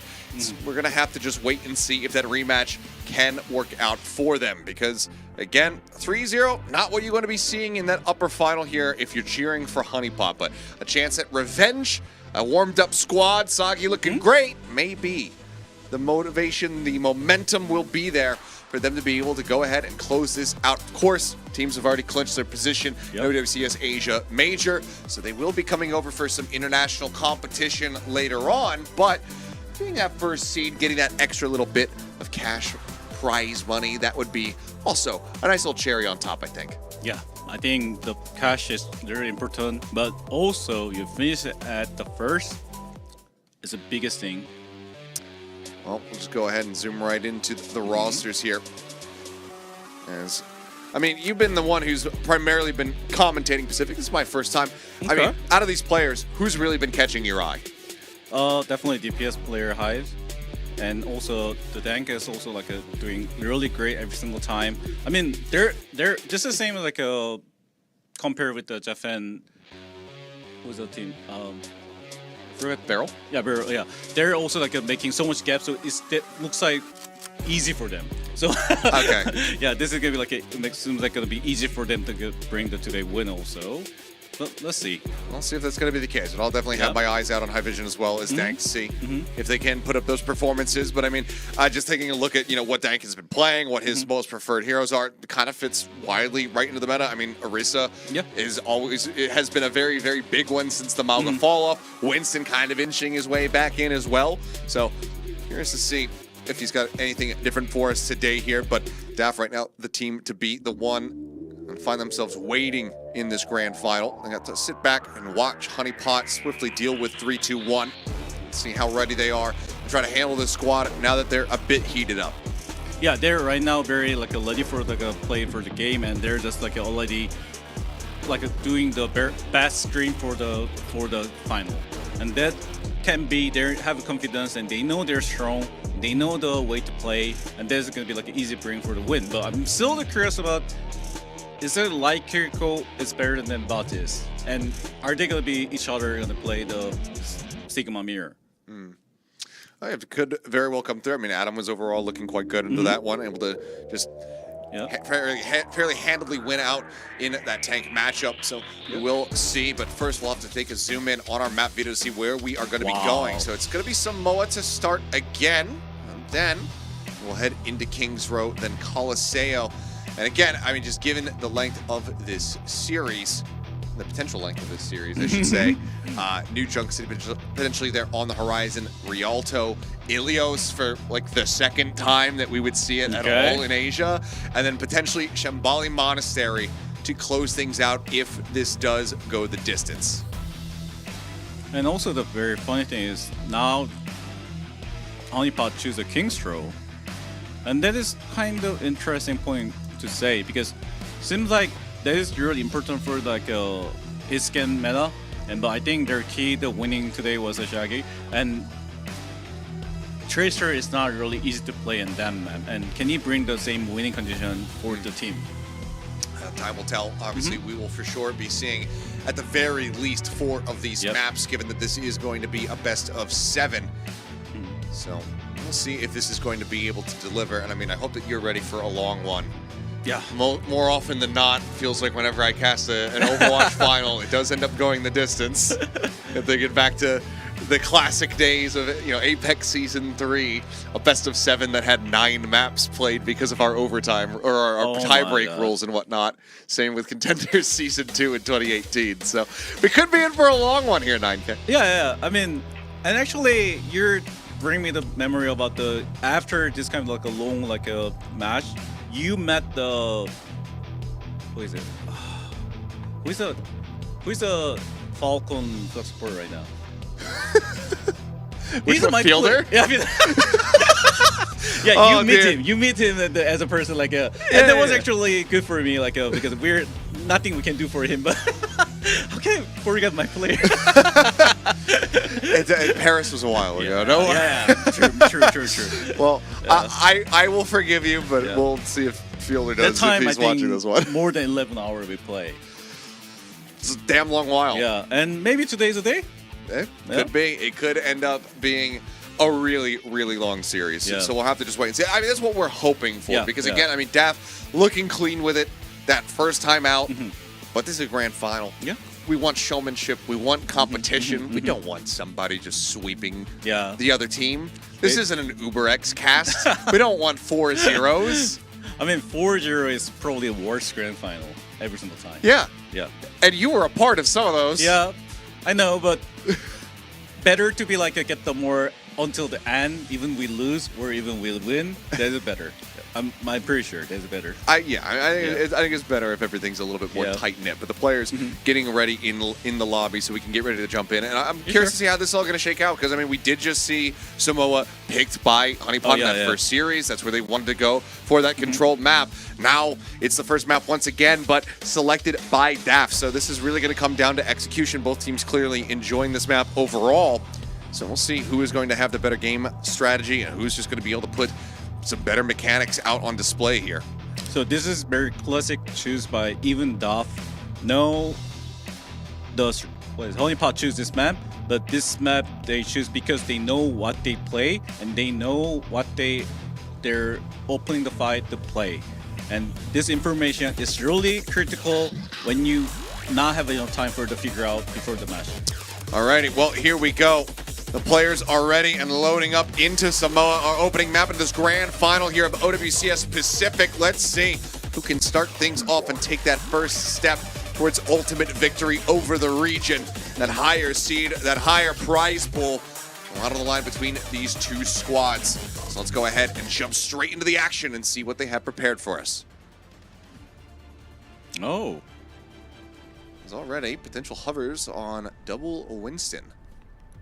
we're going to have to just wait and see if that rematch can work out for them. Because, again, 3-0, not what you're going to be seeing in that upper final here if you're cheering for Honeypot. But a chance at revenge, a warmed-up squad, Sagi looking great, maybe. The motivation, the momentum will be there for them to be able to go ahead and close this out. Of course, teams have already clinched their position in OWCS Asia Major, so they will be coming over for some international competition later on, but being that first seed, getting that extra little bit of cash prize money, that would be also a nice little cherry on top, I think. Yeah, I think the cash is very important, but also you finish it at the first is the biggest thing. Well, we'll just go ahead and zoom right into the rosters here. As, I mean, you've been the one who's primarily been commentating Pacific. This is my first time. I mean, out of these players, who's really been catching your eye? Definitely DPS player Hive. And also the Dank is also like doing really great every single time. I mean, they're just the same like compared with the Jeff and who's the team? Barrel? Yeah, Barrel. Yeah, they're also like making so much gaps, so it looks like easy for them. So okay, yeah, this is gonna be like it seems like gonna be easy for them to bring the today win also. But let's see. We'll see if that's going to be the case. But I'll definitely have my eyes out on High Vision as well as Dank to see if they can put up those performances. But I mean, just taking a look at what Dank has been playing, what his most preferred heroes are, kind of fits widely right into the meta. I mean, Orisa has been a very, very big one since the Malga fall off. Winston kind of inching his way back in as well. So curious to see if he's got anything different for us today here. But Daff right now, the team to beat the one and find themselves waiting in this grand final. They got to sit back and watch Honeypot swiftly deal with 3-2-1. See how ready they are and try to handle this squad now that they're a bit heated up. Yeah, they're right now very ready for play for the game, and they're just already doing the best stream for the final, and that can be they have confidence and they know they're strong. They know the way to play, and that's going to be an easy bring for the win. But I'm still curious about. Is it like Kiriko is better than Bot is? And are they going to be each other going to play the Sigma Mirror? It could very well come through. I mean, Adam was overall looking quite good into that one, able to just fairly handily win out in that tank matchup. So we will see. But first, we'll have to take a zoom in on our map video to see where we are going to be going. So it's going to be Samoa to start again. And then we'll head into Kings Row, then Colosseo. And again, I mean, just given the length of this series, the potential length of this series, I should say, New Junk City potentially there on the horizon, Rialto, Ilios for the second time that we would see it at all in Asia, and then potentially Shambali Monastery to close things out if this does go the distance. And also the very funny thing is now Honeypot choose a King's Row, and that is kind of interesting point to say, because seems like that is really important for his scan meta, but I think their key to winning today was a Shaggy, and Tracer is not really easy to play in that map, and can he bring the same winning condition for the team? Time will tell. Obviously, we will for sure be seeing at the very least 4 of these maps, given that this is going to be a best of 7. So we'll see if this is going to be able to deliver, and I mean, I hope that you're ready for a long one. Yeah. More often than not, feels like whenever I cast an Overwatch final, it does end up going the distance. If they get back to the classic days of Apex Season 3, a best of 7 that had 9 maps played because of our overtime or our tiebreak rules and whatnot. Same with Contenders Season 2 in 2018. So we could be in for a long one here, 9K. Yeah. I mean, and actually, you're bring me the memory about the after this kind of like a long like a match. You met the who is it? Who's the Falcon flex supporter right now? Which He's a one, Fielder? Yeah, yeah. Oh, you meet dude. him. You meet him as a person like a, and that was actually good for me like because we're nothing we can do for him, but how can I forget my player? Paris was a while ago. No. Yeah. True. Well, Yeah. I will forgive you, but Yeah. we'll see if Fielder That does time if I he's think watching this one. more than 11 hours we play. It's a damn long while. Yeah, and maybe today's the day. It Yeah. could be. It could end up being a really, really long series. Yeah. So we'll have to just wait and see. I mean, that's what we're hoping for. Yeah, Because yeah. again, I mean, Daph looking clean with it that first time out. But this is a grand final. Mm-hmm. Yeah. We want showmanship. We want competition. We don't want somebody just sweeping Yeah. the other team. This It- isn't an Uber X cast. We don't want 4 zeros. I mean, 4-0 is probably the worst grand final every single time. Yeah. Yeah. And you were a part of some of those. Yeah, I know, but better to be like get the more until the end, even we lose or even we win. That is better. I'm pretty sure that's better. I think it's better if everything's a little bit more Yeah. tight knit. But the players getting ready in the lobby so we can get ready to jump in. And I'm curious to see how this is all going to shake out because I mean we did just see Samoa picked by Honeypot in that first series. That's where they wanted to go for that controlled map. Now it's the first map once again, but selected by Daph. So this is really going to come down to execution. Both teams clearly enjoying this map overall. So we'll see who is going to have the better game strategy and who's just going to be able to put some better mechanics out on display here. So this is very classic choose by even Daph. No, Honeypot choose this map, but this map they choose because they know what they play and they know what they're opening the fight to play. And this information is really critical when you not have enough time for to figure out before the match. Alrighty, well, here we go. The players are ready and loading up into Samoa, our opening map in this grand final here of OWCS Pacific. Let's see who can start things off and take that first step towards ultimate victory over the region. That higher seed, that higher prize pool. A lot on the line between these two squads. So let's go ahead and jump straight into the action and see what they have prepared for us. Oh, There's already potential hovers on double Winston.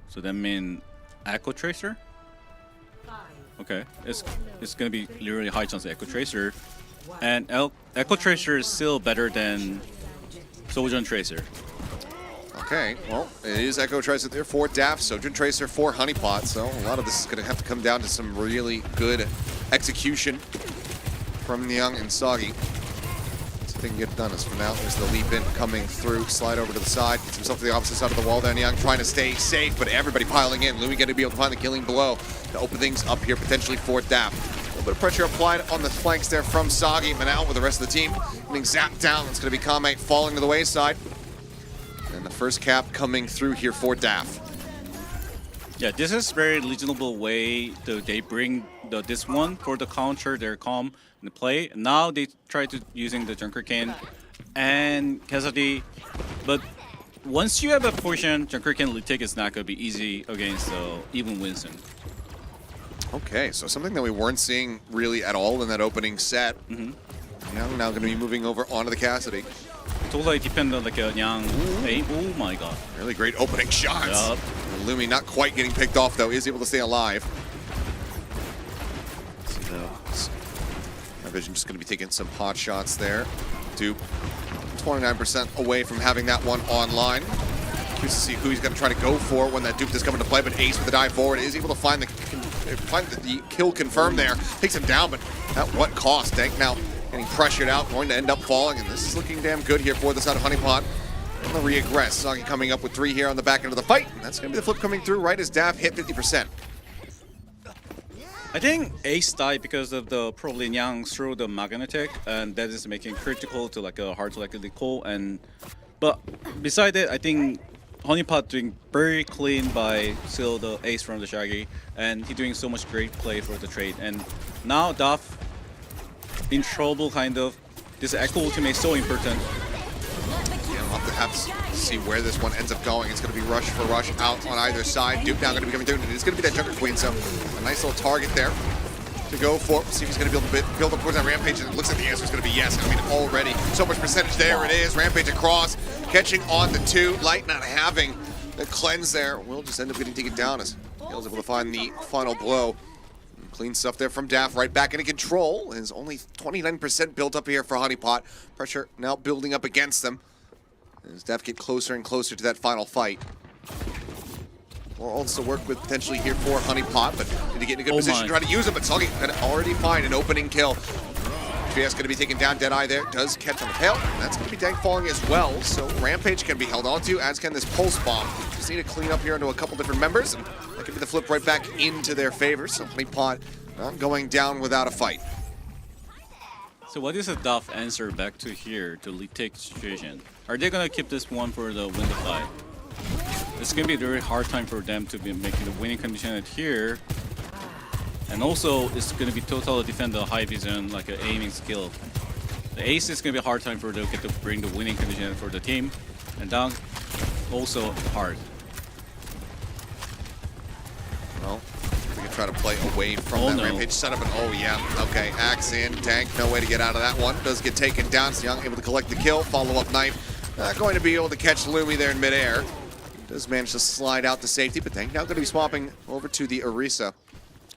so that means Echo Tracer? Okay, it's gonna be literally high chance of Echo Tracer, and Echo Tracer is still better than Sojourn Tracer. Okay, well, it is Echo Tracer there for Daph, Sojourn Tracer for Honeypot, so a lot of this is going to have to come down to some really good execution from Nyang and Soggy. See if they can get it done. As for now, there's the leap in coming through, slide over to the side, gets himself to the opposite side of the wall there. Nyang trying to stay safe, but everybody piling in. Louis going to be able to find the killing blow to open things up here potentially for Daph. A little bit of pressure applied on the flanks there from Soggy, but out with the rest of the team. Getting zapped down, it's going to be Kame falling to the wayside. And the first cap coming through here for Daph. Yeah, this is very reasonable way they bring this one for the counter their calm in the play. Now they try to using the Junker Cane and Cassidy, but once you have a portion, Junker Cane retake is not gonna be easy against even Winston. Okay, so something that we weren't seeing really at all in that opening set. Now going to be moving over onto the Cassidy. Totally depend on like a young aim. Oh my god. Really great opening shots. Yup. Lumi not quite getting picked off though, is able to stay alive. My vision just going to be taking some pot shots there. Dupe 29% away from having that one online. Curious to see who he's going to try to go for when that dupe does come into play, but Ace with the dive forward is able to find the kill confirmed there. Takes him down, but at what cost? Dank now getting pressured out, going to end up falling, and this is looking damn good here for the side of Honeypot. On the re-aggress, Soggy coming up with 3 here on the back end of the fight, and that's going to be the flip coming through right as Daph hit 50%. I think Ace died because of the probably Yang through the magnetic, and that is making critical to like a hard to like recall. But beside it, I think Honeypot doing very clean by still the Ace from the Shaggy, and he doing so much great play for the trade. And now Daph in trouble kind of. This Echo ultimate is so important. Yeah, a lot to have to see where this one ends up going. It's going to be rush for rush out on either side. Duke now going to be coming through, and it's going to be that Junker Queen, so a nice little target there to go for. See if he's going to be able to build up towards that Rampage, and it looks like the answer is going to be yes. I mean, already so much percentage there it is. Rampage across, catching on the 2. Light not having the cleanse there. Will just end up getting taken down as Hale's able to find the final blow. Clean stuff there from Daff, right back into control. Is only 29% built up here for Honeypot. Pressure now building up against them as Daff get closer and closer to that final fight. Or also work with potentially here for Honeypot, but need to get in a good position to try to use it. But Soggy can already find an opening kill. JS going to be taken down. Deadeye there does catch on the tail. And that's going to be Dank falling as well. So Rampage can be held onto, as can this Pulse Bomb. Just need to clean up here into a couple different members, and that could be the flip right back into their favor. So Honeypot not going down without a fight. So what is a Duff answer back to here to take situation? Are they gonna keep this one for the win the fight? It's gonna be a very hard time for them to be making the winning condition at here. And also, it's going to be total defend the high vision, like an aiming skill. The ace is going to be a hard time for them to bring the winning condition for the team. And down, also hard. Well, we can try to play away from that Rampage setup. And oh yeah, okay, axe in, Tank, no way to get out of that one. Does get taken down, Young able to collect the kill, follow-up knife. Not going to be able to catch Lumi there in midair. Does manage to slide out to safety, but Tank now going to be swapping over to the Orisa.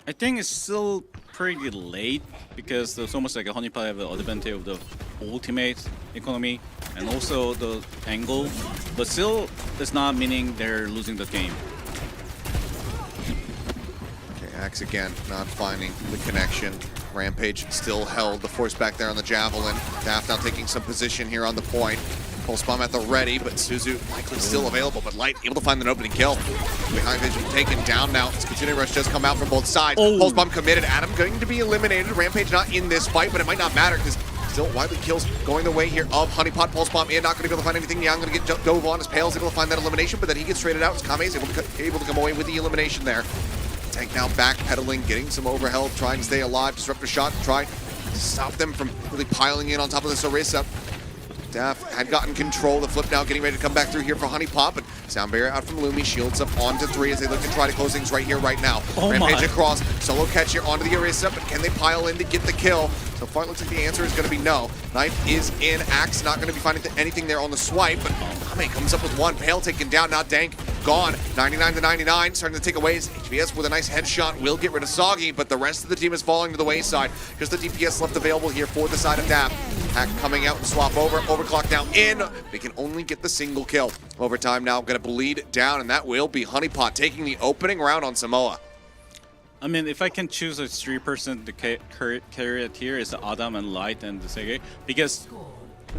I think it's still pretty late because there's almost like a Honeypot have the advantage of the ultimate economy and also the angle, but still it's not meaning they're losing the game. Okay, Axe again, not finding the connection. Rampage still held the force back there on the Javelin. Daft now taking some position here on the point. Pulse Bomb at the ready, but Suzu likely still available, but Light able to find an opening kill. Behind Vision taken down now. This continuing rush does come out from both sides. Pulse Bomb committed. Adam going to be eliminated. Rampage not in this fight, but it might not matter because still widely kills going the way here of Honeypot. Pulse Bomb in, not going to be able to find anything. Young going to get dove on as Pale's able to find that elimination, but then he gets traded out as Kame is able to come away with the elimination there. Tank now backpedaling, getting some overhealth, trying to stay alive. Disruptor shot to try to stop them from really piling in on top of this Orisa. Daff had gotten control. The flip now getting ready to come back through here for Honeypot, but Sound Barrier out from Lumi. Shields up onto 3 as they look to try to close things right here, right now. Rampage across. Solo catch here onto the Orisa, but can they pile in to get the kill? So far, it looks like the answer is going to be no. Knife is in. Axe not going to be finding anything there on the swipe, but Kame comes up with one. Pale taken down. Now Dank gone. 99 to 99. Starting to take away his HVS with a nice headshot. Will get rid of Soggy, but the rest of the team is falling to the wayside. Just the DPS left available here for the side of Daff. Hack coming out and swap over. Overclock now in. They can only get the single kill. Overtime now going to bleed down, and that will be Honeypot taking the opening round on Samoa. I mean, if I can choose a 3% to carry it here, is Adam and Light and the Sege, because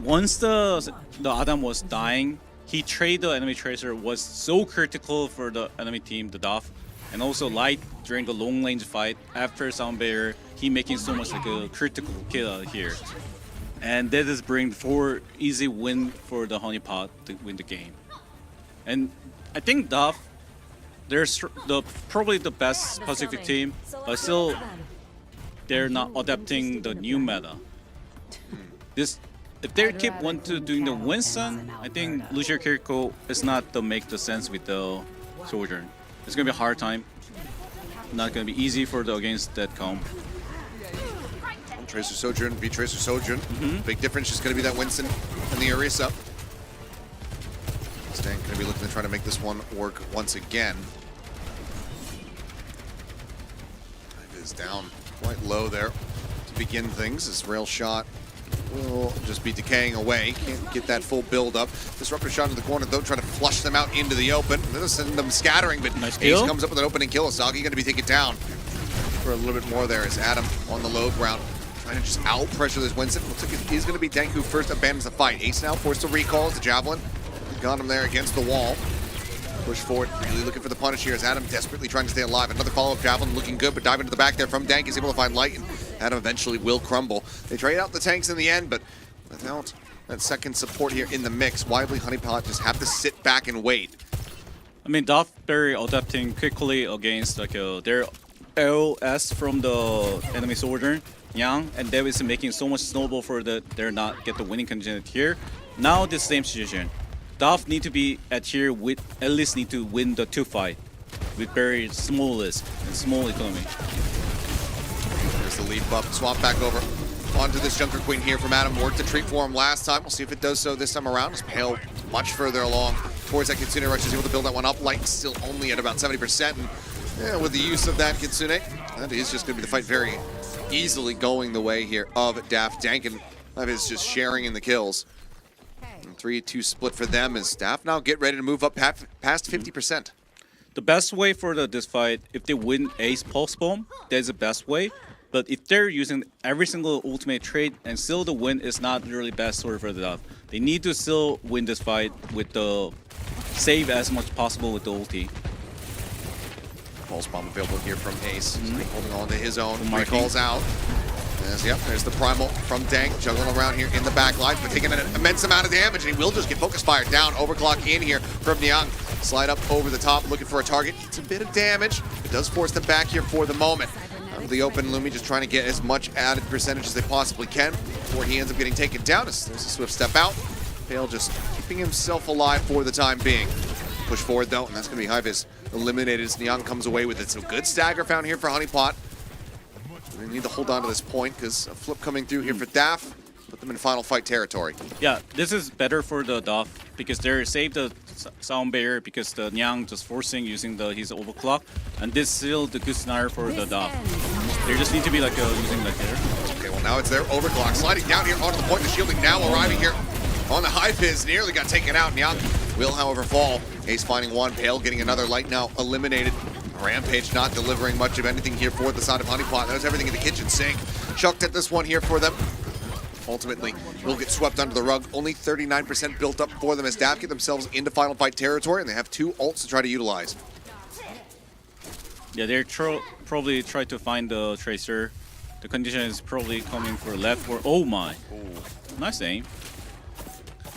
once the Adam was dying, he traded the enemy tracer was so critical for the enemy team, the Duff, and also Light during the long range fight after Sound Barrier, he making so much like a critical kill here. And that is bring 4 easy win for the Honeypot to win the game. And I think Duff, they're probably the best Pacific team, but still they're not adapting the new meta. If they keep doing the Winston, I think Lucio Kiriko is not to make the sense with the Sojourn. It's gonna be a hard time. Not gonna be easy for the against that comp. Tracer Sojourn, be Tracer Sojourn. Big difference is going to be that Winston and the Orisa. Stan going to be looking to try to make this one work once again. It is down quite low there to begin things. This rail shot will just be decaying away. Can't get that full build up. Disruptor shot into the corner though, trying to flush them out into the open. They'll send them scattering, but nice Ace comes up with an opening kill. Asagi going to be taken down for a little bit more there as Adam on the low ground. Trying to just out-pressure this Winston. Looks like it is going to be Dank who first abandons the fight. Ace now forced to recall as the Javelin. Got him there against the wall. Push forward, really looking for the punish here as Adam desperately trying to stay alive. Another follow-up Javelin looking good, but diving to the back there from Dank is able to find Light, and Adam eventually will crumble. They trade out the tanks in the end, but without that second support here in the mix, Widely Honeypot just have to sit back and wait. I mean, Duff very adapting quickly against like their LS from the enemy soldier. Yang and Davis making so much snowball for they're not get the winning contingent here. Now the same situation. Dolph need to be at here with at least need to win the 2 fight with very smallest and small economy. There's the lead buff. Swap back over onto this Junker Queen here from Adam. Worked the treat for him last time. We'll see if it does so this time around. As Pale much further along towards that Kitsune rush. Is able to build that one up. Light still only at about 70%. And yeah, with the use of that Kitsune, that is just going to be the fight very easily going the way here of Daft Dank. And that is just sharing in the kills. 3-2 split for them as Daft now get ready to move up past 50%. The best way for this fight, if they win Ace Pulse Bomb, that's the best way. But if they're using every single ultimate trait and still the win is not really best sort for the Daft. They need to still win this fight with the save as much possible with the ulti. Pulse Bomb available here from Ace. Holding on to his own. Recalls out. Yep, there's the primal from Dank, juggling around here in the back line, but taking an immense amount of damage, and he will just get focus fired down. Overclock in here from Nyang. Slide up over the top, looking for a target. It's a bit of damage. It does force them back here for the moment. Out of the open, Lumi just trying to get as much added percentage as they possibly can before he ends up getting taken down. There's a swift step out. Pale just keeping himself alive for the time being. Push forward though, and that's going to be Hyvis eliminated as Nyang comes away with it. So good stagger found here for Honeypot. They need to hold on to this point because a flip coming through here for Daft put them in final fight territory. Yeah, this is better for the Daft because they're saved the sound barrier because the Nyang just forcing using his overclock, and this is still the good scenario for the Daft. They just need to be like using like there. Okay, well now it's their overclock sliding down here onto the point. The shielding now arriving here on the high fizz, nearly got taken out. Nyang will, however, fall. Ace finding one, Pale getting another. Light now eliminated. Rampage not delivering much of anything here for the side of Honeypot. There's everything in the kitchen sink. Chucked at this one here for them. Ultimately, will get swept under the rug. Only 39% built up for them as Daft get themselves into final fight territory, and they have 2 ults to try to utilize. Yeah, they're probably try to find the Tracer. The condition is probably coming for left or oh my. Nice aim.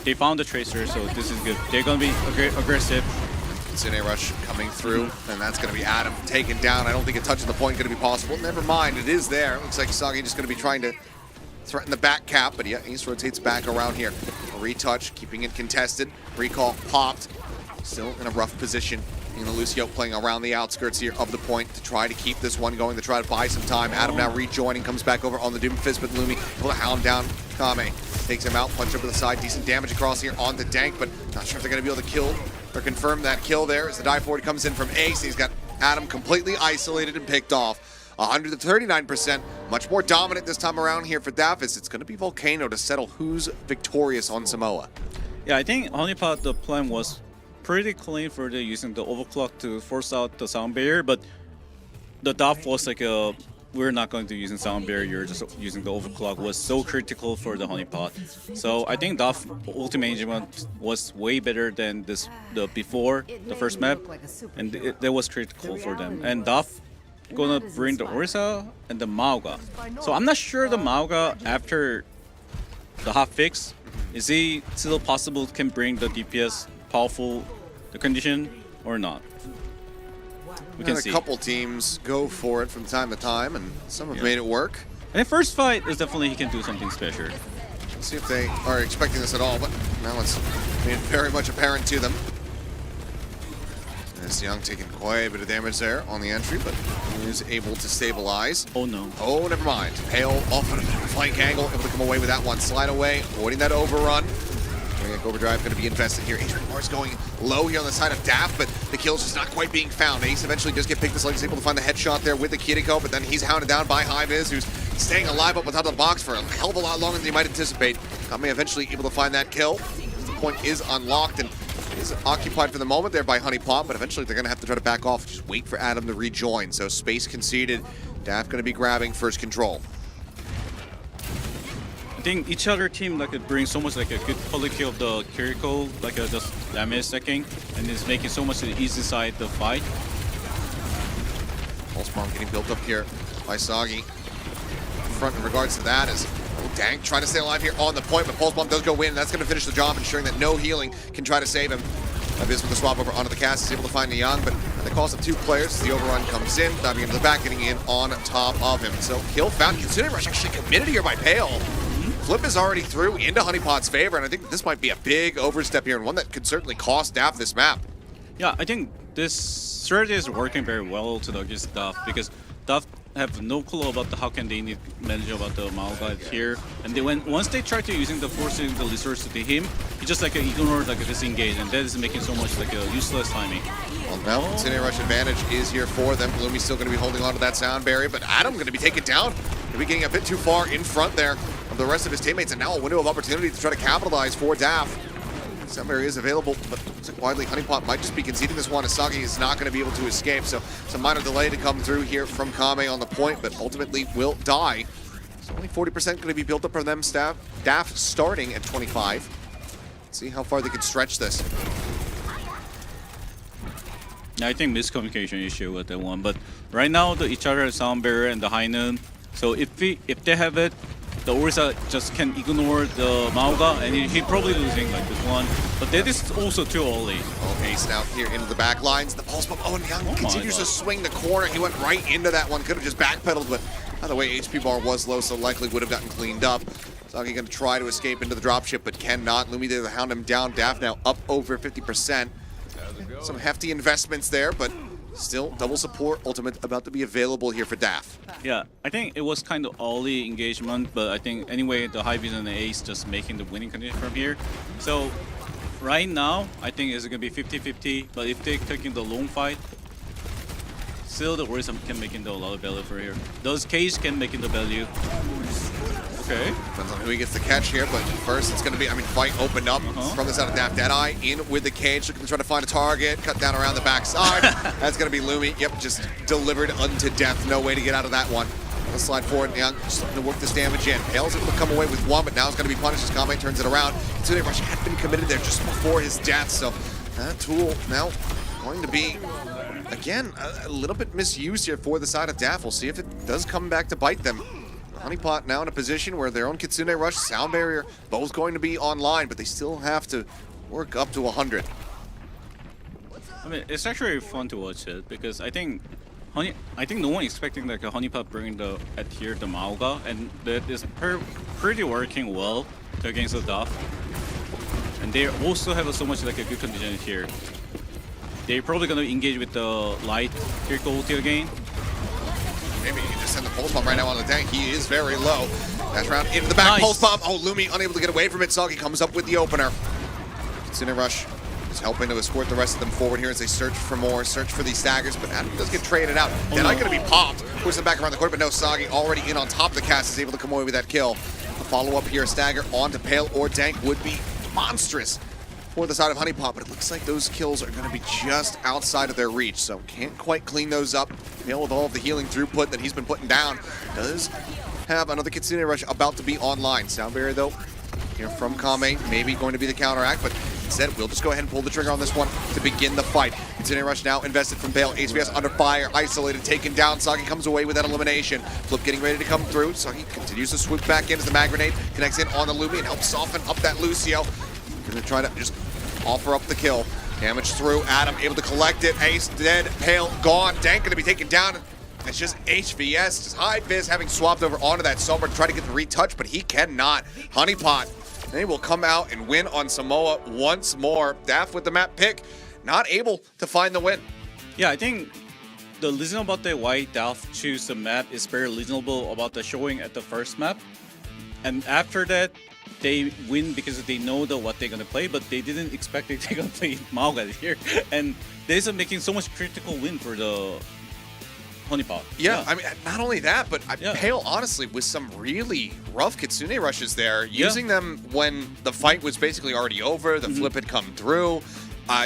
They found the Tracer, so this is good. They're gonna be aggressive. Kitsune rush coming through, and that's going to be Adam taken down. I don't think a touch of the point is going to be possible. Never mind, it is there. Looks like Sagi just going to be trying to threaten the back cap, but yeah, Ace rotates back around here. A retouch, keeping it contested. Recall popped. Still in a rough position. Lucio playing around the outskirts here of the point to try to keep this one going, to try to buy some time. Adam now rejoining, comes back over on the Doomfist, but Lumi able to hound down Kame. Takes him out, punch over the side, decent damage across here on the Dank, but not sure if they're going to be able to kill or confirm that kill there as the dive forward comes in from Ace. He's got Adam completely isolated and picked off. 139%, much more dominant this time around here for Davis. It's going to be Volcano to settle who's victorious on Samoa. Yeah, I think Honeypot, the plan was pretty clean for the using the overclock to force out the sound barrier, but the Daft was like we're not going to use sound barrier, just using the overclock was so critical for the Honeypot. So I think Daft ultimate management was way better than the before the first map, and that was critical for them. And Daft gonna bring the Orisa and the Mauga. So I'm not sure the Mauga after the hot fix, is he still possible can bring the DPS powerful the condition or not? We can see. A couple teams go for it from time to time, and some have made it work. And the first fight is definitely he can do something special. Let's see if they are expecting this at all, but now it's made very much apparent to them. As Young taking quite a bit of damage there on the entry, but he is able to stabilize. Oh no. Oh, never mind. Pale off at a flank angle, able to come away with that one. Slide away, avoiding that overrun. Overdrive going to be invested here. HPR is going low here on the side of Daft, but the kill's just not quite being found. Ace eventually does get picked. This he's able to find the headshot there with the Kiriko, but then he's hounded down by Hyviz, who's staying alive up on top of the box for a hell of a lot longer than you might anticipate. Kame eventually able to find that kill. The point is unlocked and is occupied for the moment there by Honeypot, but eventually they're going to have to try to back off. Just wait for Adam to rejoin. So space conceded. Daft going to be grabbing first control. I think each other team like brings so much like a good quality of the Kiriko, like just damage stacking, and is making so much the easy side the fight. Pulse bomb getting built up here by Sagi. Front in regards to that is Dank trying to stay alive here on the point, but Pulse bomb does go in. That's going to finish the job, ensuring that no healing can try to save him. Abyss with the swap over onto the cast is able to find Nyang, but the cost of 2 players. The overrun comes in, diving into the back, getting in on top of him. So kill found. Kitsune rush actually committed here by Pale. flip is already through into Honeypot's favor, and I think this might be a big overstep here, and one that could certainly cost Daff this map. Yeah, I think this strategy is working very well to against Duff because Duff have no clue about how can they manage about the Mauga here, and once they try to using the forcing the resource to him, he just like ignore like disengage, and that is making so much like a useless timing. Well, now Kitsune Rush advantage is here for them. Lumi's still going to be holding on to that sound barrier, but Adam going to be taken down. Going to be getting a bit too far in front there of the rest of his teammates, and now a window of opportunity to try to capitalize for Daff. Sound barrier is available, but looks like widely Honeypot might just be conceding this one as Sagi is not going to be able to escape. So some minor delay to come through here from Kame on the point, but ultimately will die. So only 40% going to be built up from them. Daff starting at 25. Let's see how far they can stretch this. I think miscommunication issue with that one, but right now the each other sound barrier and the high noon. So if they have it, the Orisa just can ignore the Mauga, and he probably losing like this one. But that is also too early. Oh, Ace out here into the back lines. The pulse bomb. Oh, and Young continues to swing the corner. He went right into that one. Could have just backpedaled, but by the way, HP bar was low, so likely would have gotten cleaned up. Sagi going to try to escape into the dropship, but cannot. Lumi there to hound him down. Daff now up over 50%. Some hefty investments there, but still double support ultimate about to be available here for Daff. Yeah, I think it was kind of early engagement, but I think anyway the high vision and the ace just making the winning condition from here. So right now, I think it's gonna be 50-50, but if they're taking the long fight, still the Orisa can make into a lot of value for here. Those Cage can make into value. Okay. Depends on who he gets the catch here, but first it's going to be, fight opened up from the side of Daff. Deadeye in with the cage, looking to try to find a target, cut down around the backside. That's going to be Lumi. Yep, just delivered unto death. No way to get out of that one. Let's slide forward. Young starting to work this damage in. Hale's able to come away with one, but now it's going to be punished as Kame turns it around. Kitsune Rush had been committed there just before his death, so that tool now going to be, again, a little bit misused here for the side of Daff. We'll see if it does come back to bite them. Honeypot now in a position where their own Kitsune Rush, sound barrier, both going to be online, but they still have to work up to 100. I mean, it's actually fun to watch it because I think no one expecting like a Honeypot bringing the Mauga, and that is pretty working well against the Duff. And they also have so much like a good condition here. They're probably gonna engage with the light critical ulti again. Maybe you can just send the pulse bomb right now on the tank. He is very low. That's round into the back. Nice. Pulse bomb. Oh, Lumi unable to get away from it. Sagi comes up with the opener. Kitsune Rush is helping to escort the rest of them forward here as they search for more, search for these staggers, but Adam does get traded out. Deadeye going to be popped. Push them back around the corner, but no, Sagi already in on top of the cast is able to come away with that kill. A follow-up here, stagger onto Pale or Dank would be monstrous for the side of Honeypot, but it looks like those kills are going to be just outside of their reach, so can't quite clean those up. Pale with all of the healing throughput that he's been putting down does have another Kitsune Rush about to be online. Sound barrier though, here from Kame, maybe going to be the counteract, but instead we'll just go ahead and pull the trigger on this one to begin the fight. Kitsune Rush now invested from Pale. HBS under fire, isolated, taken down. Sagi comes away with that elimination. Flip getting ready to come through. Sagi continues to swoop back in as the mag grenade connects in on the Lumi and helps soften up that Lucio. Gonna try to just offer up the kill. Damage through. Adam able to collect it. Ace dead. Pale gone. Dank gonna be taken down. It's just HVS, just High Viz having swapped over onto that Sombra to try to get the retouch, but he cannot. Honeypot, they will come out and win on Samoa once more. Daff with the map pick, not able to find the win. Yeah, I think the reason about the why Daff choose the map is very reasonable about the showing at the first map. And after that, they win because they know what they're gonna play, but they didn't expect they're gonna play Mauga here. And this is making so much critical win for the Honeypot. Yeah, I mean, not only that, but Pale, honestly, with some really rough Kitsune Rushes there, using them when the fight was basically already over, the flip had come through.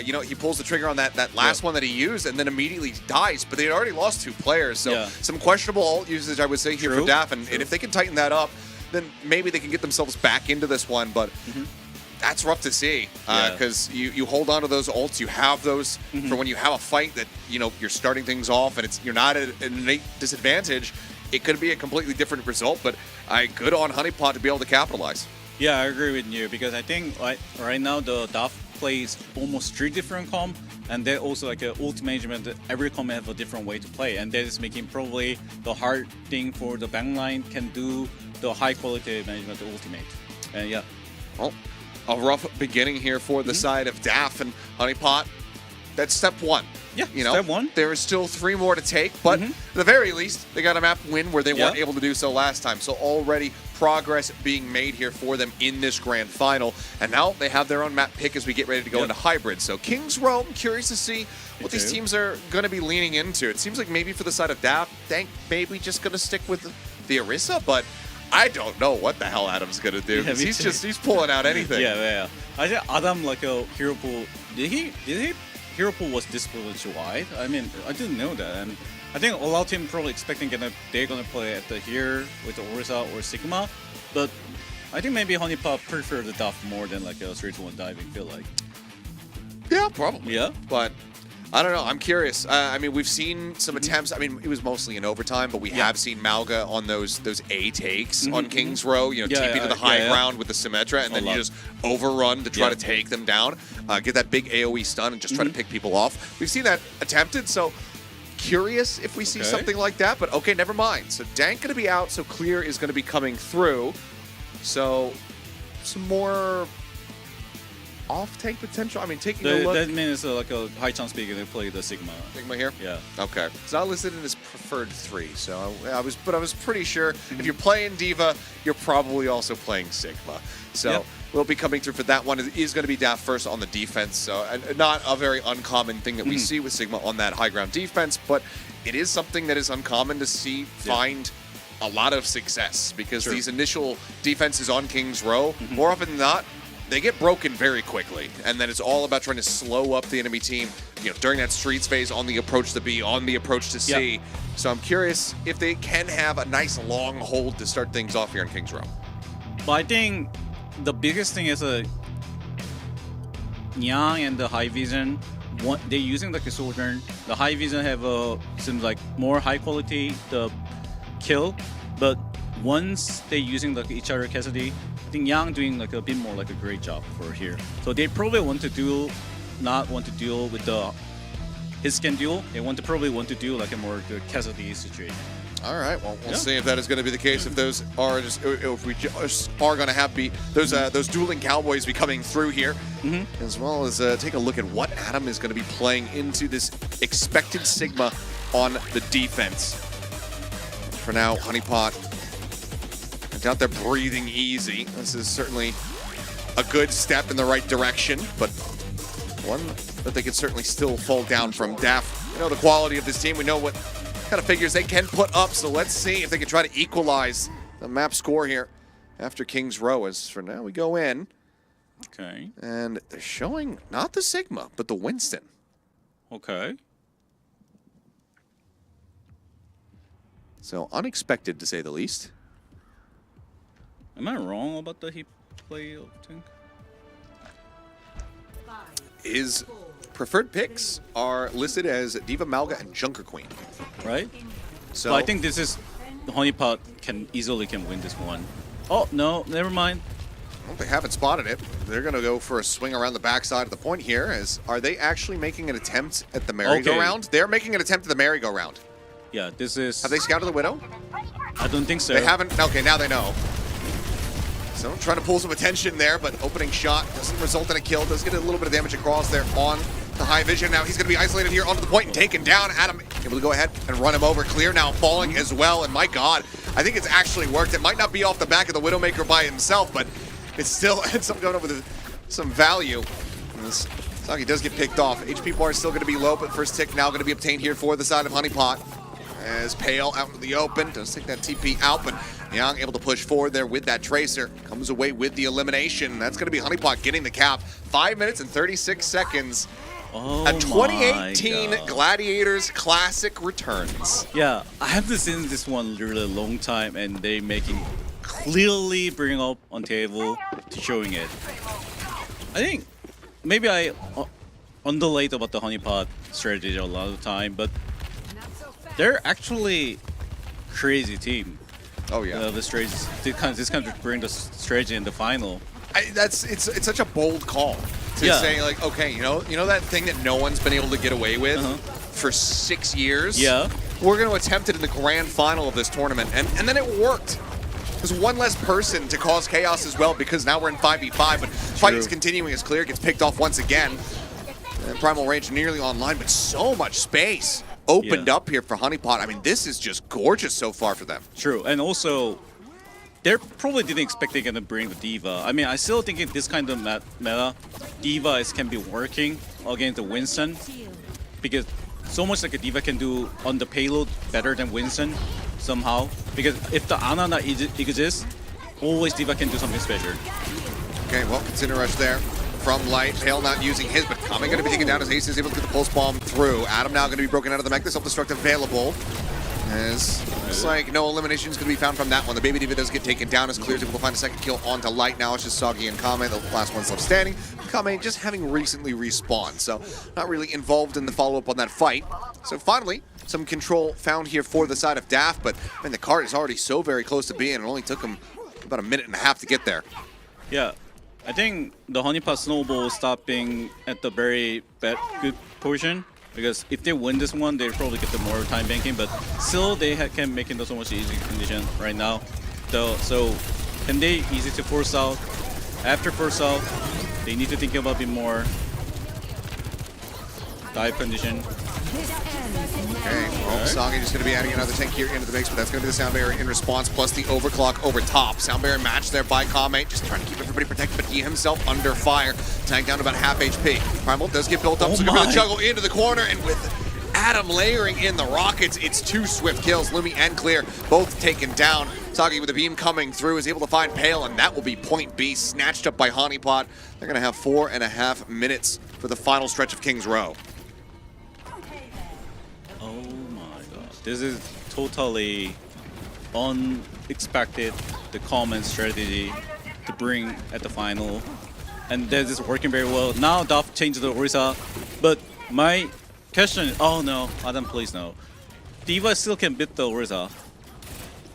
You know, he pulls the trigger on that last one that he used and then immediately dies, but they had already lost 2 players. So some questionable ult usage, I would say, here for Daff. And if they can tighten that up, then maybe they can get themselves back into this one. But that's rough to see because you hold on to those ults, you have those for when you have a fight that, you know, you're starting things off and you're not at an innate disadvantage. It could be a completely different result, but good on Honeypot to be able to capitalize. Yeah, I agree with you because I think right now the Daff plays almost 3 different comp, and then also like a ult management. Every comp have a different way to play, and that is making probably the hard thing for the backline can do the high quality management ultimate. And yeah, Well, a rough beginning here for the side of DAF and Honeypot. That's step one. Yeah, you know, step one. There is still 3 more to take, but at the very least, they got a map win where they weren't Yeah. able to do so last time. So already progress being made here for them in this grand final. And now they have their own map pick as we get ready to go Yeah. into hybrid. So Kings Row, I'm curious to see what these too. teams are going to be leaning into. It seems like maybe for the side of DAF, Dank maybe just going to stick with the Orisa, but I don't know what the hell Adam's going to do. Yeah, 'Cause me he's too. just, he's pulling out anything. yeah. I think Adam like a hero pool. Did he hero pool was this much wide? I mean, I didn't know that. And I think a lot of teams probably expecting they're gonna play at the here with the Orisa or Sigma, but I think maybe Honeypot prefer the DAF more than like a 3-1 diving. Feel like. Yeah, probably. Yeah. But I don't know. I'm curious. I mean, we've seen some attempts. I mean, it was mostly in overtime, but we have seen Malga on those A takes on Kings Row. You know, TP to the high ground with the Symmetra, and then you just overrun to try to take them down, get that big AOE stun, and just try to pick people off. We've seen that attempted, so curious if we see something like that. But okay, never mind. So Dank going to be out, so Clear is going to be coming through. So some more off-tank potential. I mean, taking a look. That means like a high chance being to play the Sigma. Sigma here? Yeah. Okay. It's not listed in his preferred 3, so I was pretty sure if you're playing Diva, you're probably also playing Sigma. So we'll be coming through for that one. It is going to be DAF first on the defense, so not a very uncommon thing that we see with Sigma on that high ground defense, but it is something that is uncommon to see find a lot of success because these initial defenses on Kings Row, more often than not, they get broken very quickly, and then it's all about trying to slow up the enemy team, you know, during that streets phase on the approach to B, on the approach to C. So I'm curious if they can have a nice long hold to start things off here in Kings Row. But I think the biggest thing is Yang and the High Vision. They're using like a Sojourn. The High Vision have seems like more high quality the kill, but once they're using like each other Cassidy, I think Yang doing like a bit more like a great job for here. So they probably not want to deal with the his scan duel. They probably want to do like a more the Cassidy situation. All right, well, we'll see if that is going to be the case. If those are just, if we just are going to have those dueling cowboys be coming through here, as well as take a look at what Adam is going to be playing into this expected Sigma on the defense. For now, Honeypot, I doubt they're breathing easy. This is certainly a good step in the right direction, but one that they could certainly still fall down from. DAF, we know the quality of this team. We know what kind of figures they can put up, so let's see if they can try to equalize the map score here after Kings Row. As for now, we go in, Okay. and they're showing not the Sigma, but the Winston. Okay. So unexpected, to say the least. Am I wrong about the he play of tank? His preferred picks are listed as Diva, Malga, and Junker Queen. Right? So But I think this is Honeypot can easily win this one. Oh no, never mind. well, they haven't spotted it. They're going to go for a swing around the backside of the point here. Are they actually making an attempt at the merry-go-round? They're making an attempt at the merry-go-round. Yeah, this is. Have they scouted the Widow? I don't think so. They haven't. Okay, now they know. So trying to pull some attention there, but opening shot doesn't result in a kill. Does get a little bit of damage across there on the High Vision. Now he's going to be isolated here onto the point and taken down. Adam able to go ahead and run him over. Clear now falling as well. And my God, I think it's actually worked. It might not be off the back of the Widowmaker by himself, but it still ends up going over some value. And this Saki does get picked off. HP bar is still going to be low, but first tick now going to be obtained here for the side of Honeypot. As Pale out into the open, does take that TP out, but Young able to push forward there with that Tracer. Comes away with the elimination. That's going to be Honeypot getting the cap. 5 minutes and 36 seconds. Oh A 2018 my God. Gladiators Classic returns. Yeah, I haven't seen this one really a long time, and they making clearly bring up on table to showing it. I think maybe I underlate about the Honeypot strategy a lot of the time, but they're actually crazy team. Oh yeah, The strategy, this kind of bring the strategy in the final. it's such a bold call to Yeah. say like, okay, you know that thing that no one's been able to get away with for 6 years. Yeah. We're going to attempt it in the grand final of this tournament, and then it worked. There's one less person to cause chaos as well because now we're in 5v5, but fight is continuing as Clear gets picked off once again. And Primal Rage nearly online, but so much space opened up here for Honeypot. I mean, this is just gorgeous so far for them. True, and also, they probably didn't expect they're gonna bring the D.Va. I mean, I still think in this kind of meta, D.Va can be working against the Winston, because so much like a D.Va can do on the payload better than Winston somehow. Because if the Ana not exists, always D.Va can do something special. Okay, well, consider rush there from Light. Pale not using his, but Kame going to be taken down as Ace is able to get the pulse bomb through. Adam now going to be broken out of the mech. The self-destruct available. As looks like no elimination is going to be found from that one. The Baby D.Va does get taken down as Clear's able to find a second kill onto Light. Now it's just Soggy and Kame, the last one's left standing. Kame just having recently respawned, so not really involved in the follow-up on that fight. So finally, some control found here for the side of Daft, but I mean, the cart is already so very close to being, it only took him about a minute and a half to get there. Yeah, I think the Honeypot Snowball stopped being at the very good position, because if they win this one, they probably get the more time banking, but still they can make it so much easy condition right now. So can they easy to force out? After force out, they need to think about a bit more dive condition. Okay, well, Soggy just going to be adding another tank here into the mix, but that's going to be the Sound Barrier in response, plus the overclock over top. Sound Barrier match there by Kame, just trying to keep everybody protected, but he himself under fire. Tank down to about half HP. Primal does get built up, so going to juggle into the corner, and with Adam layering in the rockets, it's 2 swift kills. Lumi and Clear both taken down. Soggy with the beam coming through is able to find Pale, and that will be point B, snatched up by Honeypot. They're going to have 4.5 minutes for the final stretch of King's Row. Oh my god. This is totally unexpected, the common strategy to bring at the final. And that is working very well. Now Duff changed the Orisa, but my question is, oh no, Adam please no. D.Va still can beat the Orisa,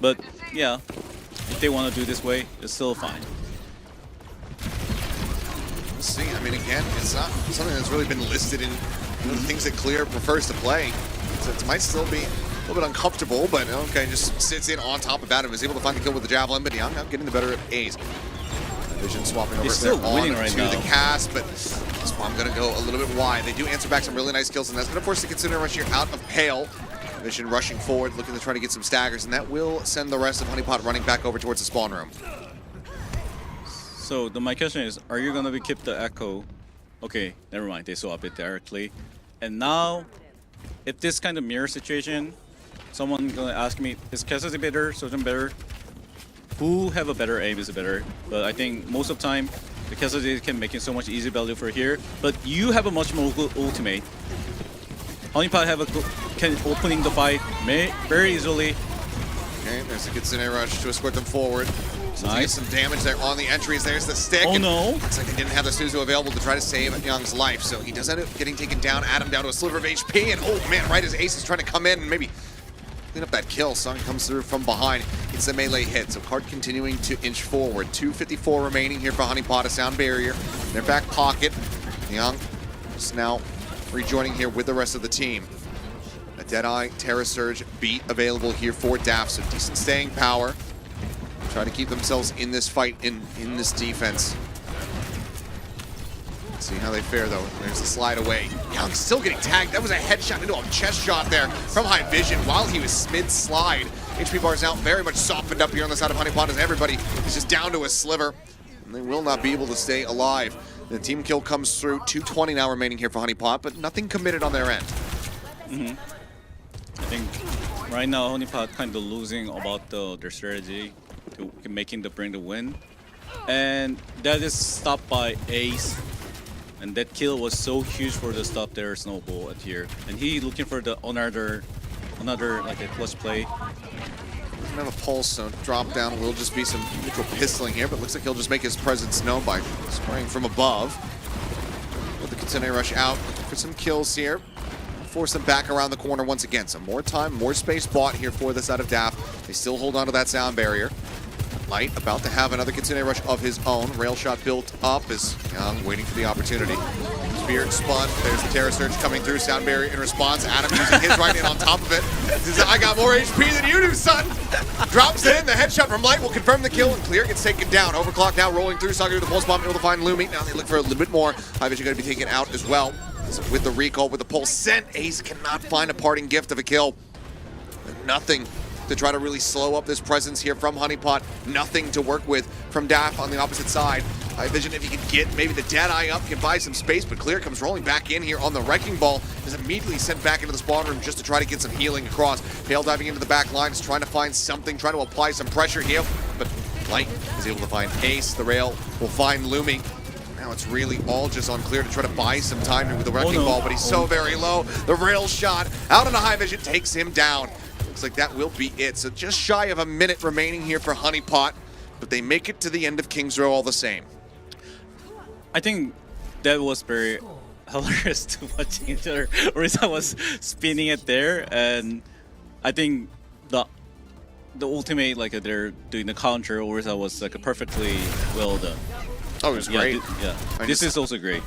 but yeah, if they want to do this way, it's still fine. We'll see. I mean, again, it's not something that's really been listed in the things that Clear prefers to play. So it might still be a little bit uncomfortable, but okay, just sits in on top of Adam, is able to find the kill with the Javelin, but Young now getting the better of A's. Vision swapping over there on right to now. the cast, but this one going to go a little bit wide. They do answer back some really nice kills, and that's going to force the Consider Rush here out of Pale. Vision rushing forward, looking to try to get some staggers, and that will send the rest of Honeypot running back over towards the spawn room. So my question is, are you gonna keep the Echo? Okay, never mind, they swap it directly. And now, if this kind of mirror situation, someone gonna ask me, is Cassidy better, Sojourn better? Who have a better aim is better, but I think most of the time, the Cassidy can make it so much easy value for here, but you have a much more good ultimate. Honeypot have a can opening the fight very easily. Okay, there's a Kitsune Rush to escort them forward. So Nice. some damage there on the entries. There's the stick. Oh and no! Looks like they didn't have the Suzu available to try to save Young's life, so he does end up getting taken down. Adam down to a sliver of HP, and oh man, right as Ace is trying to come in and maybe clean up that kill. Sung comes through from behind. It's the melee hit, so Card continuing to inch forward. 2:54 remaining here for Honeypot, a Sound Barrier in their back pocket. Young just now rejoining here with the rest of the team. A Deadeye Terra Surge beat available here for Daft, so decent staying power. Try to keep themselves in this fight, in this defense. Let's see how they fare though. There's the slide away. Young still getting tagged. That was a headshot into a chest shot there from High Vision while he was mid-slide. HP bars now very much softened up here on the side of Honeypot as everybody is just down to a sliver. And they will not be able to stay alive. The team kill comes through. 2:20 now remaining here for Honeypot, but nothing committed on their end. I think right now Honeypot kind of losing about their strategy to bring the win, and that is stopped by Ace, and that kill was so huge for the stop there Snowball at here, and he looking for the another like a clutch play. Doesn't have a pulse, so drop down will just be some neutral pistoling here, but looks like he'll just make his presence known by spraying from above. With the Kitsune Rush out for some kills here. Force them back around the corner once again. So more time, more space bought here for the side of Daft. They still hold on to that Sound Barrier. Light about to have another Kitsune rush of his own. Rail shot built up as Young waiting for the opportunity. Spirit spun. There's the Terror Surge coming through. Sound barrier in response. Adam using his right in on top of it. He says, I got more HP than you do, son. Drops it in. The headshot from Light will confirm the kill, and Clear gets taken down. Overclock now rolling through. Saga to the pulse bomb, able to find Lumi. Now they look for a little bit more. High Vision going to be taken out as well. So with the recall, with the pulse sent, Ace cannot find a parting gift of a kill. Nothing to try to really slow up this presence here from Honeypot. Nothing to work with from Daff on the opposite side. High Vision, if he can get maybe the dead eye up, can buy some space, but Clear comes rolling back in here on the Wrecking Ball. Is immediately sent back into the spawn room just to try to get some healing across. Pale diving into the back line, is trying to find something, trying to apply some pressure here, but Light is able to find Ace. The Rail will find Lumi. Now it's really all just on Clear to try to buy some time here with the Wrecking Ball, but he's so very low. The Rail shot out on the High Vision takes him down. Looks like that will be it. So just shy of a minute remaining here for Honeypot, but they make it to the end of King's Row all the same. I think that was very hilarious to watching each other. Orisa was spinning it there, and I think the ultimate, like they're doing the counter, Orisa was like perfectly well done. Oh, it was great. This is also great.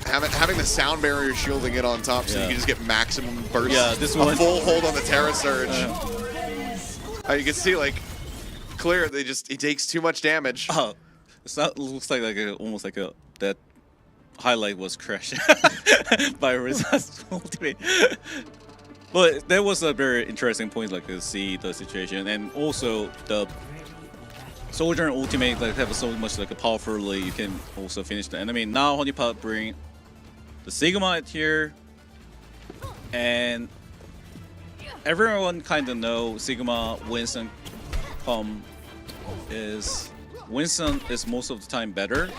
Having the sound barrier shielding it on top so you can just get maximum burst. Yeah, this a one. Full hold on the Terra Surge. You can see, like, Clear, he takes too much damage. Oh, looks like almost like that highlight was crashed by Orisa's ultimate. But that was a very interesting point, like to see the situation, and also the Soldier and ultimate like have so much like a powerfully you can also finish the enemy. Now Honeypot bring the Sigma here, and everyone kind of know Sigma Winston Winston is most of the time better,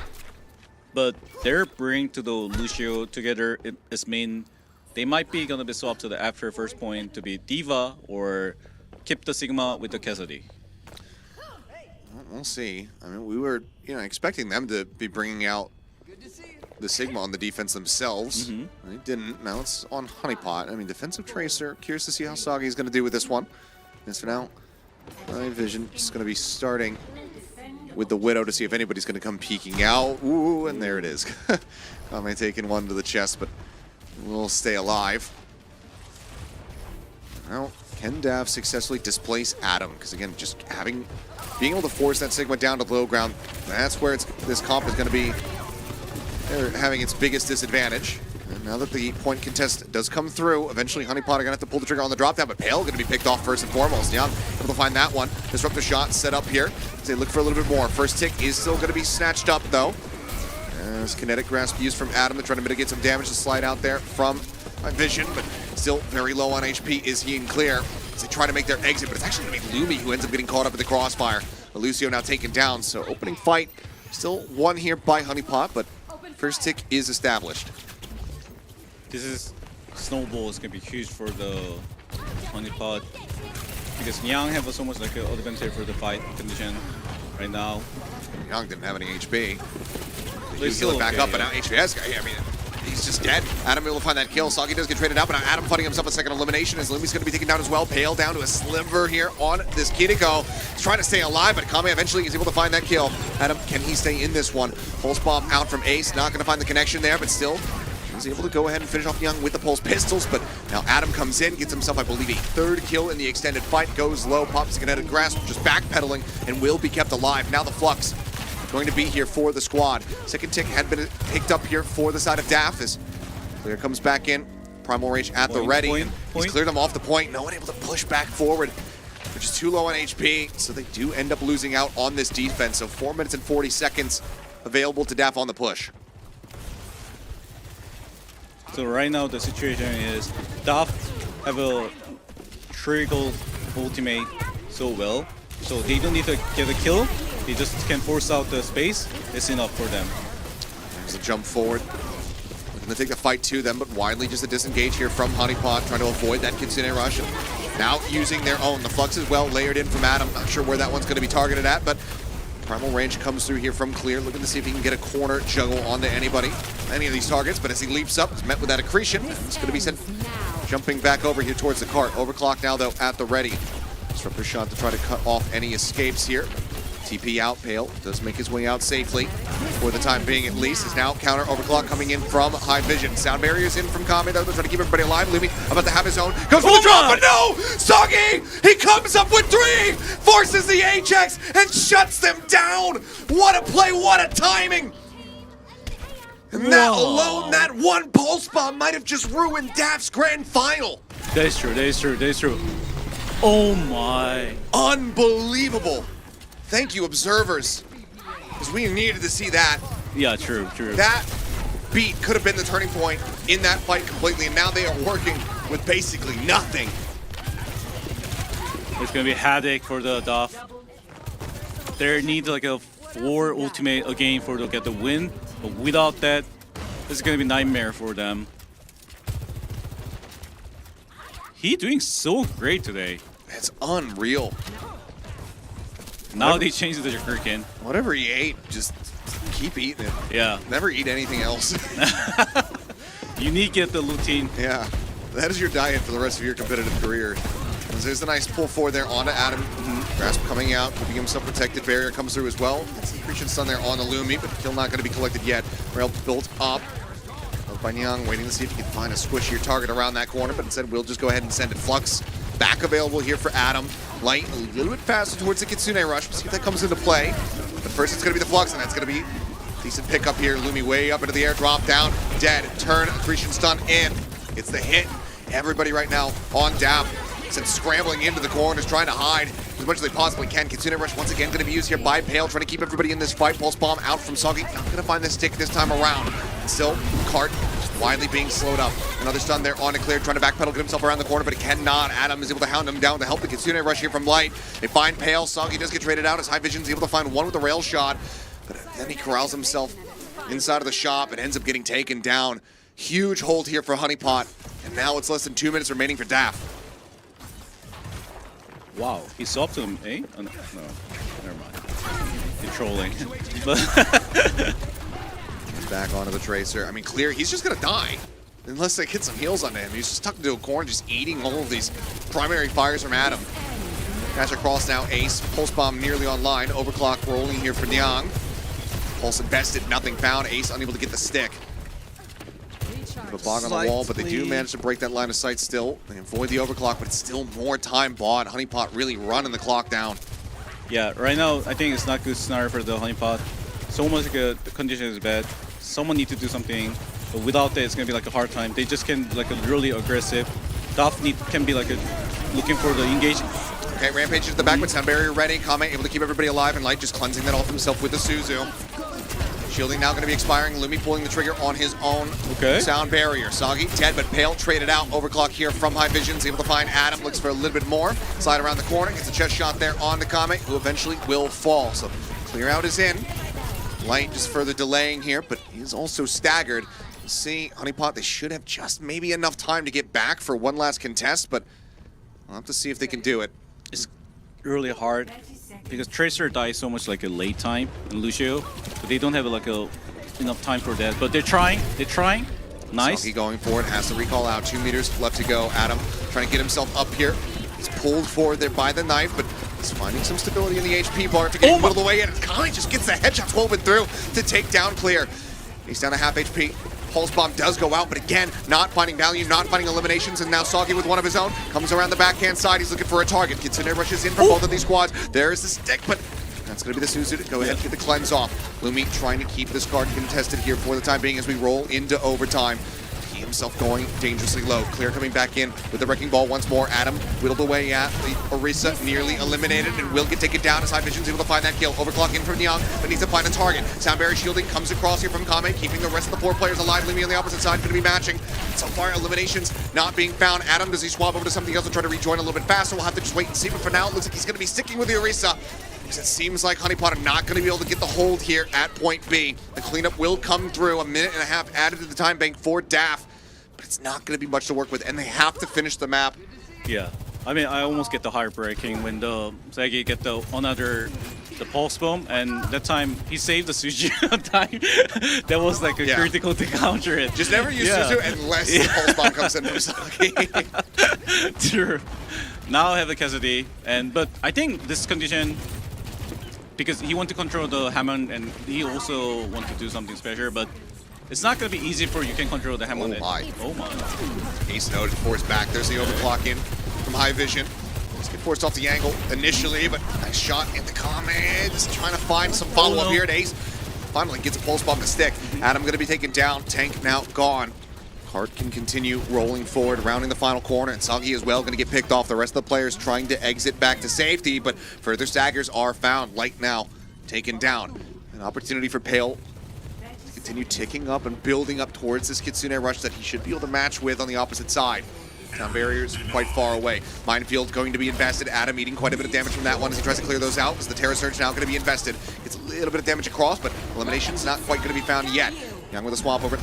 but their bring to the Lucio together is mean they might be gonna be swapped to the after first point to be Diva or keep the Sigma with the Cassidy. We'll see. I mean, we were, expecting them to be bringing out the Sigma on the defense themselves. They didn't. Now it's on Honeypot. I mean, defensive Tracer. Curious to see how Soggy is going to do with this one. As for now, High Vision is going to be starting with the Widow to see if anybody's going to come peeking out. Ooh, and there it is. Kame taking one to the chest, but will stay alive. Now, can Dav successfully displace Adam? Because again, just being able to force that Sigma down to low ground, that's where this comp is going to be having its biggest disadvantage. And now that the point contest does come through, eventually Honeypot are going to have to pull the trigger on the drop down, but Pale going to be picked off first and foremost. Young able to find that one. Disruptive shot set up here. As they look for a little bit more. First tick is still going to be snatched up though. As Kinetic Grasp used from Adam to try to mitigate some damage to slide out there from Vision, but still very low on HP is he in Clear. As they try to make their exit, but it's actually going to be Lumi who ends up getting caught up in the crossfire. Lucio now taken down, so opening fight still won here by Honeypot, but first tick is established. This is snowball is gonna be huge for the Honeypot because Yang have so much like advantage for the fight condition right now. Young didn't have any HP. They heal it back up, but now HP has. I mean, he's just dead. Adam able to find that kill. Soggy does get traded out, but now Adam fighting himself a second elimination as Lumi's going to be taken down as well. Pale down to a sliver here on this Kiriko. He's trying to stay alive, but Kame eventually is able to find that kill. Adam, can he stay in this one? Pulse bomb out from Ace. Not going to find the connection there, but still he's able to go ahead and finish off Young with the pulse pistols, but now Adam comes in, gets himself, I believe, a third kill in the extended fight, goes low, pops a Kinetic Grasp, just backpedaling, and will be kept alive. Now the Flux going to be here for the squad. Second tick had been picked up here for the side of Daff as Clear comes back in. Primal Rage at the ready. He's cleared them off the point. No one able to push back forward. They're just too low on HP, so they do end up losing out on this defense. So 4 minutes and 40 seconds available to Daff on the push. So right now the situation is Daff have a trickle ultimate so well, so they don't need to get a kill. They just can force out the space. It's enough for them. There's a jump forward. Looking to take the fight to them, but widely just a disengage here from Honeypot, trying to avoid that Kitsune rush. Now using their own. The Flux is well layered in from Adam. Not sure where that one's going to be targeted at, but Primal Range comes through here from Clear, looking to see if he can get a corner juggle onto any of these targets, but as he leaps up, he's met with that accretion. It's going to be sent jumping back over here towards the cart. Overclock now, though, at the ready. Disruptor shot to try to cut off any escapes here. TP out, Pale does make his way out safely for the time being at least. Is now counter overclock coming in from High Vision. Sound barriers in from Kame, though, trying to keep everybody alive. Lumi about to have his own. Goes for the drop, but no! Soggy! He comes up with 3! Forces the Ajax and shuts them down! What a play, what a timing! And that alone, that one pulse bomb might have just ruined Daft's grand final. That is true. That is true. That is true. Oh my! Unbelievable. Thank you, observers, because we needed to see that. Yeah, true. True. That beat could have been the turning point in that fight completely, and now they are working with basically nothing. It's gonna be a headache for the Daf. There needs like a 4 ultimate again for to get the win, but without that, it's gonna be nightmare for them. He doing so great today. It's unreal. Now they changed the Gherkin. Whatever he ate, just keep eating it. Yeah. Never eat anything else. You need to get the lutein. Yeah, that is your diet for the rest of your competitive career. There's a nice pull forward there onto Adam. Grasp coming out, keeping himself protected. Barrier comes through as well. It's the Creation Stun there on the Lumi, but kill not going to be collected yet. Rail built up. By Nyang, waiting to see if he can find a squishier target around that corner, but instead we'll just go ahead and send it. Flux back available here for Adam. Light a little bit faster towards the Kitsune Rush. We'll see if that comes into play. But first it's going to be the Flux, and that's going to be decent pickup here. Lumi way up into the air, drop down, dead. Turn, Accretion Stun in. It's the hit. Everybody right now on Dap. Instead scrambling into the corners, trying to hide as much as they possibly can. Kitsune Rush once again going to be used here by Pale, trying to keep everybody in this fight. Pulse Bomb out from Soggy. Not going to find the stick this time around. Still, Cart widely being slowed up. Another stun there on Clear, trying to backpedal, get himself around the corner, but it cannot. Adam is able to hound him down to help the Kitsune Rush here from Light. They find Pale. Soggy does get traded out as High Vision's able to find one with a rail shot, but then he corrals himself inside of the shop and ends up getting taken down. Huge hold here for Honeypot, and now it's less than 2 minutes remaining for Daft. Wow, he swapped to him, eh? Oh, no, never mind. He's trolling. He's back onto the Tracer. I mean, Clear, he's just gonna die. Unless they hit some heals onto him. He's just tucked into a corner, just eating all of these primary fires from Adam. Catch across now, Ace. Pulse Bomb nearly online. Overclock rolling here for Nyang. Pulse invested, nothing found. Ace unable to get the stick. A bog on the wall, but they do manage to break that line of sight still. They avoid the overclock, but it's still more time bought. Honeypot really running the clock down. Yeah, right now I think it's not good scenario for the Honeypot. So much the condition is bad. Someone need to do something, but without that it's gonna be like a hard time. They just can like a really aggressive. Daphne can be like a looking for the engage. Okay, Rampage into the back with Sound Barrier ready. Kame able to keep everybody alive, and Light just cleansing that off himself with the Suzu. Shielding now going to be expiring. Lumi pulling the trigger on his own. Okay. Sound Barrier. Soggy dead, but Pale traded out. Overclock here from High Vision's able to find Adam. Looks for a little bit more. Slide around the corner. Gets a chest shot there on the Kame, who eventually will fall. So clear out is in. Light just further delaying here, but he's also staggered. We'll see, Honeypot, they should have just maybe enough time to get back for one last contest, but we'll have to see if they can do it. It's really hard because Tracer dies so much like a late time and Lucio, but they don't have like a enough time for that. But they're trying. They're trying. Nice. Soggy going for it. Has to recall out. 2 meters left to go. Adam trying to get himself up here. He's pulled forward there by the knife, but he's finding some stability in the HP bar to get middle of the way in. And Kai just gets the headshots woven through to take down Clear. He's down to half HP. Pulse Bomb does go out, but again, not finding value, not finding eliminations, and now Soggy with one of his own comes around the backhand side. He's looking for a target. Kitsune rushes in for both of these squads. There is the stick, but that's going to be the Suzu to go ahead and get the cleanse off. Lumi trying to keep this card contested here for the time being as we roll into overtime. He himself going dangerously low. Clear coming back in with the Wrecking Ball once more. Adam whittled away at the Orisa, nearly eliminated, and will get taken down as High Vision's able to find that kill. Overclock in from Young, but needs to find a target. Sound Barrier shielding comes across here from Kame, keeping the rest of the 4 players alive. Lumi on the opposite side going to be matching. So far, eliminations not being found. Adam, does he swap over to something else to try to rejoin a little bit faster? We'll have to just wait and see, but for now, it looks like he's going to be sticking with the Orisa. It seems like Honeypot are not going to be able to get the hold here at point B. The cleanup will come through. A minute and a half added to the time bank for Daft, but it's not going to be much to work with, and they have to finish the map. Yeah. I mean, I almost get the heartbreaking when the Sagi get the pulse bomb, and that time he saved the Suji time. That was like a critical to counter it. Just never use Suzu unless the pulse bomb comes in from Sagi. True. Now I have the Cassidy, but I think this condition, because he want to control the Hammond and he also want to do something special, but it's not going to be easy for you can control the Hammond. Oh my. Oh my. Ace noted, forced back. There's the overclock in from High Vision. Just get forced off the angle initially, but nice shot in the comments. Trying to find some follow-up here at Ace. Finally gets a pulse bomb to stick. Adam going to be taken down. Tank now gone. Cart can continue rolling forward, rounding the final corner, and Soggy as well going to get picked off. The rest of the players trying to exit back to safety, but further staggers are found. Light now taken down. An opportunity for Pale to continue ticking up and building up towards this Kitsune rush that he should be able to match with on the opposite side. Sound barriers quite far away. Minefield going to be invested. Adam eating quite a bit of damage from that one as he tries to clear those out, because the Terra Surge now going to be invested. Gets a little bit of damage across, but elimination's not quite going to be found yet. Young with a swamp over.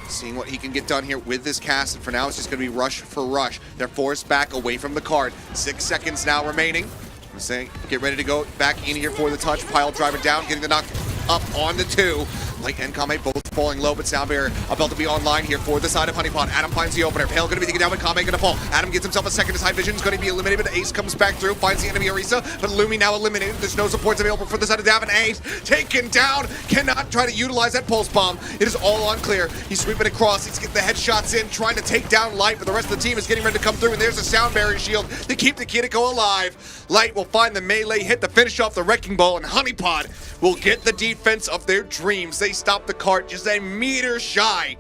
Seeing what he can get done here with this cast, and for now it's just going to be rush for rush. They're forced back away from the card. 6 seconds now remaining. I'm saying, get ready to go back in here for the touch. Pile driver down, getting the knock up on the 2. Light and Kame both falling low, but Sound Barrier about to be online here for the side of Honeypot. Adam finds the opener. Pale going to be taken down, but Kame going to fall. Adam gets himself a second as High Vision is going to be eliminated, but Ace comes back through, finds the enemy Orisa, but Lumi now eliminated. There's no supports available for the side of Davin. Ace taken down, cannot try to utilize that pulse bomb. It is all unclear. He's sweeping across, he's getting the headshots in, trying to take down Light, but the rest of the team is getting ready to come through, and there's a Sound Barrier shield to keep the Kiriko alive. Light will find the melee hit to finish off the Wrecking Ball, and Honeypot will get the defense of their dreams. They stop the cart just a meter shy,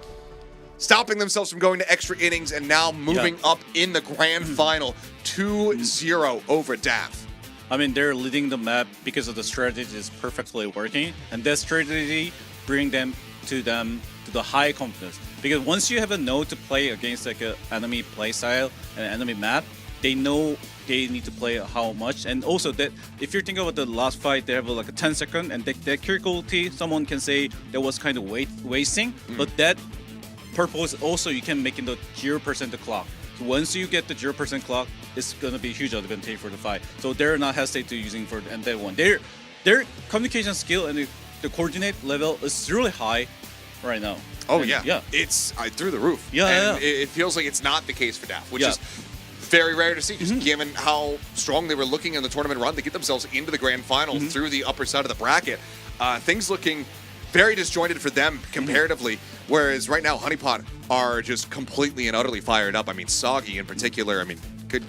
stopping themselves from going to extra innings and now moving up in the grand final 2-0 over DAF. I mean, they're leading the map because of the strategy is perfectly working, and that strategy bring them to the high confidence. Because once you have a know to play against like an enemy play style and enemy map, they know they need to play how much. And also that if you're thinking about the last fight, they have like a 10 second, and that critical someone can say that was kind of wasting, but that purpose also you can make in the 0% the clock. So once you get the 0% clock, it's gonna be a huge advantage for the fight. So they're not hesitate to using for and that one. Their communication skill and the coordinate level is really high right now. Oh, and, yeah. It's through the roof. Yeah, and it feels like it's not the case for DAF, which is very rare to see, just given how strong they were looking in the tournament run to get themselves into the grand final through the upper side of the bracket. Things looking very disjointed for them comparatively, whereas right now Honeypot are just completely and utterly fired up. I mean, Soggy in particular, I mean,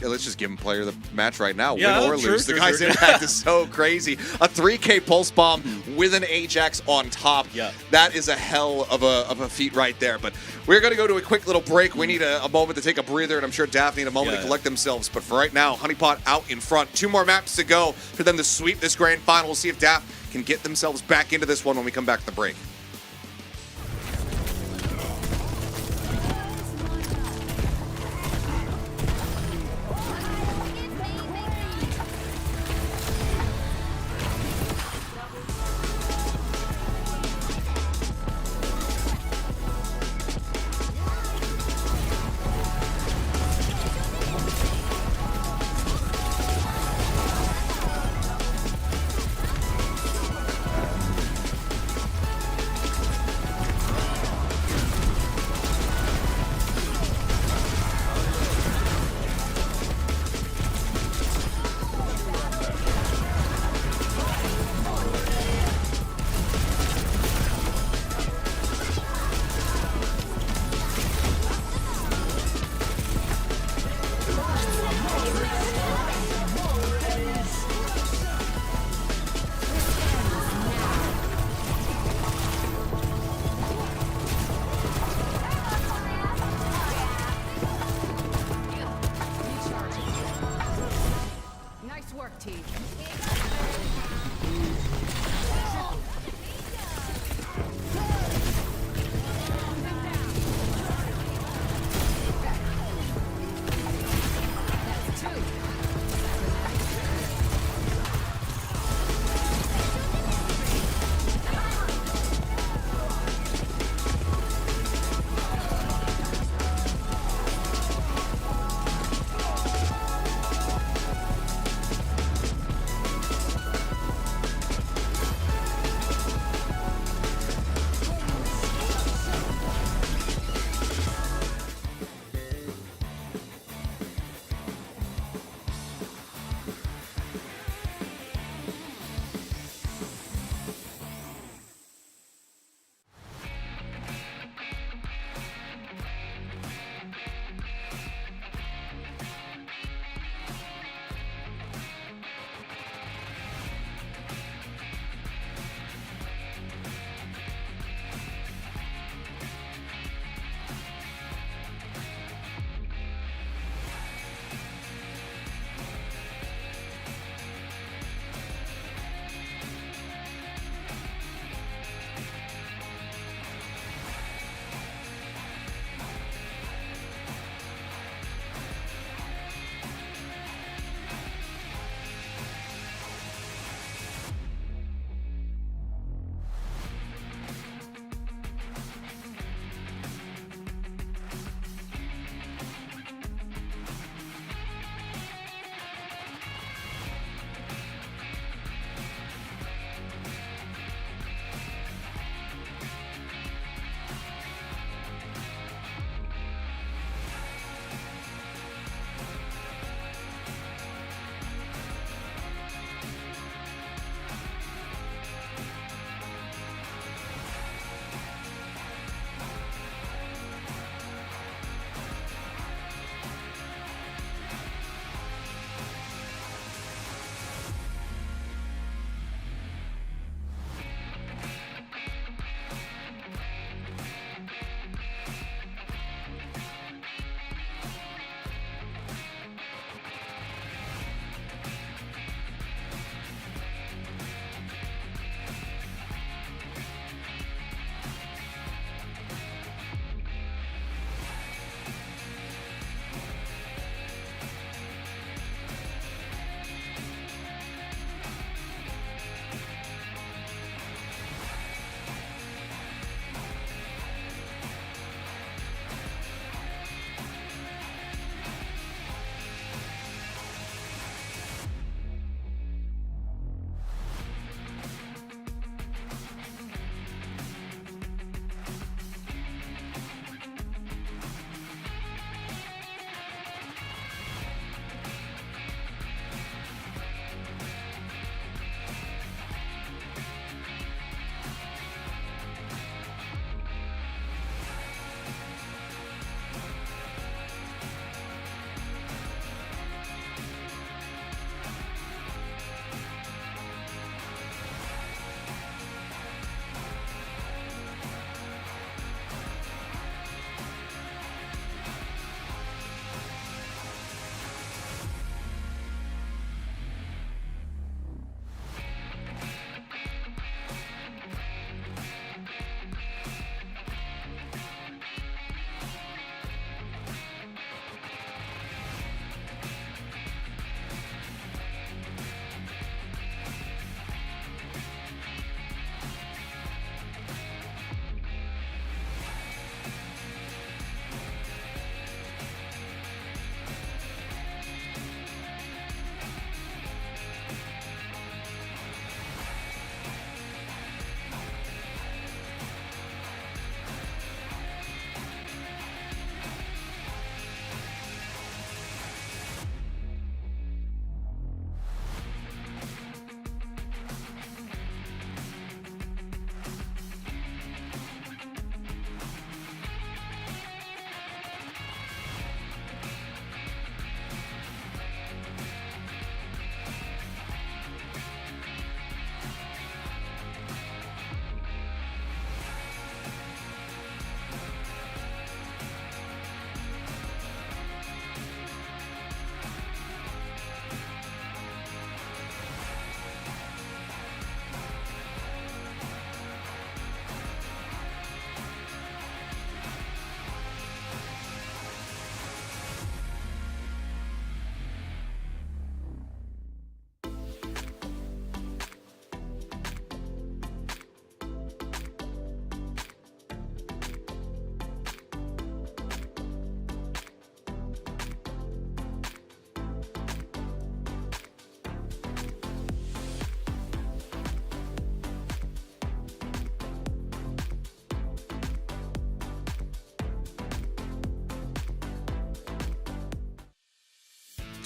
let's just give him player of the match right now, win or lose. The guy's impact is so crazy. A 3K pulse bomb with an Ajax on top. That is a hell of a feat right there. But we're going to go to a quick little break. We need a moment to take a breather, and I'm sure Daff need a moment to collect themselves. But for right now, Honeypot out in front. 2 more maps to go for them to sweep this grand final. We'll see if Daff can get themselves back into this one when we come back to the break.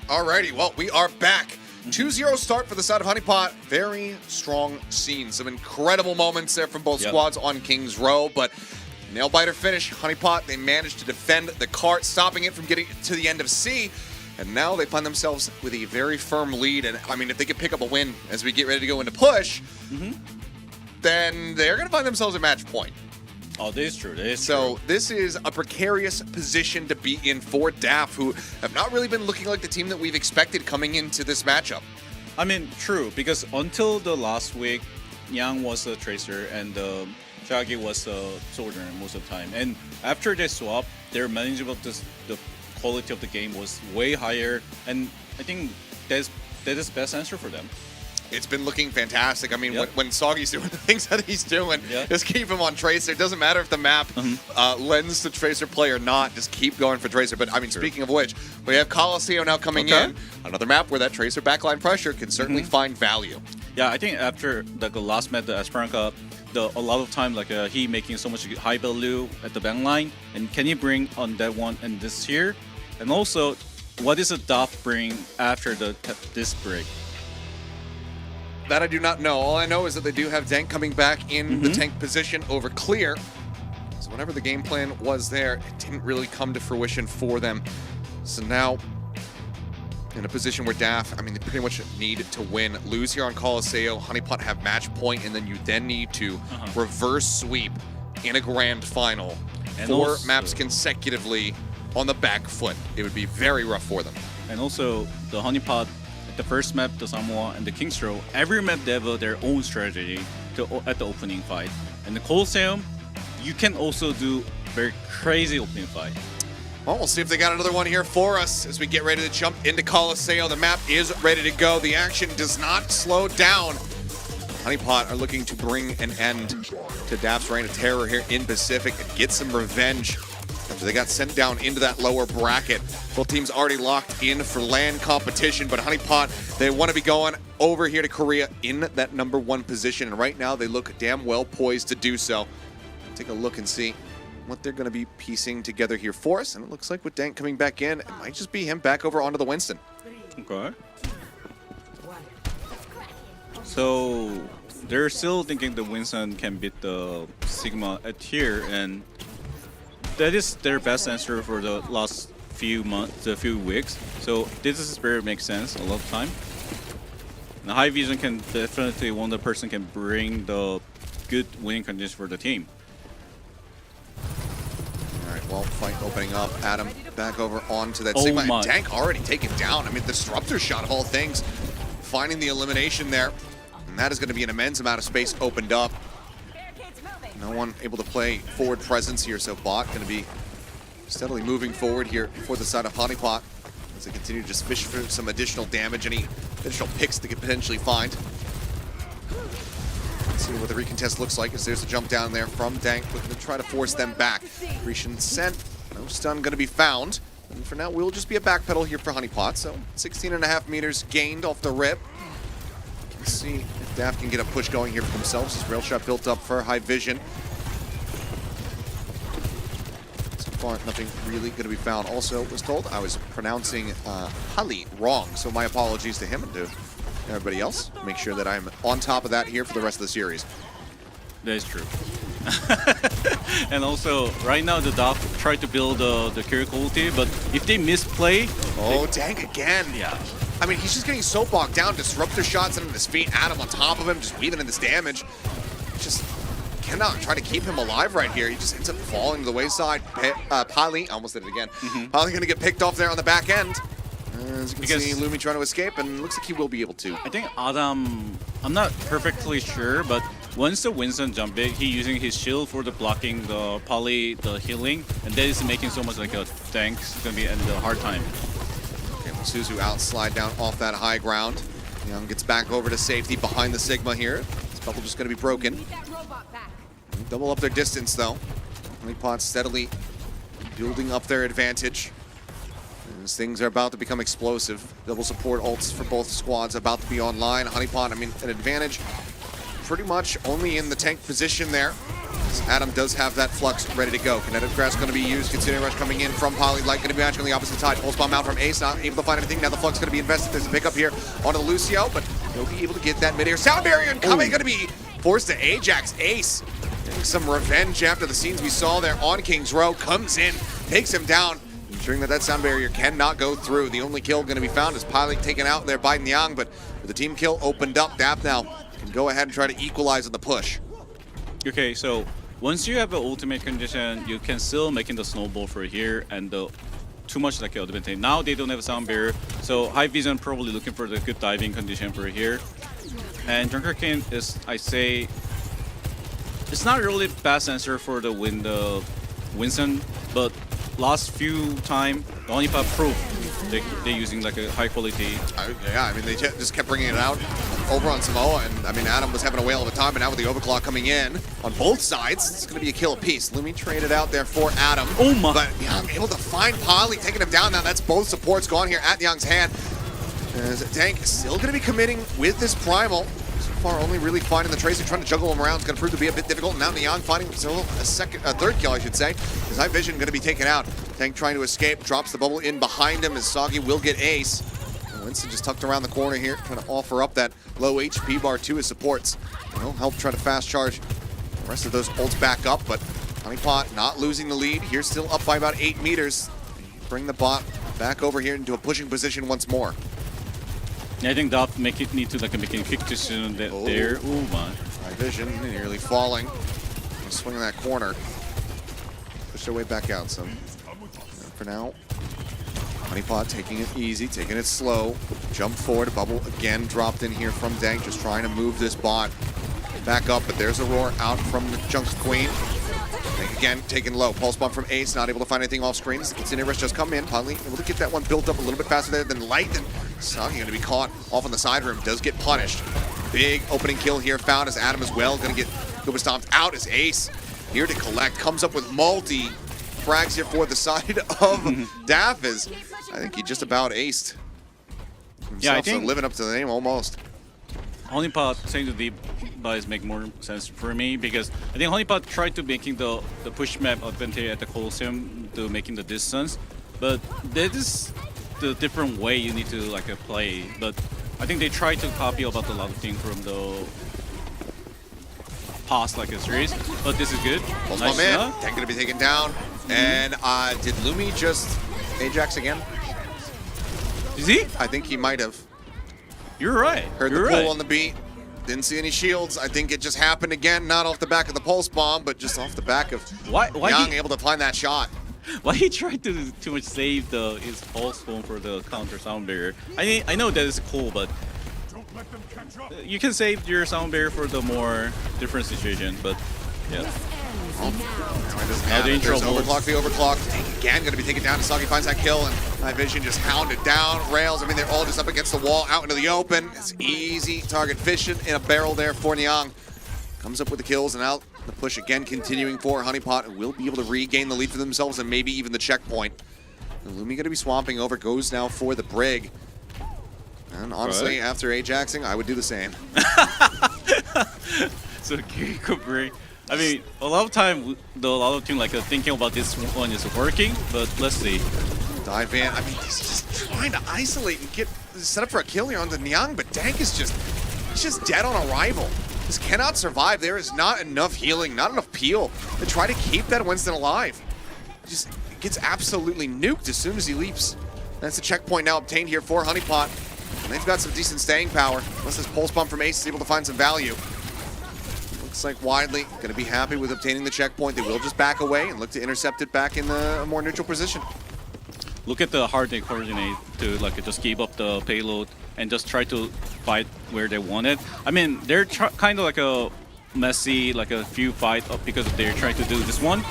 Alrighty, well, we are back. 2-0 start for the side of Honeypot. Very strong scene. Some incredible moments there from both squads on King's Row, but nail-biter finish. Honeypot, they managed to defend the cart, stopping it from getting to the end of C, and now they find themselves with a very firm lead, and I mean, if they could pick up a win as we get ready to go into push, then they're going to find themselves at match point. Oh, that is true. That is So true. this is a precarious position to be in for DAF, who have not really been looking like the team that we've expected coming into this matchup. I mean, true, because until the last week, Yang was a tracer and Shaggy was a soldier most of the time. And after they swap, their management, the quality of the game was way higher, and I think that is best answer for them. It's been looking fantastic. I mean, Yep. when Soggy's doing the things that he's doing, Yep. just keep him on Tracer. It doesn't matter if the map lends to Tracer play or not. Just keep going for Tracer. But, I mean, speaking of which, we have Coliseum now coming in. Another map where that Tracer backline pressure can certainly find value. Yeah, I think after the last match, the Esperanza, a lot of time he making so much high value at the back line, and can he bring on that one and this here? And also, what is a DAF bring after this break? That I do not know. All I know is that they do have Dank coming back in the tank position over Clear. So whatever the game plan was there, it didn't really come to fruition for them. So now, in a position where DAF, I mean, they pretty much need to win. Lose here on Coliseum, Honeypot have match point, and then you then need to reverse sweep in a grand final. And 4 also- maps consecutively on the back foot. It would be very rough for them. And also, the Honeypot, the first map, the Samoa, and the King's Row, every map they have their own strategy at the opening fight. And the Coliseum, you can also do very crazy opening fight. Well, we'll see if they got another one here for us as we get ready to jump into Coliseum. The map is ready to go. The action does not slow down. Honeypot are looking to bring an end to DAF's reign of terror here in Pacific and get some revenge after they got sent down into that lower bracket. Both teams already locked in for LAN competition, but Honeypot, they want to be going over here to Korea in that #1 position, and right now they look damn well poised to do so. Take a look and see what they're going to be piecing together here for us, and it looks like with Dank coming back in, it might just be him back over onto the Winston. Okay. So they're still thinking the Winston can beat the Sigma at here, and that is their best answer for the last few months, a few weeks. So this is where it makes sense a lot of time. The high vision can definitely one the person can bring the good winning conditions for the team. All right, well, fight opening up. Adam back over onto that Oh Sigma. my. And Dank already taken down. I mean, Disruptor shot of all things, finding the elimination there. And that is going to be an immense amount of space opened up. No one able to play forward presence here, so Bot going to be steadily moving forward here for the side of Honeypot as they continue to just fish for some additional damage, any additional picks they could potentially find. Let's see what the recontest looks like as there's a jump down there from Dank, looking to try to force them back. Grecian sent, no stun going to be found. And for now, we'll just be a backpedal here for Honeypot, so 16.5 meters gained off the rip. Let's see if DAF can get a push going here for themselves. This rail shot built up for high vision. So far, nothing really going to be found. Also, was told I was pronouncing Hali wrong, so my apologies to him and to everybody else. Make sure that I'm on top of that here for the rest of the series. That is true. And also, right now the DAF tried to build the carry quality, but if they misplay, Oh, Dank again. yeah. I mean, he's just getting so bogged down. Disruptor shots into his feet. Adam on top of him, just weaving in this damage. Just cannot try to keep him alive right here. He just ends up falling to the wayside. Pali, almost did it again. Pali going to get picked off there on the back end. As you can see, Lumi trying to escape, and looks like he will be able to. I think Adam, I'm not perfectly sure, but once the Winston jump it, he using his shield for the blocking the poly, the healing, and that is making so much like a tank. It's gonna be in the hard time. Okay, well, Suzu out, slide down off that high ground. Young gets back over to safety behind the Sigma here. This bubble just going to be broken. Double up their distance, though. Honeypot steadily building up their advantage. As things are about to become explosive. Double support ults for both squads about to be online. Honeypot, I mean, an advantage pretty much only in the tank position there. Adam does have that flux ready to go. Kinetic Grass going to be used. Considering rush coming in from Poly. Light going to be matched on the opposite side. Pulse bomb out from Ace. Not able to find anything. Now the flux going to be invested. There's a pickup here onto the Lucio, but he'll be able to get that mid-air. Sound barrier incoming. Going to be forced to Ajax. Ace getting some revenge after the scenes we saw there on King's Row. Comes in, takes him down, ensuring that sound barrier cannot go through. The only kill going to be found is Pilot taken out there by Nyang, but with the team kill opened up, Dap now can go ahead and try to equalize on the push. Okay, so once you have an ultimate condition, you can still making the snowball for here and too much like advantage. Now they don't have a sound barrier, so High Vision probably looking for the good diving condition for here. And Junker King is, I say, it's not really best answer for the Winston, but last few time the Honeypot proved they're using like a high quality. Yeah, I mean they just kept bringing it out over on Samoa, and I mean Adam was having a whale of a time, and now with the overclock coming in on both sides, it's going to be a kill apiece. Lumi traded out there for Adam. Oh my! But Young able to find Polly, taking him down. Now that's both supports gone here at Young's hand. As Tank still going to be committing with this primal. So far, only really finding the Tracer, trying to juggle him around. It's going to prove to be a bit difficult. Now Nyang finding a third kill, I should say. His High Vision going to be taken out. Tank trying to escape, drops the bubble in behind him as Soggy will get Ace. And Winston just tucked around the corner here, trying to offer up that low HP bar to his supports. He'll help try to fast charge the rest of those ults back up, but Honeypot not losing the lead. Here still up by about 8 meters. Bring the bot back over here into a pushing position once more. I think that need to like make a quick decision there. Oh my! High Vision nearly falling. Swinging that corner. Push their way back out some. For now, Honeypot taking it easy, taking it slow. Jump forward, bubble again dropped in here from Dank, just trying to move this bot back up, but there's a roar out from the Junks Queen. Dank again taken low. Pulse bomb from Ace, not able to find anything off screen. Incinerush just come in. Conley able to get that one built up a little bit faster there than Light, and Soggy going to be caught off on the side room. Does get punished. Big opening kill here found as Adam as well. Going to get Gooba stomped out as Ace here to collect. Comes up with multi frags here for the side of Daffis. I think he just about aced himself, yeah, I think so living up to the name almost. Honeypot saying the deep buys make more sense for me because I think Honeypot tried to making the push map advantage at the Colosseum to making the distance, but that is the different way you need to like play. But I think they try to copy about a lot of things from the past like a series, but this is good. Nice enough. Tank gonna be taken down. And did Lumi just Ajax again? Is he? I think he might have. You're right. Heard You're the pull right. on the beat. Didn't see any shields. I think it just happened again, not off the back of the pulse bomb, but just off the back of Why Young he, able to find that shot. why he tried to too much save his pulse bomb for the counter sound barrier? I know that is cool, but you can save your sound barrier for the more different situation. But yeah. Now they're in trouble. Overclock the overclock. Tank again going to be taken down. Soggy finds that kill, and High Vision just hounded down. Rails, I mean, they're all just up against the wall, out into the open. It's easy target fishing in a barrel there for Nyang. Comes up with the kills, and out the push again continuing for Honeypot, and will be able to regain the lead for themselves and maybe even the checkpoint. And Lumi going to be swamping over, goes now for the Brig. And honestly, after Ajaxing, I would do the same. So Kiriko Brig. I mean, a lot of time, a lot of team like thinking about this one is working, but let's see. Dive in. I mean, he's just trying to isolate and get set up for a kill here onto Nyang, but Dank is just dead on arrival. This cannot survive. There is not enough healing, not enough peel to try to keep that Winston alive. Just gets absolutely nuked as soon as he leaps. That's the checkpoint now obtained here for Honeypot. And they've got some decent staying power. Unless this pulse bomb from Ace is able to find some value. Looks like Widely going to be happy with obtaining the checkpoint. They will just back away and look to intercept it back in a more neutral position. Look at the hard they coordinate to like just keep up the payload and just try to fight where they want it. I mean, they're kind of like a messy, like a few fight up because they're trying to do this one.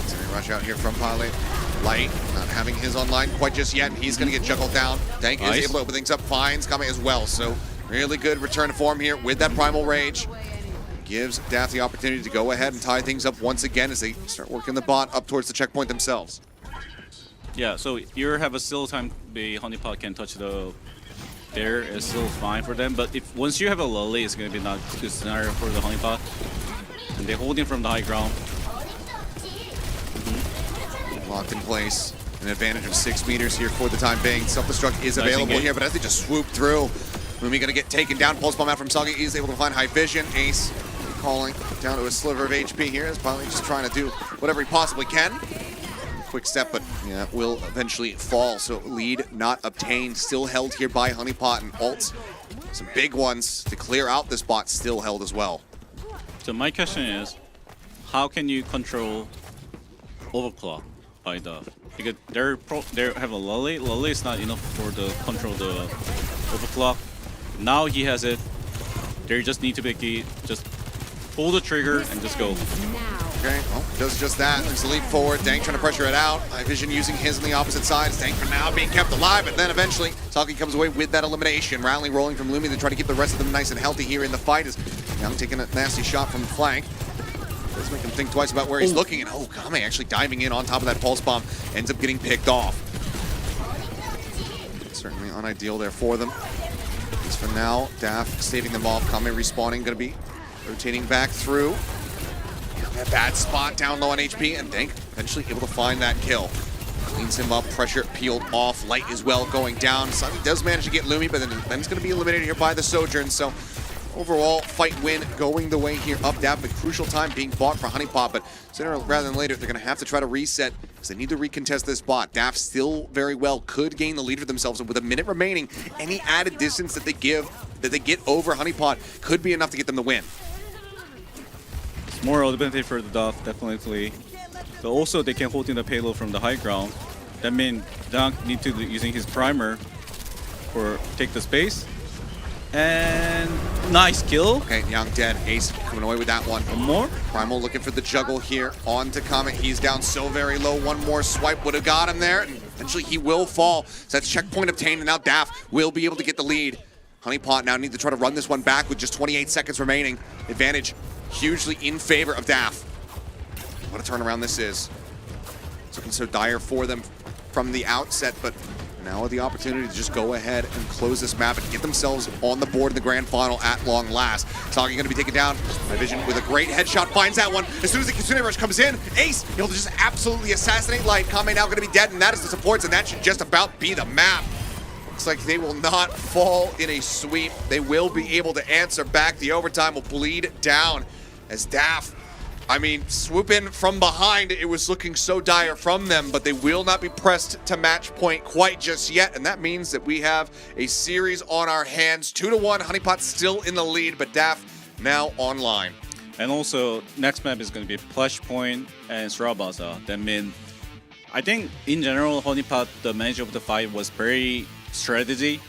So they rush out here from Pilot. Light not having his online quite just yet. He's going to get juggled down. Tank is able to open things up. Fine's coming as well. So really good return to form here with that Primal Rage. Gives Daff the opportunity to go ahead and tie things up once again as they start working the bot up towards the checkpoint themselves. Yeah, so you have a still time the Honeypot can touch the there is still fine for them, but if once you have a Lily, it's gonna be not a good scenario for the Honeypot. and they're holding from the high ground. Locked in place. An advantage of 6 meters here for the time being. Self-destruct is Nice available engage. here, but as they just swoop through, Lumi gonna get taken down. Pulse bomb out from Soggy. He's able to find high vision. Ace calling down to a sliver of HP here. Is probably just trying to do whatever he possibly can. Quick step, but yeah, will eventually fall. So lead not obtained. Still held here by Honeypot, and ults. Some big ones to clear out this bot still held as well. So my question is, how can you control overclock by the? Because they have a Lully. Lully is not enough for the control the overclock. Now he has it. They just need to be just pull the trigger and just go. Okay, well, does just that. There's a leap forward. Dank trying to pressure it out. High vision using his on the opposite side. Dank for now being kept alive, but then eventually Saki comes away with that elimination. Rally rolling from Lumi to try to keep the rest of them nice and healthy here in the fight. As Young taking a nasty shot from the flank. Does make him think twice about where he's looking, and Kame actually diving in on top of that pulse bomb ends up getting picked off. Certainly unideal there for them. At least for now, Daff saving them off. Kame respawning, gonna be rotating back through. A bad spot down low on HP, and Dank eventually able to find that kill. Cleans him up, pressure peeled off, light as well going down. Sunny does manage to get Lumi, but then he's going to be eliminated here by the Sojourn. So overall, fight win going the way here up Daff. A crucial time being bought for Honeypot, but sooner rather than later, they're going to have to try to reset because they need to recontest this bot. Daff still very well could gain the lead for themselves, and with a minute remaining, any added distance that they get over Honeypot could be enough to get them the win. More advantage for the Duff, definitely. But also they can hold in the payload from the high ground. That means Dunk need to be using his primer for take the space. And nice kill. Okay, Young dead. Ace coming away with that one. One more. Primal looking for the juggle here on to Comet. He's down so very low. One more swipe would have got him there. And eventually he will fall. So that's checkpoint obtained, and now Daff will be able to get the lead. Honeypot now need to try to run this one back with just 28 seconds remaining. Advantage hugely in favor of Daff. What a turnaround this is. It's looking so dire for them from the outset, but now the opportunity to just go ahead and close this map and get themselves on the board in the grand final at long last. Soggy going to be taken down. My Vision with a great headshot finds that one. As soon as the Kitsune Rush comes in, Ace able to just absolutely assassinate Light. Kame now going to be dead, and that is the supports, and that should just about be the map. Looks like they will not fall in a sweep. They will be able to answer back. The overtime will bleed down as Daff, swoop in from behind. It was looking so dire from them, but they will not be pressed to match point quite just yet, and that means that we have a series on our hands. 2-1, Honeypot still in the lead, but Daff now online. And also, next map is going to be Flashpoint and Srabaza. That means, I think in general, Honeypot, the manager of the fight, was very strategy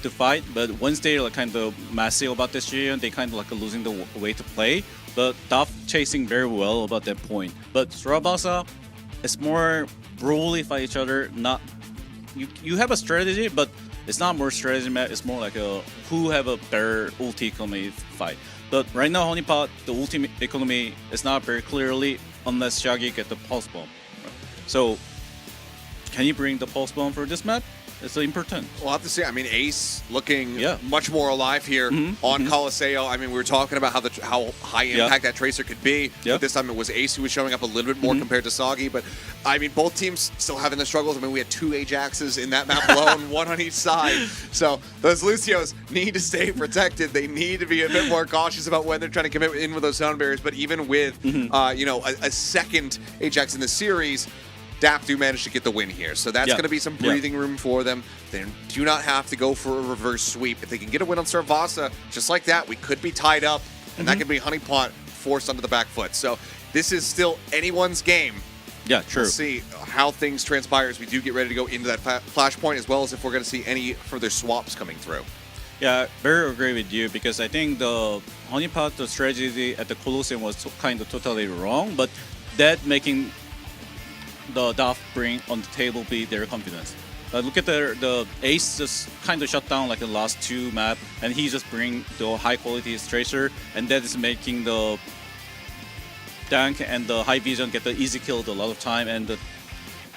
to fight, but once they're kind of massive about this year, they kind of losing the way to play. But Duff chasing very well about that point. But Srabaza, it's more brutally fight each other. Not you have a strategy, but it's not more strategy map. It's more like a who have a better ulti economy fight. But right now, Honeypot, the ultimate economy is not very clearly unless Shaggy get the pulse bomb. So can you bring the pulse bomb for this map? It's important. We'll have to see. Ace looking much more alive here on Colosseo. We were talking about how high impact that Tracer could be. But this time it was Ace who was showing up a little bit more compared to Soggy. But both teams still having the struggles. We had 2 Ajaxes in that map alone, one on each side. So those Lucios need to stay protected. They need to be a bit more cautious about when they're trying to commit in with those sound barriers. But even with a second Ajax in the series, Daff do manage to get the win here. So that's going to be some breathing room for them. They do not have to go for a reverse sweep. If they can get a win on Sarvasa, just like that, we could be tied up, and that could be Honeypot forced onto the back foot. So this is still anyone's game. Yeah, true. We'll see how things transpire as we do get ready to go into that flashpoint, as well as if we're going to see any further swaps coming through. Yeah, very agree with you, because I think the Honeypot, the strategy at the Colosseum was kind of totally wrong, but that making the Duff bring on the table be their confidence. Look at the Ace just kind of shut down the last 2 map, and he just bring the high quality Tracer, and that is making the Dunk and the High Vision get the easy kill a lot of time. And the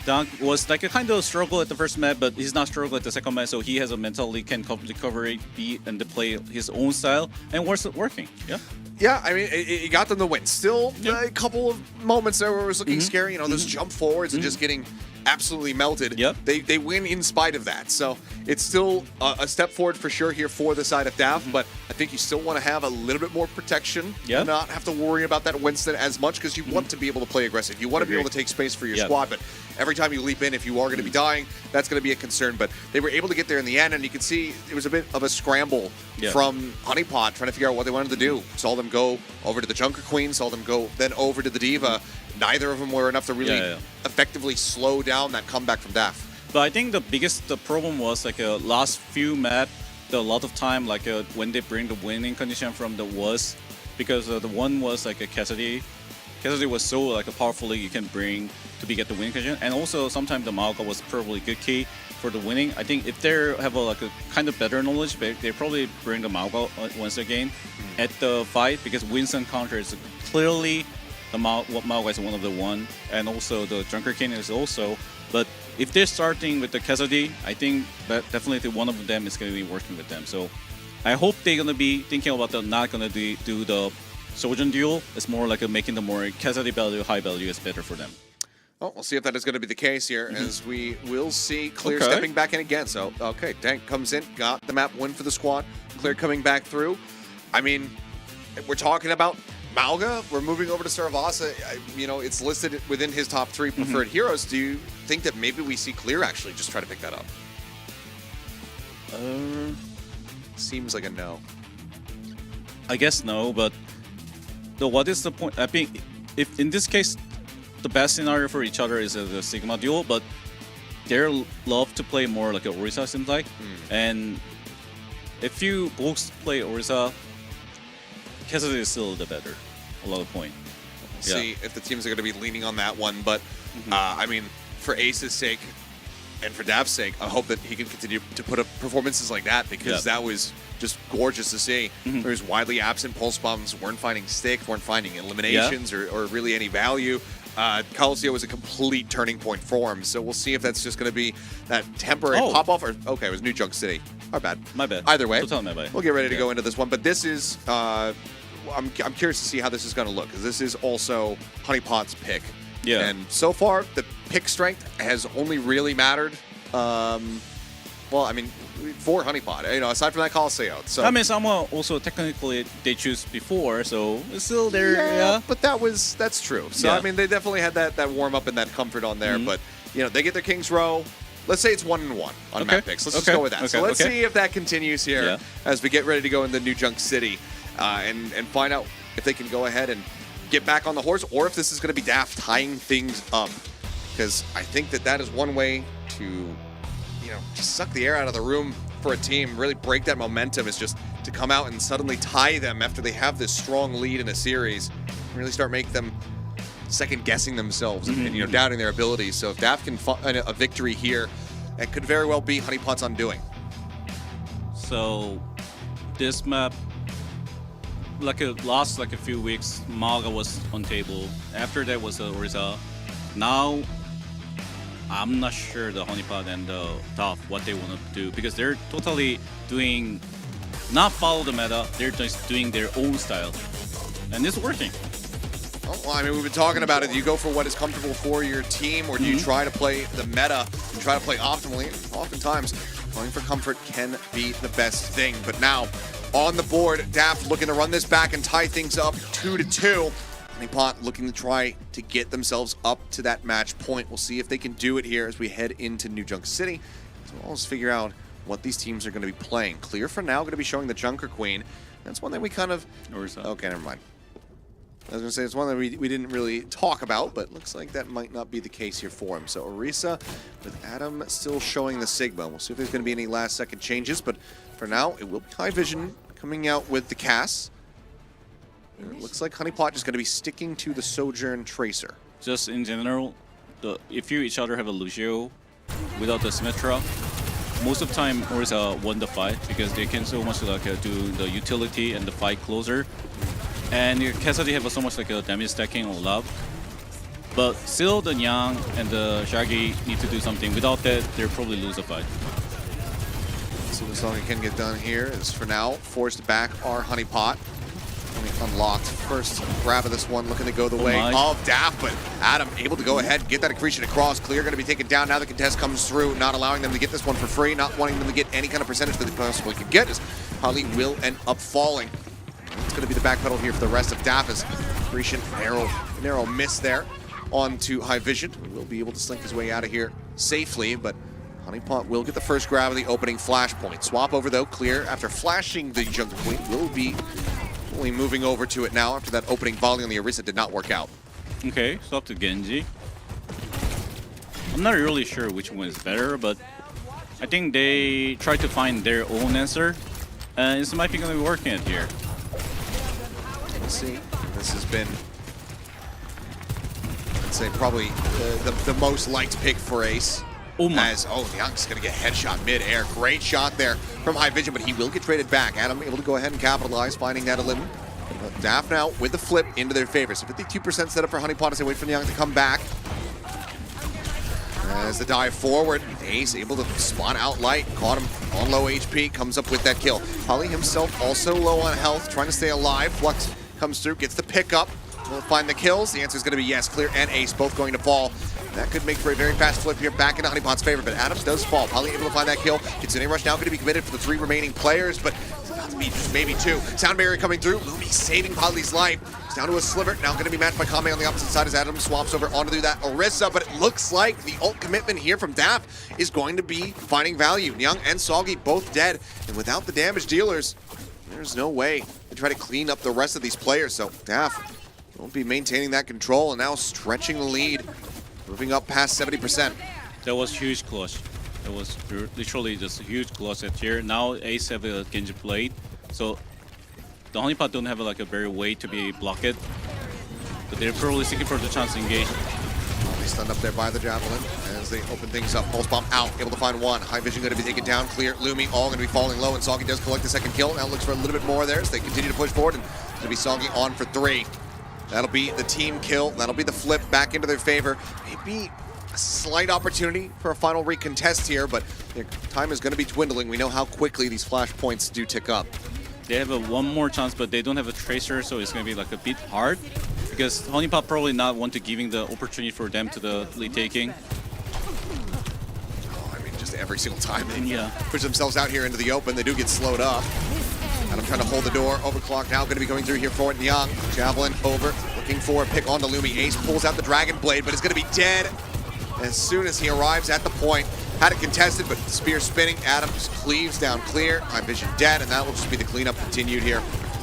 Dunk was a kind of struggle at the first map, but he's not struggle at the second map, so he has a mentally can recover it, beat, and play his own style, and working. Yeah. Yeah, I mean, it got them the win. Still, a couple of moments there where it was looking scary. You know, those jump forwards and just getting absolutely melted. Yep. They win in spite of that. So it's still a step forward for sure here for the side of DAF, but I think you still want to have a little bit more protection. Yep. Not have to worry about that Winston as much because you want to be able to play aggressive. You want to be able to take space for your squad, but every time you leap in, if you are going to be dying, that's going to be a concern. But they were able to get there in the end, and you can see it was a bit of a scramble from Honeypot trying to figure out what they wanted to do. Saw them go over to the Junker Queen, saw them go then over to the Diva. Neither of them were enough to really effectively slow down that comeback from DAF. But I think the biggest problem was like last few map, a lot of time like when they bring the winning condition from the was, because the one was like a Cassidy. Cassidy was so like a powerful league you can bring to be get the winning condition, and also sometimes the Maoka was probably good key for the winning. I think if they have like a kind of better knowledge, they probably bring the Maoka once again at the fight, because Winston counter is clearly the Maoka is one of the one, and also the Junker King is also. But if they're starting with the Cassidy, I think that definitely one of them is going to be working with them. So I hope they're going to be thinking about not going to do the Sojourn duel. It's more like making the more Cassidy value, high value is better for them. Well, we'll see if that is going to be the case here, as we will see Clear stepping back in again. So, okay, Dank comes in, got the map win for the squad. Clear coming back through. I mean, we're talking about Malga. We're moving over to Saravasa. You know, it's listed within his top 3 preferred heroes. Do you think that maybe we see Clear actually just try to pick that up? Seems like a no. I guess no, but what is the point? I think if in this case, the best scenario for each other is the Sigma duel, but they love to play more like a Orisa, seems like. And if you both play Orisa, Cassidy is still the better. A lot of point. We'll see if the teams are going to be leaning on that one, but I mean, for Ace's sake and for Dav's sake, I hope that he can continue to put up performances like that, because that was just gorgeous to see. There was widely absent pulse bombs, weren't finding stick, weren't finding eliminations or really any value. Calcio was a complete turning point for him, so we'll see if that's just going to be that temporary pop-off, or okay, it was New Junk City. Our bad. My bad. Either way, my we'll get ready to go into this one, but this is, I'm curious to see how this is going to look, because this is also Honeypot's pick. Yeah. And so far, the pick strength has only really mattered, well, I mean, for Honeypot, you know, aside from that Coliseum. So I mean, Samoa also technically they choose before, so it's still there. But that's true. So I mean, they definitely had that warm up and that comfort on there. But you know, they get their King's Row. Let's say it's 1-1 on map picks. Let's just go with that. So let's see if that continues here as we get ready to go into New Junk City and find out if they can go ahead and get back on the horse, or if this is going to be Daft tying things up. Because I think that is one way to, you know, just suck the air out of the room for a team, really break that momentum, is just to come out and suddenly tie them after they have this strong lead in a series, and really start making them second-guessing themselves and, you know, doubting their abilities. So if Daft can find a victory here, it could very well be Honeypot's undoing. So this map, last a few weeks, Maga was on table. After that was Orisa. Now I'm not sure the Honeypot and the Top what they want to do, because they're totally doing not follow the meta. They're just doing their own style, and it's working. Well, I mean, we've been talking about it. Do you go for what is comfortable for your team, or do you try to play the meta and try to play optimally? Oftentimes, going for comfort can be the best thing. But now, on the board, Daft looking to run this back and tie things up 2-2. Honeypot looking to try to get themselves up to that match point. We'll see if they can do it here as we head into New Junk City. So we'll always figure out what these teams are going to be playing. Clear for now, going to be showing the Junker Queen. That's one that we kind of... Okay, never mind. I was going to say it's one that we didn't really talk about, but looks like that might not be the case here for him. So Orisa with Adam still showing the Sigma. We'll see if there's going to be any last-second changes, but for now, it will be High Vision coming out with the Cass. It looks like Honeypot is going to be sticking to the Sojourn Tracer. Just in general, if you each other have a Lucio without the Symmetra, most of the time Orisa won the fight, because they can so much do the utility and the fight closer. And Cassidy have so much damage stacking on love. But still the Yang and the Shaggy need to do something. Without that, they'll probably lose the fight. So this all can get done here is for now forced back our Honeypot. Unlocked. First grab of this one, looking to go the way nice. of Daft, but Adam able to go ahead and get that accretion across. Clear going to be taken down. Now the contest comes through, not allowing them to get this one for free, not wanting them to get any kind of percentage that they possibly could get, as Holly will end up falling. It's going to be the back pedal here for the rest of Daft, as accretion, narrow miss there onto High Vision. Will be able to slink his way out of here safely, but Honeypot will get the first grab of the opening flashpoint. Swap over though, Clear after flashing the Jungle Queen will be only moving over to it now after that opening volley on the Orisa did not work out. Okay, swap to Genji. I'm not really sure which one is better, but I think they try to find their own answer, and this might be going to be working it here. Let's see. This has been, I'd say, probably the most liked pick for Ace. Oh my. As, Young's going to get headshot mid-air. Great shot there from High Vision, but he will get traded back. Adam able to go ahead and capitalize, finding that elim. Daft now with the flip into their favor. So 52% set up for Honeypot as they wait for Young to come back. As the dive forward, Ace able to spot out light. Caught him on low HP, comes up with that kill. Holly himself also low on health, trying to stay alive. Flux comes through, gets the pickup. Will find the kills. The answer is going to be yes. Clear and Ace both going to fall. That could make for a very fast flip here back into Honeypot's favor, but Adams does fall. Holly able to find that kill. Kitsune Rush now going to be committed for the 3 remaining players, but it's about to be just maybe 2. Sound barrier coming through. Lumi saving Holly's life. It's down to a sliver. Now going to be matched by Kame on the opposite side as Adams swaps over onto that Orisa, but it looks like the ult commitment here from Daft is going to be finding value. Young and Soggy both dead, and without the damage dealers, there's no way to try to clean up the rest of these players, so Daft won't be maintaining that control and now stretching the lead. Moving up past 70%. That was huge clutch. That was literally just a huge clutch at here. Now Ace have a Genji blade, so the Honeypot don't have like a very way to be blocked. But they're probably seeking for the chance to engage. They stunned up there by the Javelin as they open things up. Pulse Bomb out, able to find one. High Vision going to be taken down. Clear, Lumi all going to be falling low, and Soggy does collect the second kill. Now looks for a little bit more there as they continue to push forward, and going to be Soggy on for 3. That'll be the team kill. That'll be the flip back into their favor. Maybe a slight opportunity for a final recontest here, but their time is going to be dwindling. We know how quickly these flashpoints do tick up. They have one more chance, but they don't have a tracer, so it's going to be like a bit hard. Because Honeypot probably not want to giving the opportunity for them to the lead taking. I mean, just every single time they push themselves out here into the open, they do get slowed up. Adam trying to hold the door. Overclock now going to be coming through here for it. Young, Javelin over, looking for a pick onto Lumi. Ace pulls out the Dragon Blade, but it's going to be dead as soon as he arrives at the point. Had it contested, but spear spinning. Adam just cleaves down Clear. High Vision dead, and that will just be the cleanup continued here.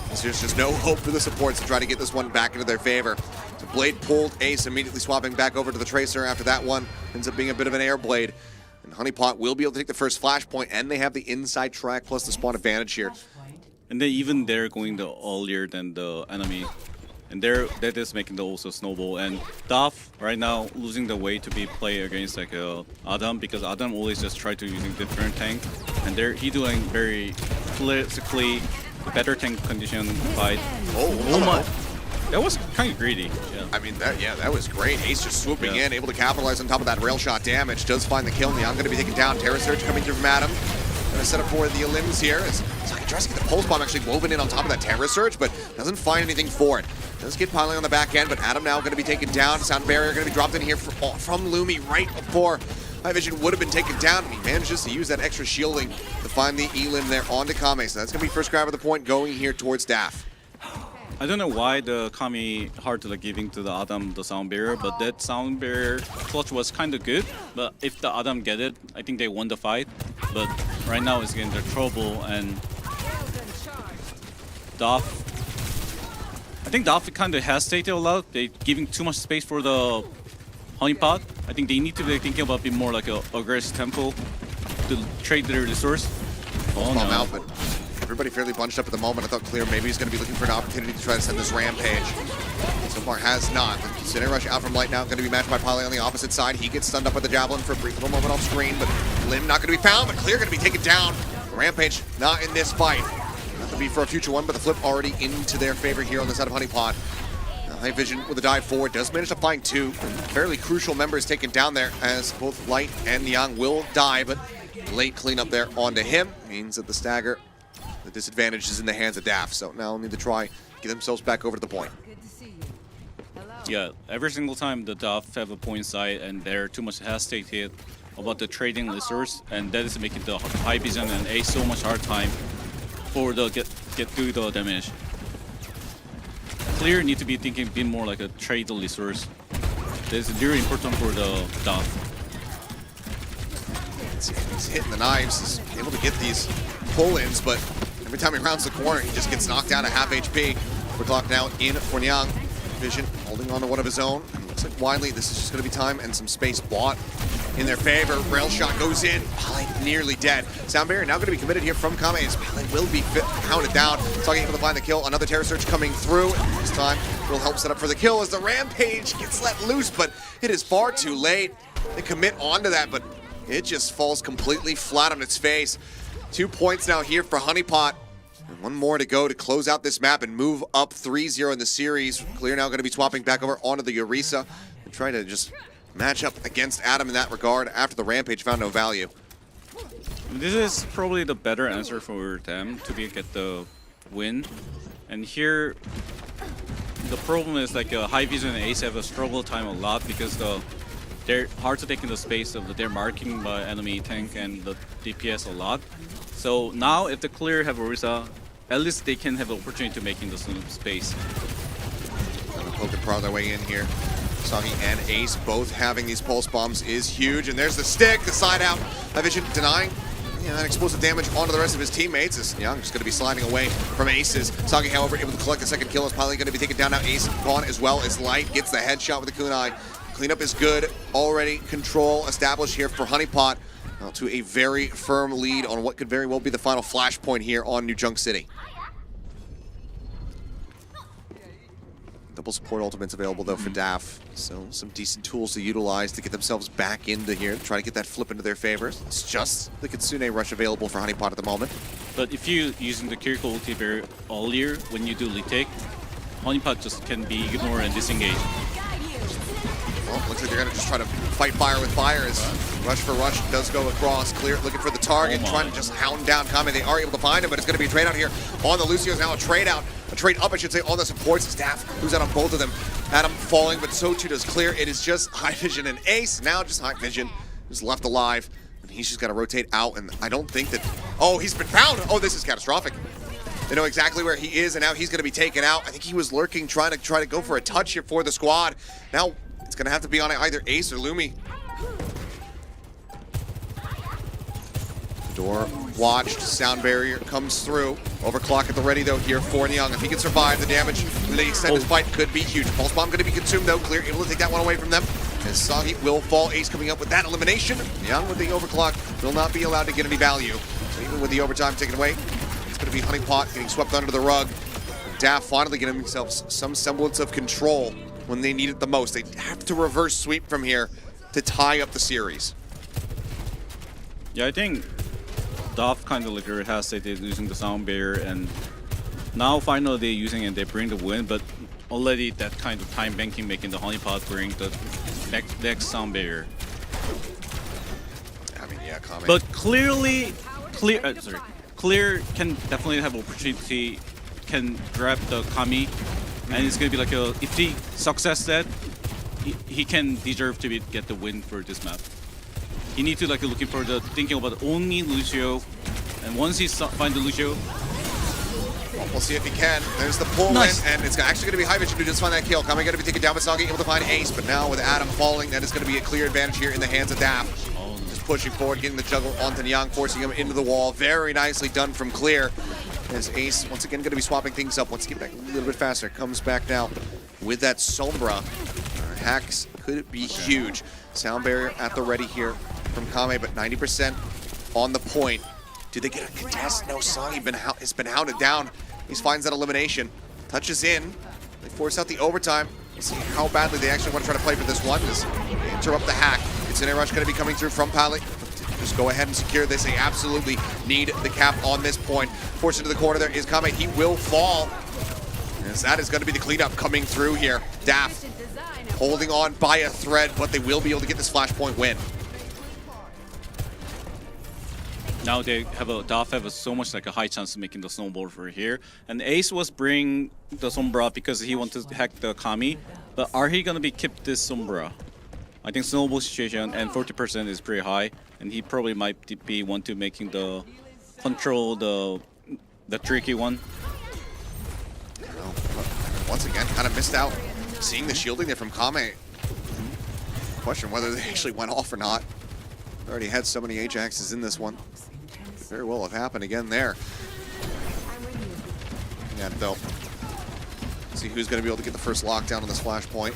There's just no hope for the supports to try to get this one back into their favor. The blade pulled. Ace immediately swapping back over to the Tracer after that one. Ends up being a bit of an air blade. And Honeypot will be able to take the first flashpoint, and they have the inside track plus the spawn advantage here. And then even they're going the earlier than the enemy. And that is making the also snowball. And Daft right now losing the way to be play against like Adam, because Adam always just try to using different tank. And he doing very politically better tank condition fight. Oh my. That was kind of greedy. Yeah. I mean, that was great. Ace just swooping in, able to capitalize on top of that rail shot damage. Does find the kill. Neon going to be taken down. Terror Surge coming through from Adam. Going to set up for the elims here. Saki tries to get the Pulse Bomb actually woven in on top of that Terror Surge, but doesn't find anything for it. Does get piling on the back end, but Adam now going to be taken down. Sound Barrier going to be dropped in here from Lumi right before High Vision would have been taken down. He manages to use that extra shielding to find the elim there onto Kame. So that's going to be first grab of the point going here towards Daft. I don't know why the Kami hard to like giving to the Adam the sound barrier, but that sound barrier clutch was kind of good. But if the Adam get it, I think they won the fight. But right now it's getting their trouble, and Daft. I think Daft kind of hesitated a lot. They giving too much space for the Honeypot. I think they need to be thinking about being more like a aggressive tempo to trade their resource. Bomb out, but everybody fairly bunched up at the moment. I thought Clear maybe he's going to be looking for an opportunity to try to send this rampage. So far has not. Cine Rush out from light now, going to be matched by Polly on the opposite side. He gets stunned up with the Javelin for a brief little moment off screen, but Lim not going to be found, but Clear going to be taken down. Rampage not in this fight. Not to be for a future one, but the flip already into their favor here on the side of Honeypot. High Vision with a dive forward does manage to find 2 fairly crucial members taken down there, as both Light and Yang will die, but late cleanup there onto him means that the stagger, the disadvantage is in the hands of Daft. So now we'll need to try get themselves back over to the point. Good to see you. Hello. Yeah, every single time the Dove have a point side and they're too much hesitated about the trading resource, and that is making the high vision and Ace so much hard time for the get through the damage. Clear need to be thinking a bit more like a trade resource. This is very important for the Dove. He's hitting the knives, he's able to get these pull-ins, but every time he rounds the corner, he just gets knocked down to half HP. We're clocked now in for Nyang. Vision holding on to one of his own. And looks like Wiley, this is just going to be time and some space bought in their favor. Rail shot goes in. Pally nearly dead. Sound barrier now going to be committed here from Kame as Pally will be pounded down. Soggy able to find the kill. Another terror surge coming through. This time will help set up for the kill as the Rampage gets let loose, but it is far too late. They commit onto that, but it just falls completely flat on its face. 2 points now here for Honeypot. And one more to go to close out this map and move up 3-0 in the series. Clear now going to be swapping back over onto the Orisa and trying to just match up against Adam in that regard after the Rampage found no value. This is probably the better answer for them to get the win. And here, the problem is like High Vision and Ace have a struggle time a lot because they're hard to take in the space of their marking by enemy tank and the DPS a lot. So now if the Clear have Orisa, at least they can have the opportunity to make in the space. And the poke and prod their way in here. Soggy and Ace both having these pulse bombs is huge. And there's the stick, the side out. High Vision denying that explosive damage onto the rest of his teammates as Young just going to be sliding away from Aces. Soggy, however, able to collect the second kill. Is probably going to be taken down now. Ace gone as well as Light gets the headshot with the kunai. Cleanup is good. Already control established here for Honeypot. Now to a very firm lead on what could very well be the final flashpoint here on New Junk City. Double support ultimates available though for DAF, so some decent tools to utilize to get themselves back into here, try to get that flip into their favor. It's just the Kitsune Rush available for Honeypot at the moment. But if you using the Kiriko ulti very earlier when you do retake, Honeypot just can be ignored and disengaged. Well, looks like they're going to just try to fight fire with fire as Rush for Rush does go across. Clear looking for the target, trying to just hound down Kame. They are able to find him, but it's going to be a trade out here on the Lucio's now. A trade up, I should say, on the supports. Staff who's out on both of them. Adam falling, but so too does Clear. It is just High Vision and Ace. Now just High Vision is left alive, and he's just got to rotate out. And I don't think that. Oh, he's been found. Oh, this is catastrophic. They know exactly where he is, and now he's going to be taken out. I think he was lurking, trying to go for a touch here for the squad. Now it's going to have to be on either Ace or Lumi. Door watched, sound barrier comes through. Overclock at the ready though here for Nyang. If he can survive the damage, the extended fight could be huge. Pulse bomb going to be consumed though. Clear able to take that one away from them. As Soggy will fall. Ace coming up with that elimination. Nyang with the overclock will not be allowed to get any value. So even with the overtime taken away, it's going to be Honeypot getting swept under the rug. And DAF finally getting themselves some semblance of control when they need it the most. They have to reverse sweep from here to tie up the series. Yeah, I think Dove kind of like hesitated using the sound barrier, and now finally they're using it, they bring the win, but already that kind of time banking making the Honeypot bring the next sound barrier. I mean, yeah, comment. But clearly, Clear can definitely have opportunity, can grab the Kami, and it's gonna be like if he success that, he can deserve to get the win for this map. He need to like looking for thinking about only Lucio, and once he find the Lucio, we'll see if he can. There's the pull in, and it's actually going to be High Vision who just find that kill. Kami going to be taken down by Soggy, able to find Ace, but now with Adam falling, that is going to be a clear advantage here in the hands of DAF. Just pushing forward, getting the juggle onto Nyang, forcing him into the wall. Very nicely done from Clear. As Ace once again going to be swapping things up. Once he gets back a little bit faster, comes back now with that Sombra. Hacks could be huge. Sound barrier at the ready here from Kame, but 90% on the point. Do they get a contest? No, Soggy has been hounded down. He finds that elimination. Touches in. They force out the overtime. Let's see how badly they actually want to try to play for this one. Just interrupt the hack. It's an air rush going to be coming through from Pally. Just go ahead and secure this. They absolutely need the cap on this point. Forced into the corner there is Kame. He will fall. As that is going to be the cleanup coming through here. DAF holding on by a thread, but they will be able to get this flashpoint win. Now they have so much like a high chance of making the snowball for here. And Ace was bring the Sombra because he wanted to hack the Kami. But are he gonna be keep this Sombra? I think snowball situation and 40% is pretty high, and he probably might be want to making the control the tricky one. Well, once again, kind of missed out seeing the shielding there from Kame. Question whether they actually went off or not. Already had so many Ajaxes in this one. Very well have happened again there. Yeah, though. See who's going to be able to get the first lockdown on this flashpoint.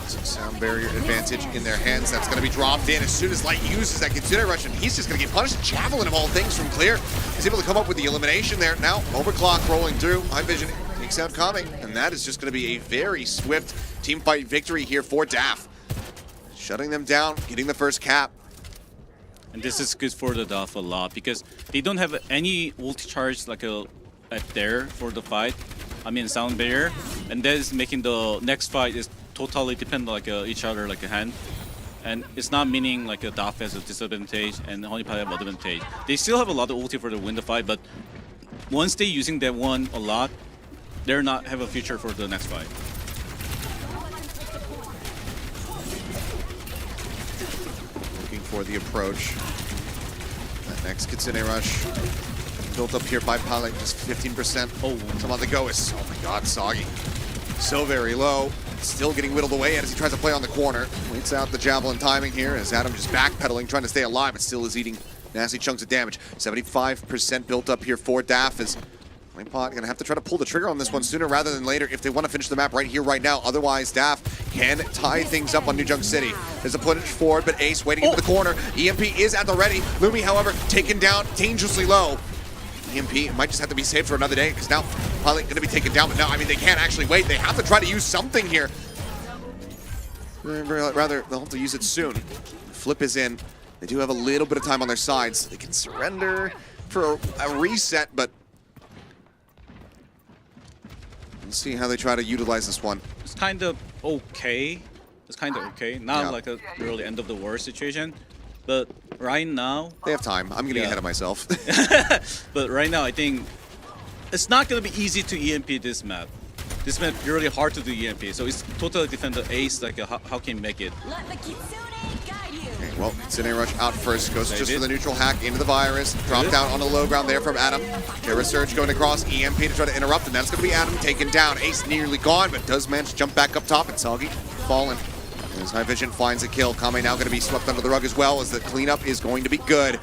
Some sound barrier advantage in their hands. That's going to be dropped in as soon as Light uses that Kitsune Rush, and he's just going to get punished. Javelin of all things from Clear. He's able to come up with the elimination there. Now, overclock rolling through. High Vision takes out Kame, and that is just going to be a very swift team fight victory here for DAF. Shutting them down, getting the first cap. And this is good for the DAF a lot because they don't have any ulti charge like at there for the fight. I mean sound barrier, and that is making the next fight is totally depend like each other like a hand. And it's not meaning like a DAF has a disadvantage and Honeypot have advantage. They still have a lot of ulti for the win the fight, but once they using that one a lot, they're not have a future for the next fight. For the approach. That next Kitsune Rush built up here by Pilot, just 15%. Oh, some on the go is, oh my god, Soggy. So very low. Still getting whittled away as he tries to play on the corner. Waits out the Javelin timing here as Adam just backpedaling, trying to stay alive, but still is eating nasty chunks of damage. 75% built up here for DAF as Honeypot gonna have to try to pull the trigger on this one sooner rather than later if they want to finish the map right here, right now. Otherwise, DAF can tie things up on New Junk City. There's a push forward, but Ace waiting into the corner. EMP is at the ready. Lumi, however, taken down dangerously low. EMP might just have to be saved for another day because now Pilot gonna be taken down, but no, I mean, they can't actually wait. They have to try to use something here. Rather, they'll have to use it soon. Flip is in. They do have a little bit of time on their sides. They can surrender for a reset, but let's see how they try to utilize this one. It's kind of okay. It's kind of okay. Not like a really end of the world situation, but right now they have time. I'm getting ahead of myself. But right now, I think it's not gonna be easy to EMP this map. This map really hard to do EMP, so it's totally defend the Ace. Like how can you make it? Let the Kitsune guide you. Okay, well, Kitsune Rush out first. Goes just for the neutral hack into the virus. Drop down on the low ground there from Adam. Terra Surge going across. EMP to try to interrupt, and that's going to be Adam taken down. Ace nearly gone, but does manage to jump back up top, and Soggy fallen. As High Vision finds a kill. Kame now going to be swept under the rug as well, as the cleanup is going to be good.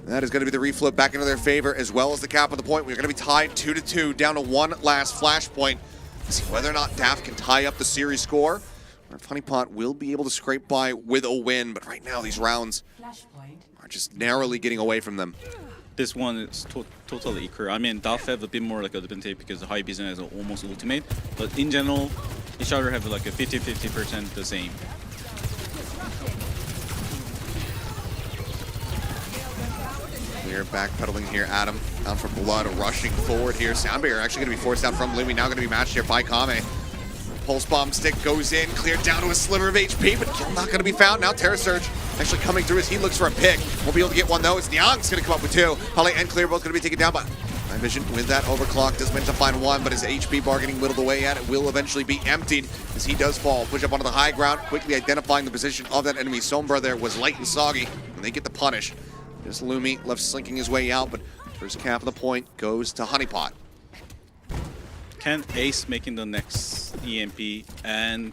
That is going to be the reflip back into their favor, as well as the cap of the point. We're going to be tied 2-2, down to one last flashpoint. See whether or not DAF can tie up the series score, or if Honeypot will be able to scrape by with a win. But right now, these rounds are just narrowly getting away from them. This one is totally equal. I mean, DAF have a bit more like advantage because the High Vision has almost ultimate, but in general, each other have like a 50-50% the same. We're backpedaling here. Adam down for blood, rushing forward here. Sound barrier actually going to be forced out from Lumi. Now going to be matched here by Kame. Pulse bomb stick goes in, cleared down to a sliver of HP, but kill not going to be found. Now Terra Surge actually coming through as he looks for a pick. Won't be able to get one though. It's Nyang's going to come up with two. Poly and Clear both going to be taken down, but High Vision with that overclock does manage to find one, but his HP bar getting whittled away at it will eventually be emptied as he does fall. Push up onto the high ground, quickly identifying the position of that enemy. Sombra there was light and Soggy, and they get the punish. Just Lumi left slinking his way out, but first cap of the point goes to Honeypot. Can Ace making the next EMP, and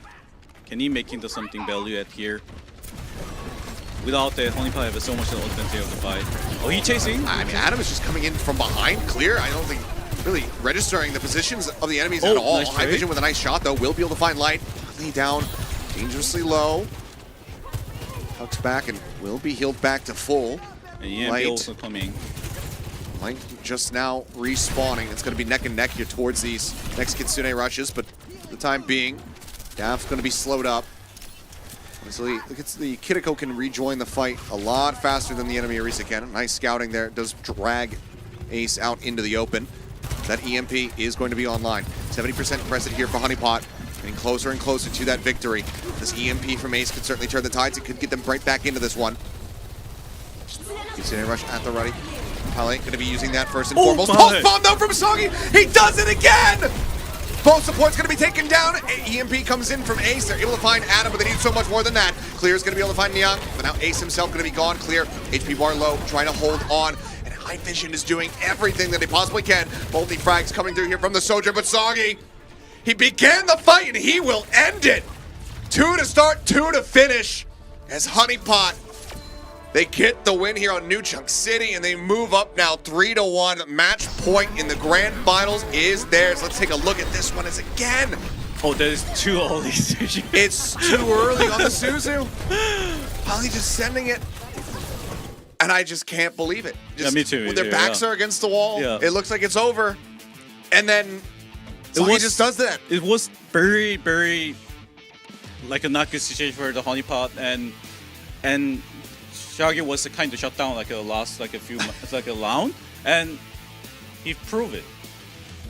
can he making the something value at here? Without that, Honeypot have so much advantage of the fight. Oh, he chasing? I mean, Adam is just coming in from behind. Clear, I don't think really registering the positions of the enemies at all. Nice High Vision with a nice shot, though. Will be able to find Light. Finally down, dangerously low. Tucks back and will be healed back to full. And EMP also coming. Light just now respawning. It's going to be neck and neck here towards these next Kitsune rushes, but for the time being, DAF's going to be slowed up. Honestly, the Kiriko can rejoin the fight a lot faster than the enemy Arisa can. Nice scouting there. Does drag Ace out into the open. That EMP is going to be online. 70% crescent here for Honeypot. Getting closer and closer to that victory. This EMP from Ace could certainly turn the tides. It could get them right back into this one. Incendiary rush at the ready. Probably going to be using that first and Oh foremost. my. Pulse bomb though from Soggy. He does it again. Both supports going to be taken down. EMP comes in from Ace. They're able to find Adam, but they need so much more than that. Clear is going to be able to find Nyang, but now Ace himself going to be gone. Clear, HP bar low, trying to hold on. And High Vision is doing everything that they possibly can. Multi-frags coming through here from the Soldier, but Soggy, he began the fight and he will end it. 2 to start, 2 to finish. As Honeypot, they get the win here on New Chunk City, and they move up now 3-1. Match point in the grand finals is theirs. Let's take a look at this one as again. Oh, that is too early. It's too early on the Suzu. Probably just sending it. And I just can't believe it. Just, me too, me when their too, backs yeah. are against the wall, Yeah. it looks like it's over. And then he just does that. It was very, very like a not good situation for the Honeypot, and Shaggy was kind of shut down like a last like a few like a round, and he proved it.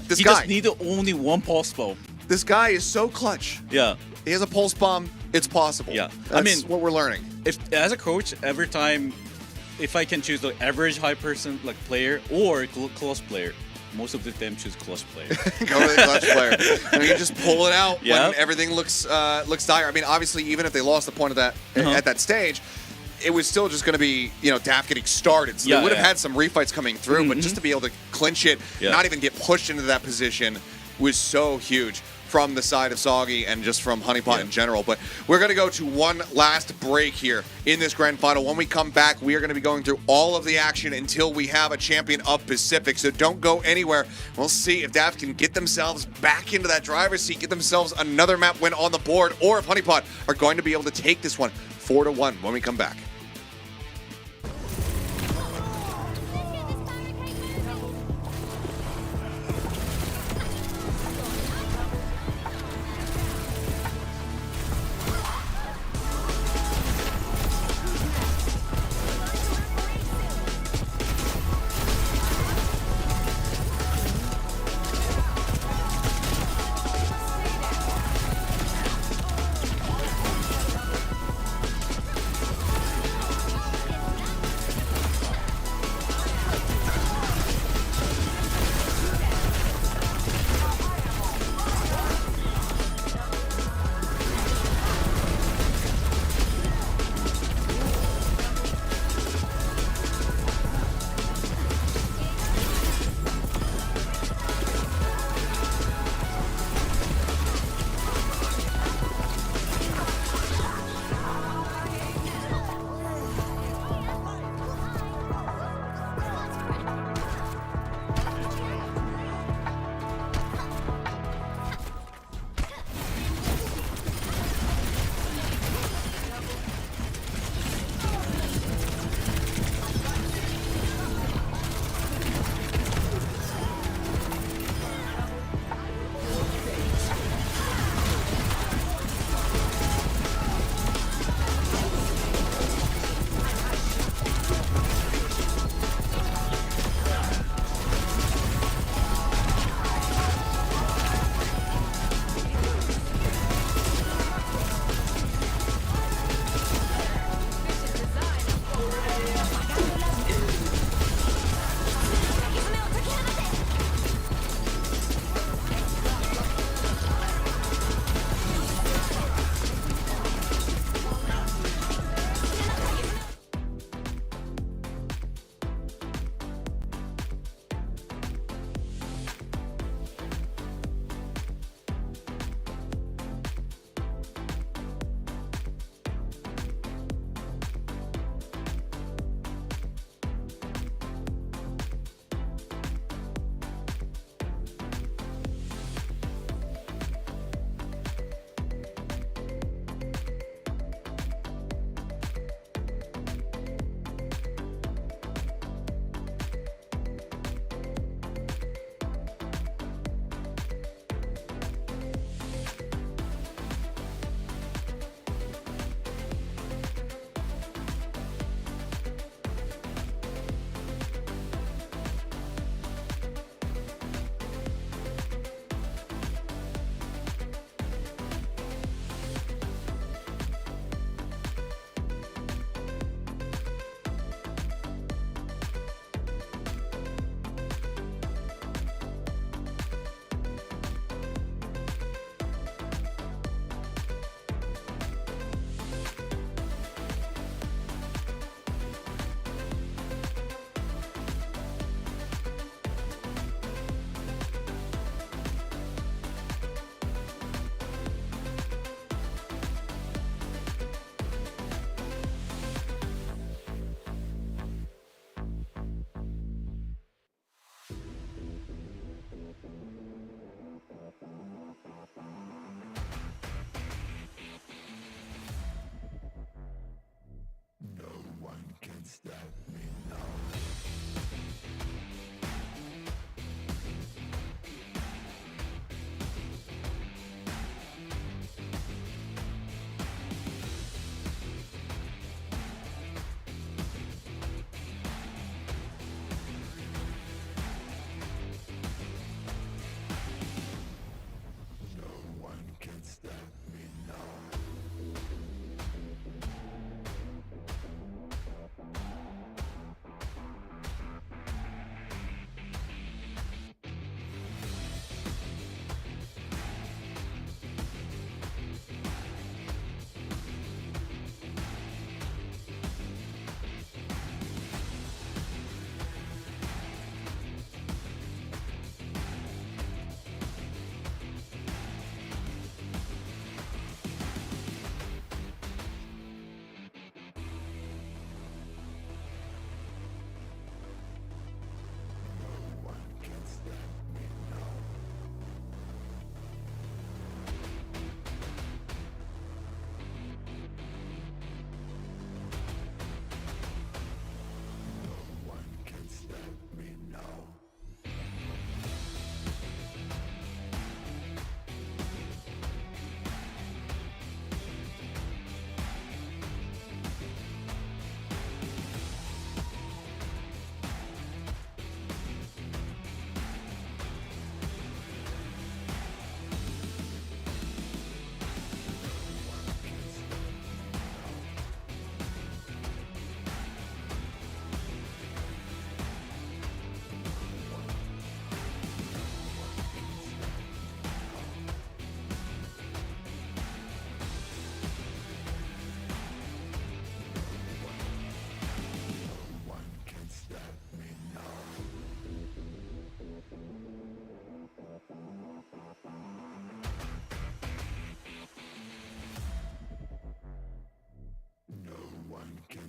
This He guy, just needed only one pulse bomb. this guy is so clutch. Yeah, He has a pulse bomb. It's possible. Yeah. That's I mean- what we're learning. if as a coach, every time, if I can choose the average high person like player or close player, most of the them choose close player. Go with the clutch player. And you just pull it out Yeah. when everything looks dire. I mean, obviously, even if they lost the point of that Uh-huh. at that stage, it was still just going to be, DAF getting started. So Yeah, they would have yeah. had some refights coming through, but just to be able to clinch it, Yeah. not even get pushed into that position, was so huge from the side of Soggy and just from Honeypot in general. But we're going to go to one last break here in this grand final. When we come back, we are going to be going through all of the action until we have a champion of Pacific. So don't go anywhere. We'll see if DAF can get themselves back into that driver's seat, get themselves another map win on the board, or if Honeypot are going to be able to take this one 4-1 when we come back.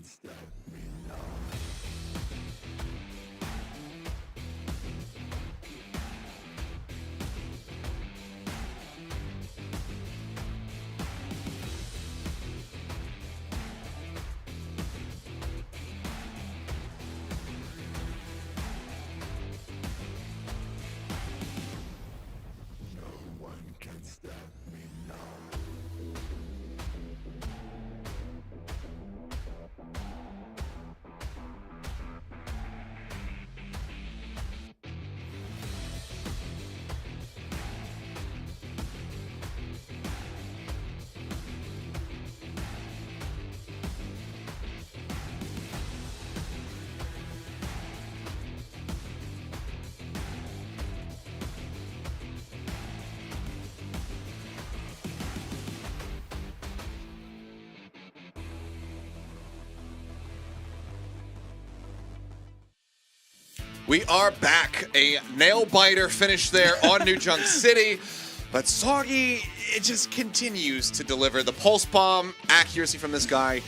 stop me now. No one can stop me now. We are back. A nail-biter finish there on New Junk City. But Soggy, it just continues to deliver. The pulse bomb accuracy from this guy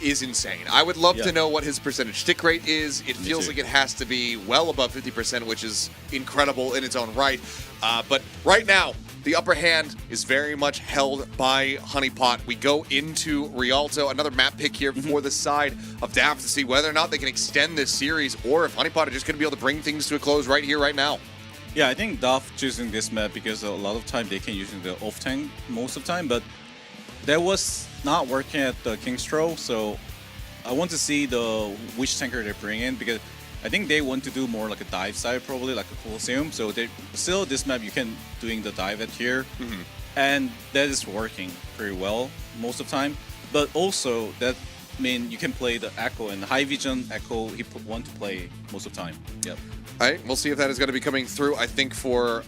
is insane. I would love to know what his percentage stick rate is. It feels like it has to be well above 50%, which is incredible in its own right. But right now, the upper hand is very much held by Honeypot. We go into Rialto, another map pick here for the side of DAF to see whether or not they can extend this series or if Honeypot are just going to be able to bring things to a close right here, right now. Yeah, I think DAF choosing this map because a lot of time they can use the off tank most of the time, but that was not working at the Kingstro, so I want to see which tanker they bring in because I think they want to do more like a dive side, probably like a Colosseum. So they still this map you can doing the dive at here, and that is working pretty well most of the time. But also that mean you can play the Echo and High Vision Echo. He want to play most of the time. Yep. All right, we'll see if that is going to be coming through. I think for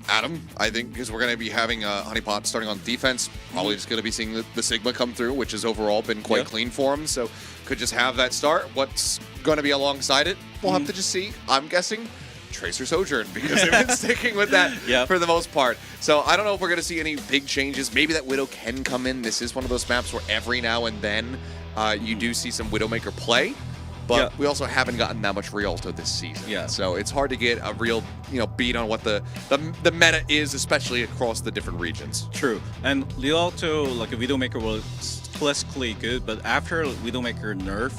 Adam, I think because we're going to be having Honeypot starting on defense, probably just going to be seeing the Sigma come through, which has overall been quite clean for him. So could just have that start. What's going to be alongside it, we'll have to just see. I'm guessing Tracer Sojourn because they've been sticking with that for the most part. So I don't know if we're going to see any big changes. Maybe that Widow can come in. This is one of those maps where every now and then you do see some Widowmaker play. But we also haven't gotten that much Rialto this season. Yeah. So it's hard to get a real, beat on what the meta is, especially across the different regions. True. And Rialto, like a Widowmaker, was classically good, but after Widowmaker nerf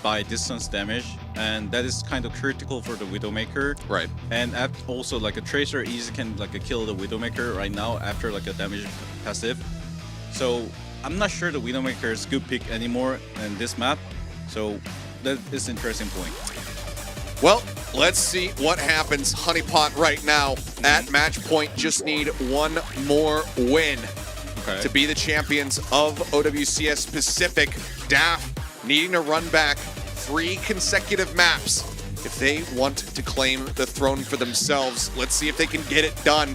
by distance damage, and that is kind of critical for the Widowmaker. Right. And also like a Tracer easily can kill the Widowmaker right now after like a damage passive. So I'm not sure the Widowmaker is good pick anymore in this map. So that is an interesting point. Well, let's see what happens. Honeypot right now at match point just need one more win to be the champions of OWCS Pacific. DAF needing to run back 3 consecutive maps if they want to claim the throne for themselves. Let's see if they can get it done.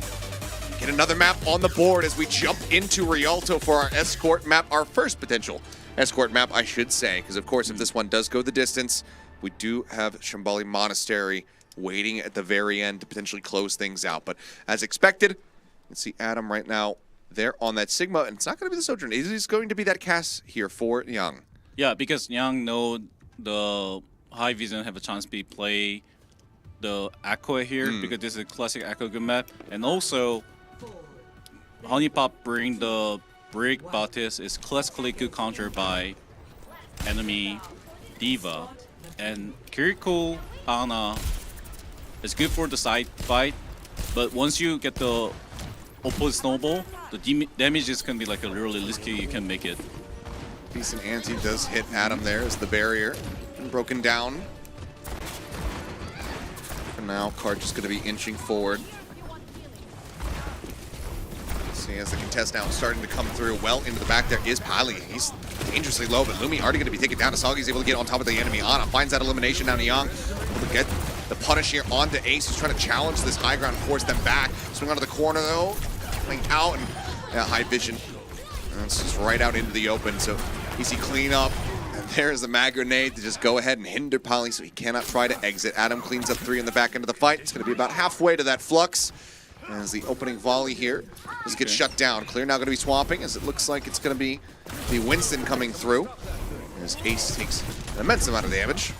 Get another map on the board as we jump into Rialto for our escort map, our first potential escort map, I should say, because of course if this one does go the distance, we do have Shambali Monastery waiting at the very end to potentially close things out. But as expected, let's see Adam right now there on that Sigma, and it's not going to be the Sojourn. It is going to be that Cass here for Young. Yeah, because Young know the High Vision have a chance to play the Echo here because this is a classic Echo good map, and also Honeypot bring the Brick Batis is classically good counter by enemy Diva, and Kiriko Ana is good for the side fight, but once you get the opposite snowball, the damage is gonna be like a really risky. You can make it. Decent ante does hit Adam there as the barrier broken down. And now Card just gonna be inching forward. As the contest now starting to come through well into the back, there is Pali. He's dangerously low, but Lumi already going to be taken down. Soggy's able to get on top of the enemy. Ana finds that elimination down to Young. Able to get the punish here onto Ace, who's trying to challenge this high ground and force them back. Swing onto the corner though, coming out, and High Vision. And it's just right out into the open, so easy clean up. And there's the mag grenade to just go ahead and hinder Pali so he cannot try to exit. Adam cleans up 3 in the back end of the fight. It's going to be about halfway to that flux. As the opening volley here just gets shut down. Clear now going to be swapping as it looks like it's going to be the Winston coming through. As Ace takes an immense amount of damage.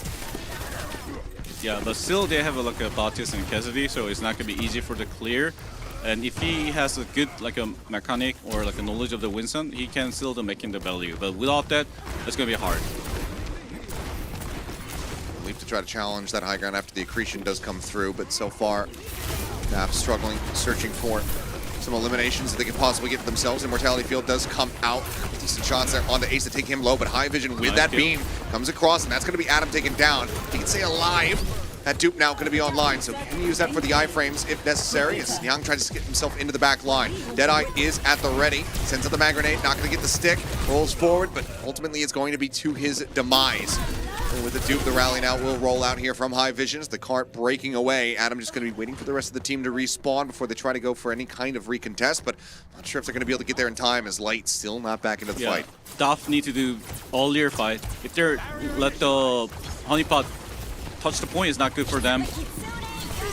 Yeah, but still they have like a Bautius and Cassidy, so it's not gonna be easy for the clear. And if he has a good like a mechanic or like a knowledge of the Winston, he can still making the value. But without that, it's gonna be hard. Leap to try to challenge that high ground after the accretion does come through, but so far, Nap struggling, searching for some eliminations that they can possibly get for themselves. Immortality Field does come out. Decent shots there on the Ace to take him low, but High Vision with Nice that kill. beam comes across, and that's going to be Adam taken down. He can stay alive. That dupe now going to be online, so can use that for the iframes if necessary, as Young tries to get himself into the back line. Deadeye is at the ready, sends out the mag grenade, not going to get the stick, rolls forward, but ultimately it's going to be to his demise. And with the dupe, the rally now will roll out here from High Visions. The cart breaking away. Adam just going to be waiting for the rest of the team to respawn before they try to go for any kind of recontest, but not sure if they're going to be able to get there in time, as Light still not back into the fight. Daf need to do earlier fight. If they're let the Honeypot touch the point, it's not good for them.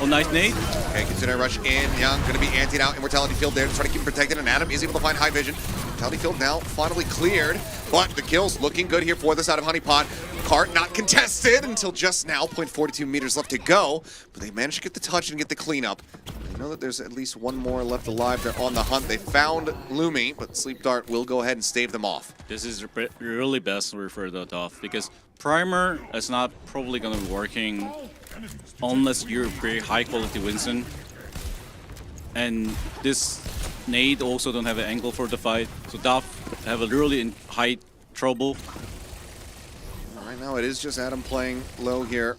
Oh, nice nade. Okay, consider rush in. Young going to be antied out. Immortality Field there to try to keep him protected, and Adam is able to find High Vision. Immortality Field now finally cleared, but the kill's looking good here for the side of Honeypot. Cart not contested until just now. 0.42 meters left to go, but they managed to get the touch and get the cleanup. I know that there's at least one more left alive. They're on the hunt. They found Lumi, but Sleep Dart will go ahead and stave them off. This is really best for the Daf because Primer is not probably gonna be working unless you're very high quality Winston. And this nade also don't have an angle for the fight, so Daf have a really in high trouble. Right now it is just Adam playing low here.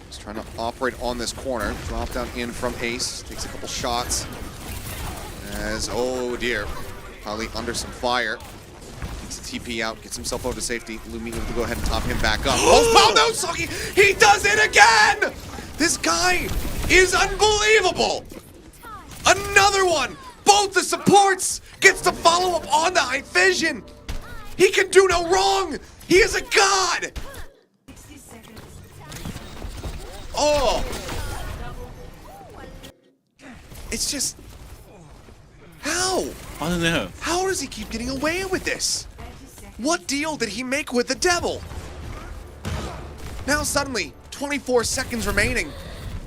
He's trying to operate on this corner. Drop down in from Ace. Takes a couple shots. As, oh dear, probably under some fire. Takes a TP out, gets himself over to safety. Lumi able to go ahead and top him back up. Oh no, Soggy! He does it again! This guy is unbelievable! Another one! Both the supports! Gets the follow-up on the High Vision! He can do no wrong! He is a god! Oh! It's just... How? I don't know. How does he keep getting away with this? What deal did he make with the devil? Now suddenly, 24 seconds remaining.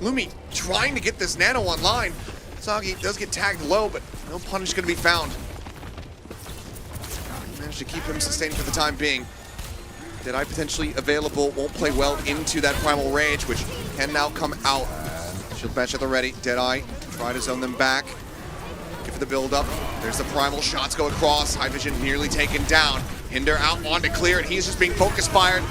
Lumi trying to get this nano online. Soggy does get tagged low, but no punish going to be found. Managed to keep him sustained for the time being. Deadeye potentially available, won't play well into that Primal Rage, which can now come out. Shield Bash at the ready. Deadeye try to zone them back. Give the build up. There's the Primal shots go across. High Vision nearly taken down. Hinder out on to clear, and he's just being focus fired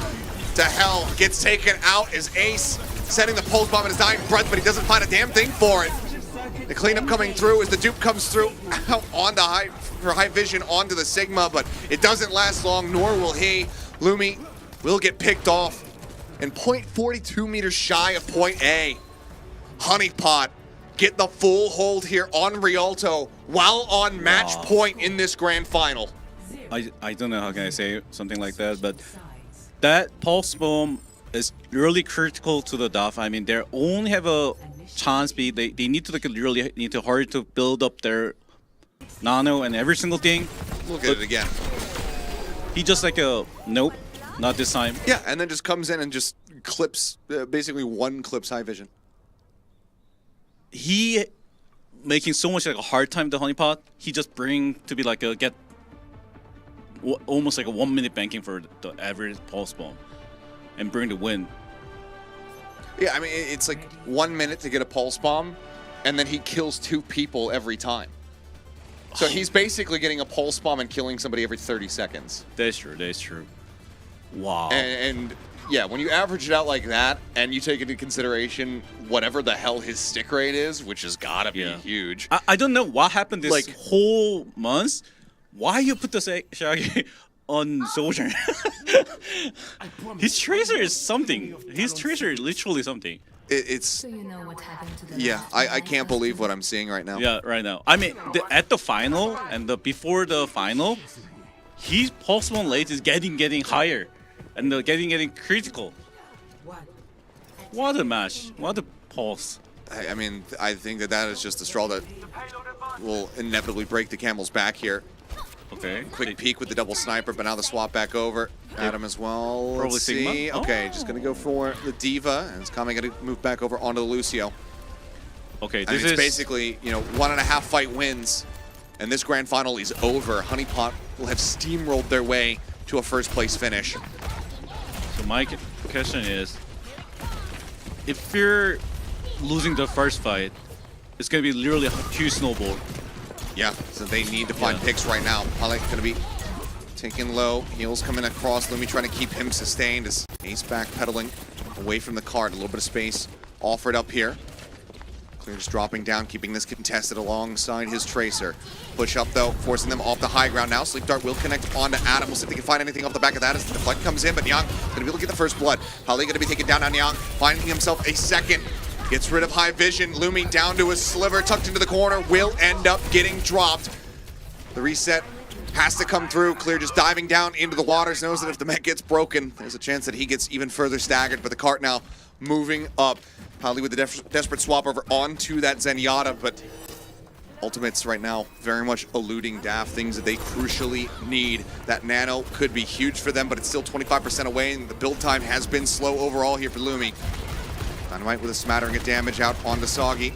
to hell. Gets taken out as Ace setting the pulse bomb in his dying breath, but he doesn't find a damn thing for it. The cleanup coming through as the dupe comes through out onto High Vision onto the Sigma, but it doesn't last long, nor will he. Lumi will get picked off, and 0.42 meters shy of point A. Honeypot get the full hold here on Rialto while on match point in this grand final. I don't know how can I say something like that, but that pulse bomb is really critical to the Daf. I mean, they only have a chance. They need to like really need to hurry to build up their nano and every single thing. Look at it again. He just like a nope, not this time. Yeah, and then just comes in and just clips, basically one clips High Vision. He making so much like a hard time to Honeypot. He just bring to be like a get almost like a 1 minute banking for the average pulse bomb and bring the win. Yeah, I mean, it's like 1 minute to get a pulse bomb, and then he kills 2 people every time. So he's basically getting a pulse bomb and killing somebody every 30 seconds. That's true, that's true. Wow. And yeah, when you average it out like that, and you take into consideration whatever the hell his stick rate is, which has gotta be huge. I don't know what happened this Like- whole month. Why you put the Shaggy on Soldier? His tracer is something. His tracer is literally something. It's, So you know what happened to the yeah, I can't believe what I'm seeing right now. Yeah, right now. I mean, at the final and before the final, his pulse one rate is getting higher, and getting critical. What a match! What a pulse! I mean, I think that is just the straw that will inevitably break the camel's back here. Okay. Quick peek with the double sniper, but now the swap back over. Adam as well. Probably Let's see. Sigma? Okay, just going to go for the Diva, and it's coming going to move back over onto the Lucio. Okay, And this it's is basically, 1.5 fight wins, and this grand final is over. Honeypot will have steamrolled their way to a first place finish. So my question is, if you're losing the first fight, it's gonna be literally a huge snowball. Yeah, so they need to find Yeah. picks right now. Pale going to be taking low. Heels coming across. Lumi trying to keep him sustained as Ace backpedaling away from the cart. A little bit of space offered up here. Clear just dropping down, keeping this contested alongside his Tracer. Push up though, forcing them off the high ground now. Sleep Dart will connect onto Adam. We'll see if they can find anything off the back of that as the deflect comes in, but Nyang going to be able to get the first blood. Pale going to be taken down on Nyang, finding himself a second. Gets rid of high vision, Lumi down to a sliver, tucked into the corner, will end up getting dropped. The reset has to come through. Clear just diving down into the waters, knows that if the mech gets broken, there's a chance that he gets even further staggered, but the cart now moving up. Probably with the desperate swap over onto that Zenyatta, but Ultimates right now very much eluding DAF, things that they crucially need. That nano could be huge for them, but it's still 25% away, and the build time has been slow overall here for Lumi. Dynamite with a smattering of damage out onto Soggy,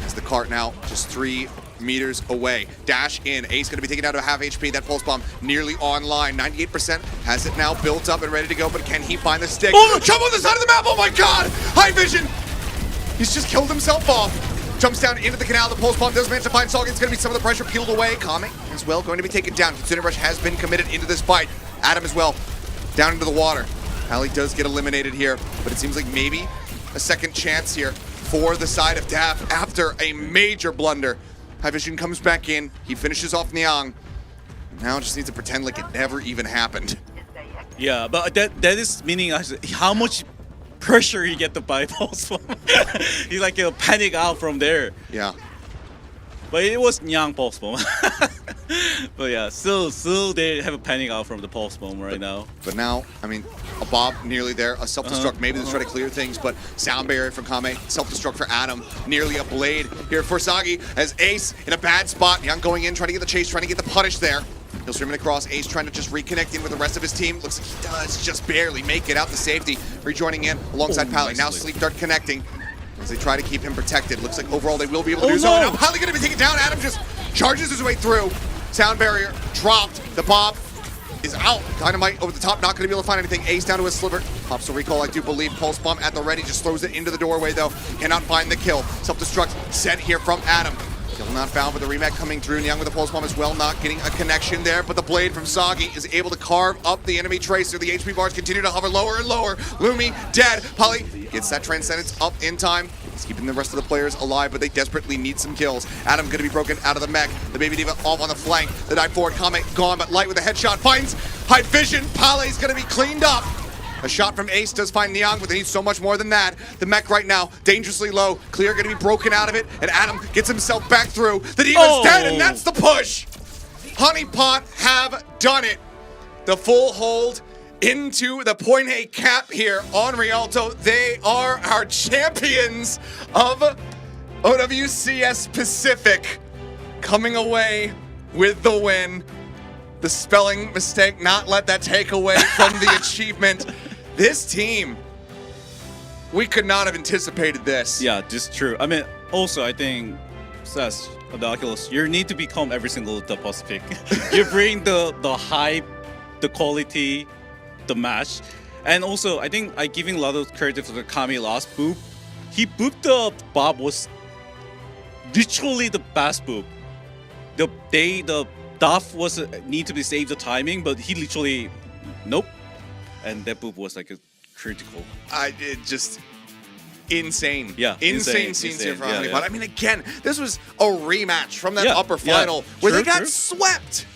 as the cart now just 3 meters away. Dash in. Ace going to be taken out of half HP. That pulse bomb nearly online. 98% has it now built up and ready to go, but can he find the stick? Oh, jump on the side of the map! Oh my god! High vision! He's just killed himself off. Jumps down into the canal. The pulse bomb does manage to find Soggy. It's going to be some of the pressure peeled away. Kame as well going to be taken down. Consider Rush has been committed into this fight. Adam as well down into the water. Ali does get eliminated here, but it seems like maybe a second chance here for the side of DAF after a major blunder. High Vision comes back in. He finishes off Nyang. Now just needs to pretend like it never even happened. Yeah, but that is meaning how much pressure he get to buy pulse bomb. He's like he'll panic out from there. Yeah. But it was Nyang pulse bomb. But yeah, still they have a panic out from the pulse bomb right now. But now, I mean, a Bob nearly there, a self-destruct, maybe to try to clear things, but sound barrier from Kame, self-destruct for Adam, nearly a blade here for Soggy, as Ace in a bad spot. Young going in, trying to get the chase, trying to get the punish there. He'll stream it across, Ace trying to just reconnect in with the rest of his team. Looks like he does just barely make it out to safety. Rejoining in alongside Pally. Now Sleep Dart connecting as they try to keep him protected. Looks like overall they will be able to do so. Now Pally gonna be taken down. Adam just charges his way through. Sound barrier dropped. The Bob is out. Dynamite over the top, not going to be able to find anything. Ace down to a sliver. Pops a recall, I do believe. Pulse bomb at the ready, just throws it into the doorway though. Cannot find the kill. Self-destruct set here from Adam. Still not found, but the rematch coming through. Young with the pulse bomb as well, not getting a connection there. But the blade from Soggy is able to carve up the enemy Tracer. The HP bars continue to hover lower and lower. Lumi dead. Polly gets that Transcendence up in time. He's keeping the rest of the players alive, but they desperately need some kills. Adam going to be broken out of the mech. The Baby Diva off on the flank. The dive forward, Kame gone, but Light with a headshot finds High Vision. Pale's going to be cleaned up. A shot from Ace does find Nyang, but they need so much more than that. The mech right now, dangerously low. Clear going to be broken out of it, and Adam gets himself back through. The Diva's dead, and that's the push. Honeypot have done it. The full hold into the point A cap here on Rialto. They are our champions of OWCS Pacific, coming away with the win. The spelling mistake, not let that take away from the achievement. This team, we could not have anticipated this. Yeah, just true. I mean, also I think, Sas, the Oculus, you need to become every single the Pacific. You bring the hype, the quality, the match, and also I think I giving a lot of credit for the Kami last boop. He booped the Bob was literally the best boop. The Duff was need to be saved the timing, but he literally nope, and that boop was like a critical. It just insane. Yeah, insane scenes here for Honeypot. yeah. I mean, again, this was a rematch from that Yeah, upper yeah. final where True, they got true. swept.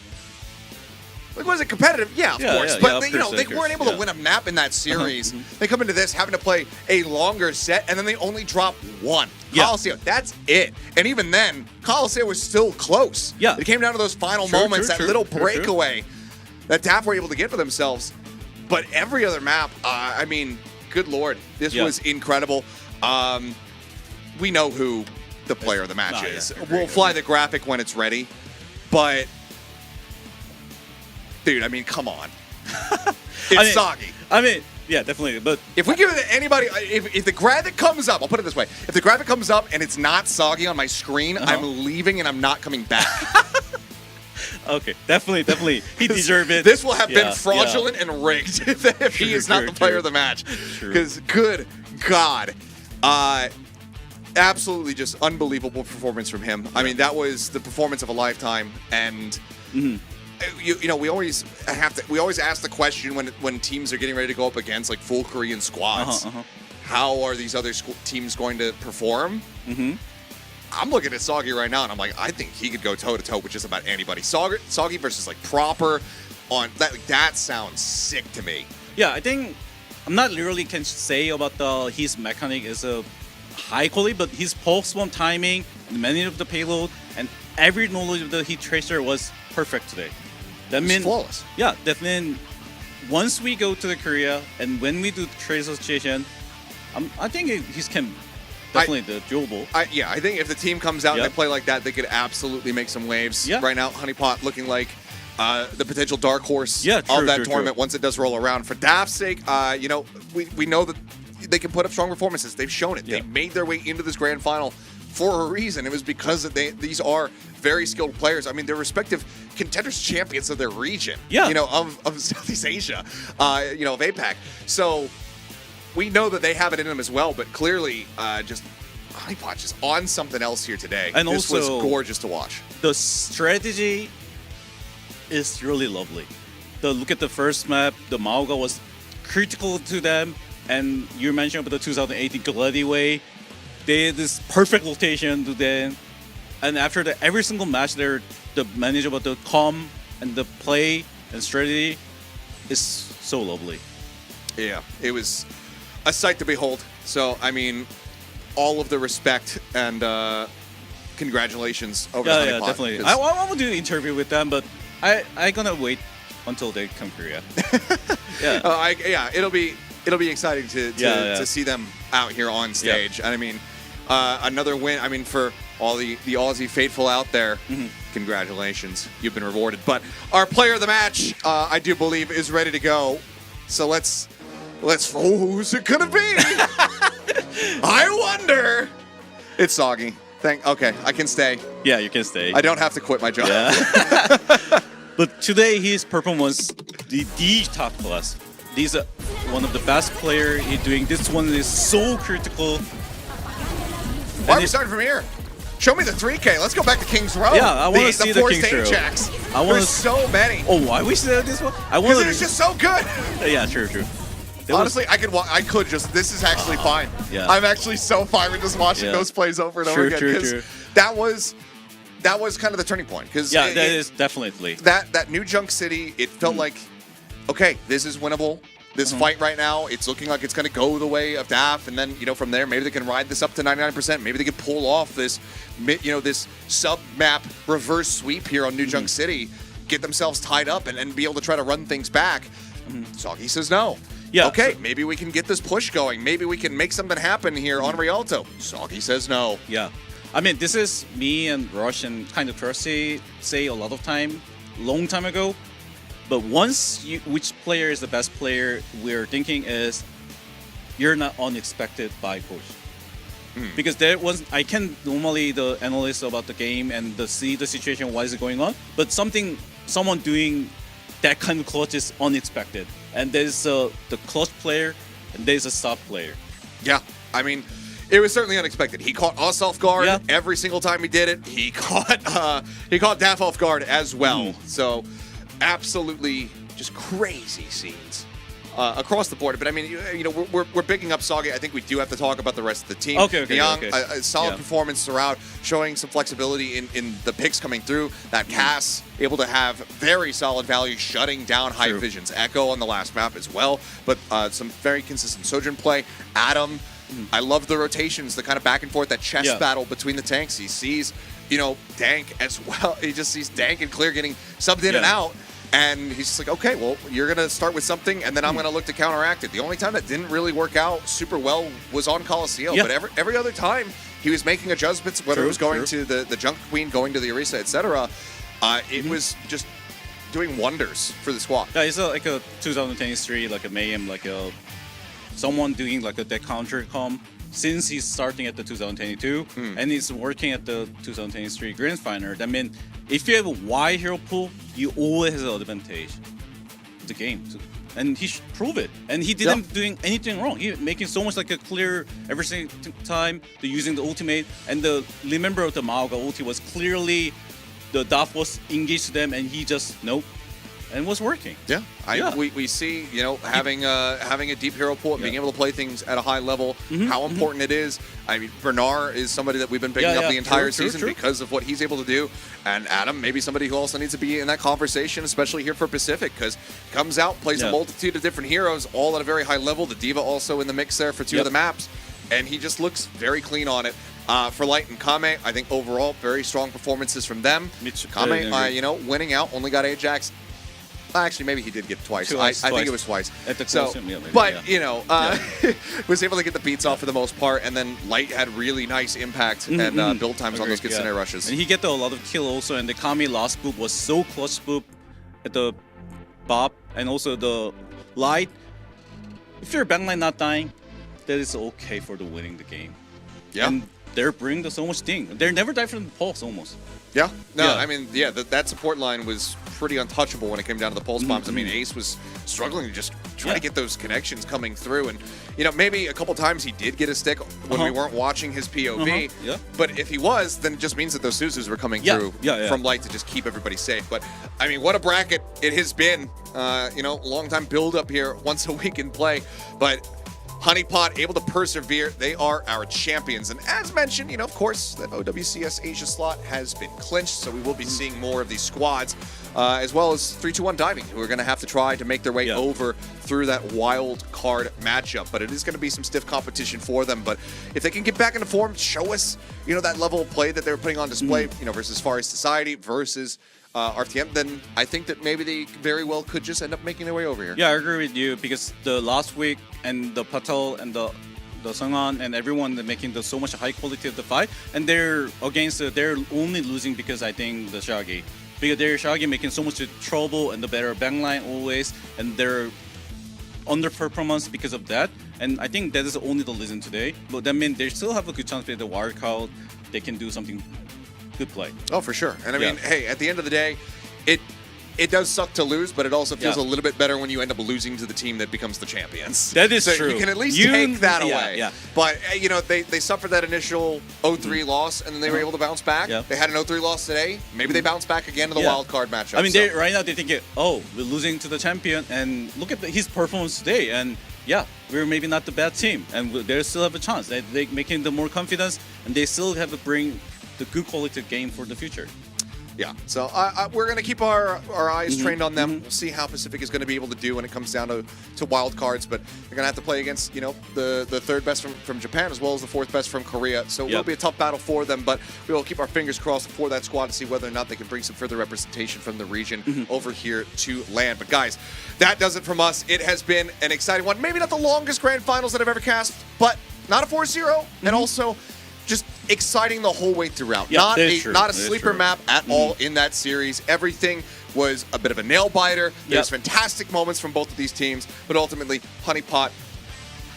Like, was it competitive? Yeah, of course. yeah, But of they, course, they of weren't able course, to win a map in that series. mhm. They come into this having to play a longer set, and then they only drop one. Yeah. Coliseum, that's it. And even then, Coliseum was still close. Yeah. It came down to those final True, moments, true, that true, little true, breakaway that DAF were able to get for themselves. But every other map, I mean, good lord, this Yeah. was incredible. We know who the player of the match yeah, is. agreed, We'll fly the graphic when it's ready, but Dude, I mean, come on. It's soggy. I mean, yeah, definitely. But If we give it to anybody, if the graphic comes up, I'll put it this way. If the graphic comes up and it's not soggy on my screen, I'm leaving and I'm not coming back. okay, definitely, he deserved it. This will have been Yeah, fraudulent and rigged if he is not the player of the match. Because, good God. Absolutely just unbelievable performance from him. I mean, that was the performance of a lifetime. And, you know, we always ask the question when teams are getting ready to go up against, like, full Korean squads. How are these other teams going to perform? I'm looking at Soggy right now, and I'm like, I think he could go toe-to-toe with just about anybody. Soggy versus, like, Proper on that. Like, that sounds sick to me. Yeah, I think I'm not literally can say about his mechanic is a high quality, but his pulse bomb timing, and many of the payload, and every knowledge of the heat tracer was perfect today. That means flawless. Yeah, that means once we go to the Korea and when we do trade association, I think he's can definitely the doable. I think if the team comes out and they play like that, they could absolutely make some waves. Yeah. Right now, Honeypot looking like the potential dark horse Yeah, of that true. tournament once it does roll around. For DAF's sake, you know, we know that they can put up strong performances. They've shown it. Yeah. They made their way into this grand final for a reason. It was because these are very skilled players. I mean, they're respective contenders, champions of their region. Yeah. You know, of Southeast Asia. You know, of APAC. So we know that they have it in them as well. But clearly, just Honeypot is on something else here today. And this also, was gorgeous to watch. The strategy is really lovely. Look at the first map. The Maoga was critical to them. And you mentioned about the 2018 Gladiway. They had this perfect rotation to them. And after that, every single match, the manager about the calm and the play and strategy is so lovely. Yeah, it was a sight to behold. So, I mean, all of the respect and congratulations over to Honeypot. Yeah, definitely. I want to do an interview with them, but I gonna wait until they come Korea. Yeah. It'll be exciting to see them out here on stage. And I mean, another win. I mean, for all the Aussie faithful out there, congratulations, you've been rewarded. But our player of the match, I do believe, is ready to go. So let's. Who's it gonna be? I wonder. It's Soggy. Okay, I can stay. Yeah, you can stay. I don't have to quit my job. Yeah. But today his performance, the top class. He's one of the best player in doing this one is so critical. Why are we starting from here? Show me the 3K. Let's go back to King's Row. Yeah, I want to see the King's Row. Checks. I want There's so many. Oh, I wish that this one. Because it's just so good. Yeah, true. Honestly, I could just. This is actually fine. Yeah. I'm actually so fine with just watching those plays over and over again. True. That was kind of the turning point. Because that is definitely that New Junk City. It felt like, okay, this is winnable. This fight right now, it's looking like it's going to go the way of DAF, and then from there, maybe they can ride this up to 99%. Maybe they can pull off this, this sub-map reverse sweep here on New Junk City, get themselves tied up, and be able to try to run things back. Soggy says no. Yeah. Okay, maybe we can get this push going. Maybe we can make something happen here on Rialto. Soggy says no. Yeah. I mean, this is me and Rush and kind of Percy say a lot of time, long time ago. But which player is the best player, we're thinking is you're not unexpected by coach. Because I can normally the analyst about the game and see the situation, what is going on. But someone doing that kind of clutch is unexpected. And there's the clutch player and there's a stop player. Yeah, I mean, it was certainly unexpected. He caught us off guard every single time he did it. He caught DAF off guard as well. So absolutely just crazy scenes across the board. But I mean, we're bigging up Soggy. I think we do have to talk about the rest of the team. Okay. A solid performance throughout, showing some flexibility in the picks coming through. That Cass able to have very solid value, shutting down High Vision's Echo on the last map as well. But some very consistent Sojourn play. Adam, I love the rotations, the kind of back and forth, that chess battle between the tanks. He sees, Dank as well. He just sees Dank and Clear getting subbed in and out. And he's just like, okay, well, you're going to start with something, and then I'm going to look to counteract it. The only time that didn't really work out super well was on Coliseum. But every other time, he was making adjustments, whether it was going to the Junk Queen, going to the Orisa, etc. It was just doing wonders for the squad. Yeah, it's like a 2023, like a mayhem, like a someone doing like a deck counter comp since he's starting at the 2022 and he's working at the 2023 Grand Final. That means if you have a wide hero pool, you always have an advantage. The game. And he should prove it. And he didn't doing anything wrong. He making so much like a clear every single time using the ultimate. And the remember of the Maoga ulti was clearly the Daf was engaged to them and he just nope. And was working. Yeah, we see having a deep hero pool and being able to play things at a high level, how important it is. I mean, Bernard is somebody that we've been picking up the entire season because of what he's able to do. And Adam, maybe somebody who also needs to be in that conversation, especially here for Pacific, because comes out, plays a multitude of different heroes, all at a very high level. The Diva also in the mix there for two of the maps, and he just looks very clean on it. For Light and Kame, I think overall very strong performances from them. Kame, winning out, only got Ajax. Actually, maybe he did get twice. I think it was twice. At the was able to get the beats off for the most part, and then Light had really nice impact and build times on those Kitsune rushes. And he get a lot of kill also, and the Kami last boop was so clutch boop at the Bob, and also the Light. If your backline not dying, that is okay for the winning the game. Yeah. And they're bringing so much thing. They never die from the pulse almost. Yeah. I mean, that support line was pretty untouchable when it came down to the pulse bombs. I mean, Ace was struggling to just try to get those connections coming through. And, maybe a couple times he did get a stick when we weren't watching his POV. But if he was, then it just means that those Suzus were coming through from Light to just keep everybody safe. But, I mean, what a bracket it has been. Long time build up here, once a week in play. But Honeypot able to persevere. They are our champions. And as mentioned, of course, that OWCS Asia slot has been clinched, so we will be seeing more of these squads, as well as 3-2-1 Diving, who are going to have to try to make their way over through that wild card matchup. But it is going to be some stiff competition for them. But if they can get back into form, show us, that level of play that they were putting on display, versus Far East Society versus RTM, then I think that maybe they very well could just end up making their way over here. Yeah, I agree with you, because the last week and the Patel and the Sungan and everyone, they're making so much high quality of the fight, and they're only losing because I think the Shaggy. Because they're Shaggy making so much trouble and the better backline always, and they're underperformance because of that. And I think that is only the reason today. But that means they still have a good chance to play the wild card. They can do something good play. Oh, for sure. And I mean, hey, at the end of the day, it does suck to lose, but it also feels a little bit better when you end up losing to the team that becomes the champions. That is so true. You can at least take that away. Yeah. But, they suffered that initial 0-3 loss, and then they were able to bounce back. Yeah. They had an 0-3 loss today. Maybe they bounce back again to the wild card matchup. I mean, right now they're thinking, we're losing to the champion, and look at his performance today. And we're maybe not the bad team, and they still have a chance. They're making them more confidence, and they still have to bring the good quality game for the future. Yeah, so we're going to keep our eyes trained on them. We'll see how Pacific is going to be able to do when it comes down to wild cards. But they're going to have to play against, the third best from Japan as well as the fourth best from Korea. So it will be a tough battle for them. But we will keep our fingers crossed for that squad to see whether or not they can bring some further representation from the region over here to land. But guys, that does it from us. It has been an exciting one. Maybe not the longest grand finals that I've ever cast, but not a 4-0. And also just exciting the whole way throughout. Not a sleeper map at all in that series. Everything was a bit of a nail biter. There's fantastic moments from both of these teams, but ultimately, Honeypot,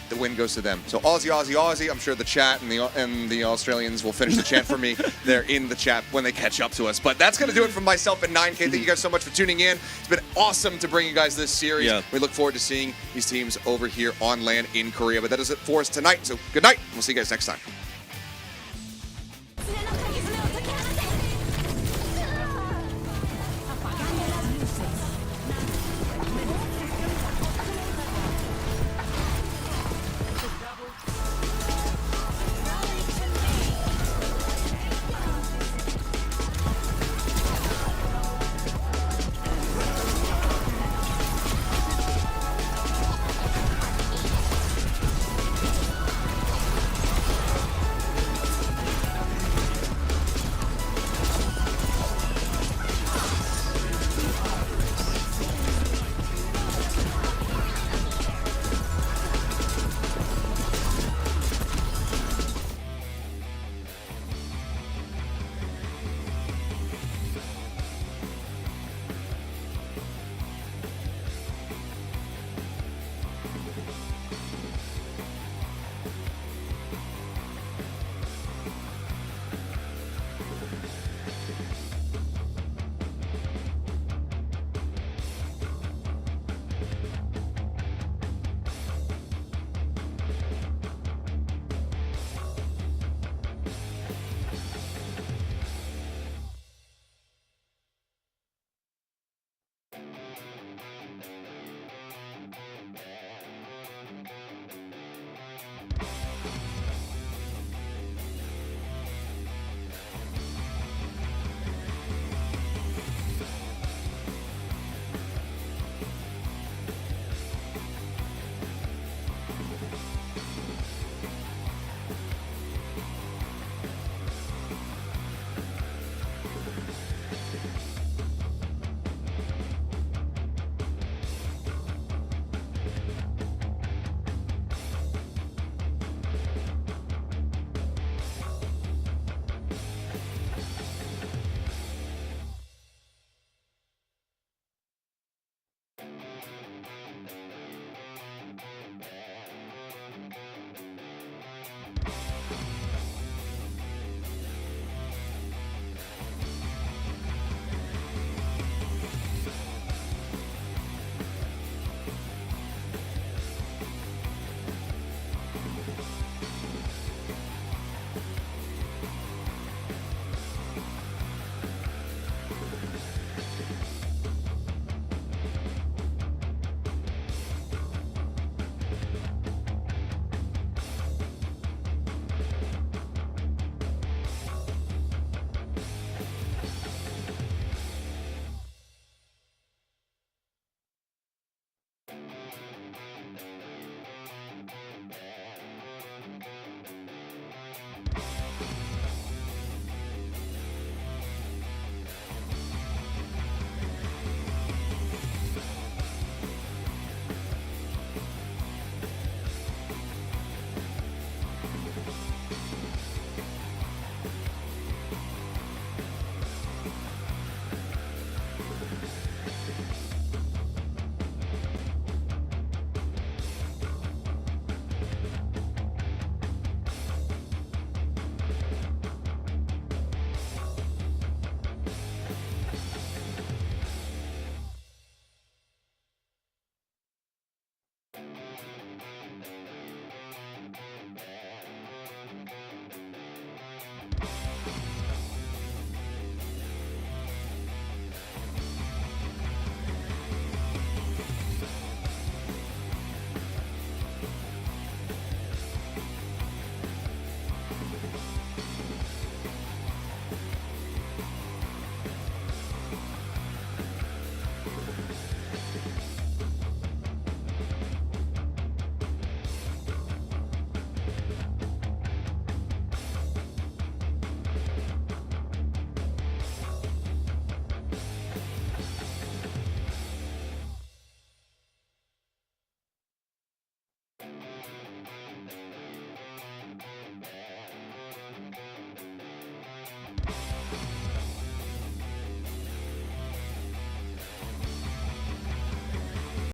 the win goes to them. So Aussie, Aussie, Aussie. I'm sure the chat and the Australians will finish the chant for me there in the chat when they catch up to us. But that's going to do it from myself and 9K. Thank you guys so much for tuning in. It's been awesome to bring you guys this series. We look forward to seeing these teams over here on land in Korea. But that is it for us tonight. So good night. We'll see you guys next time.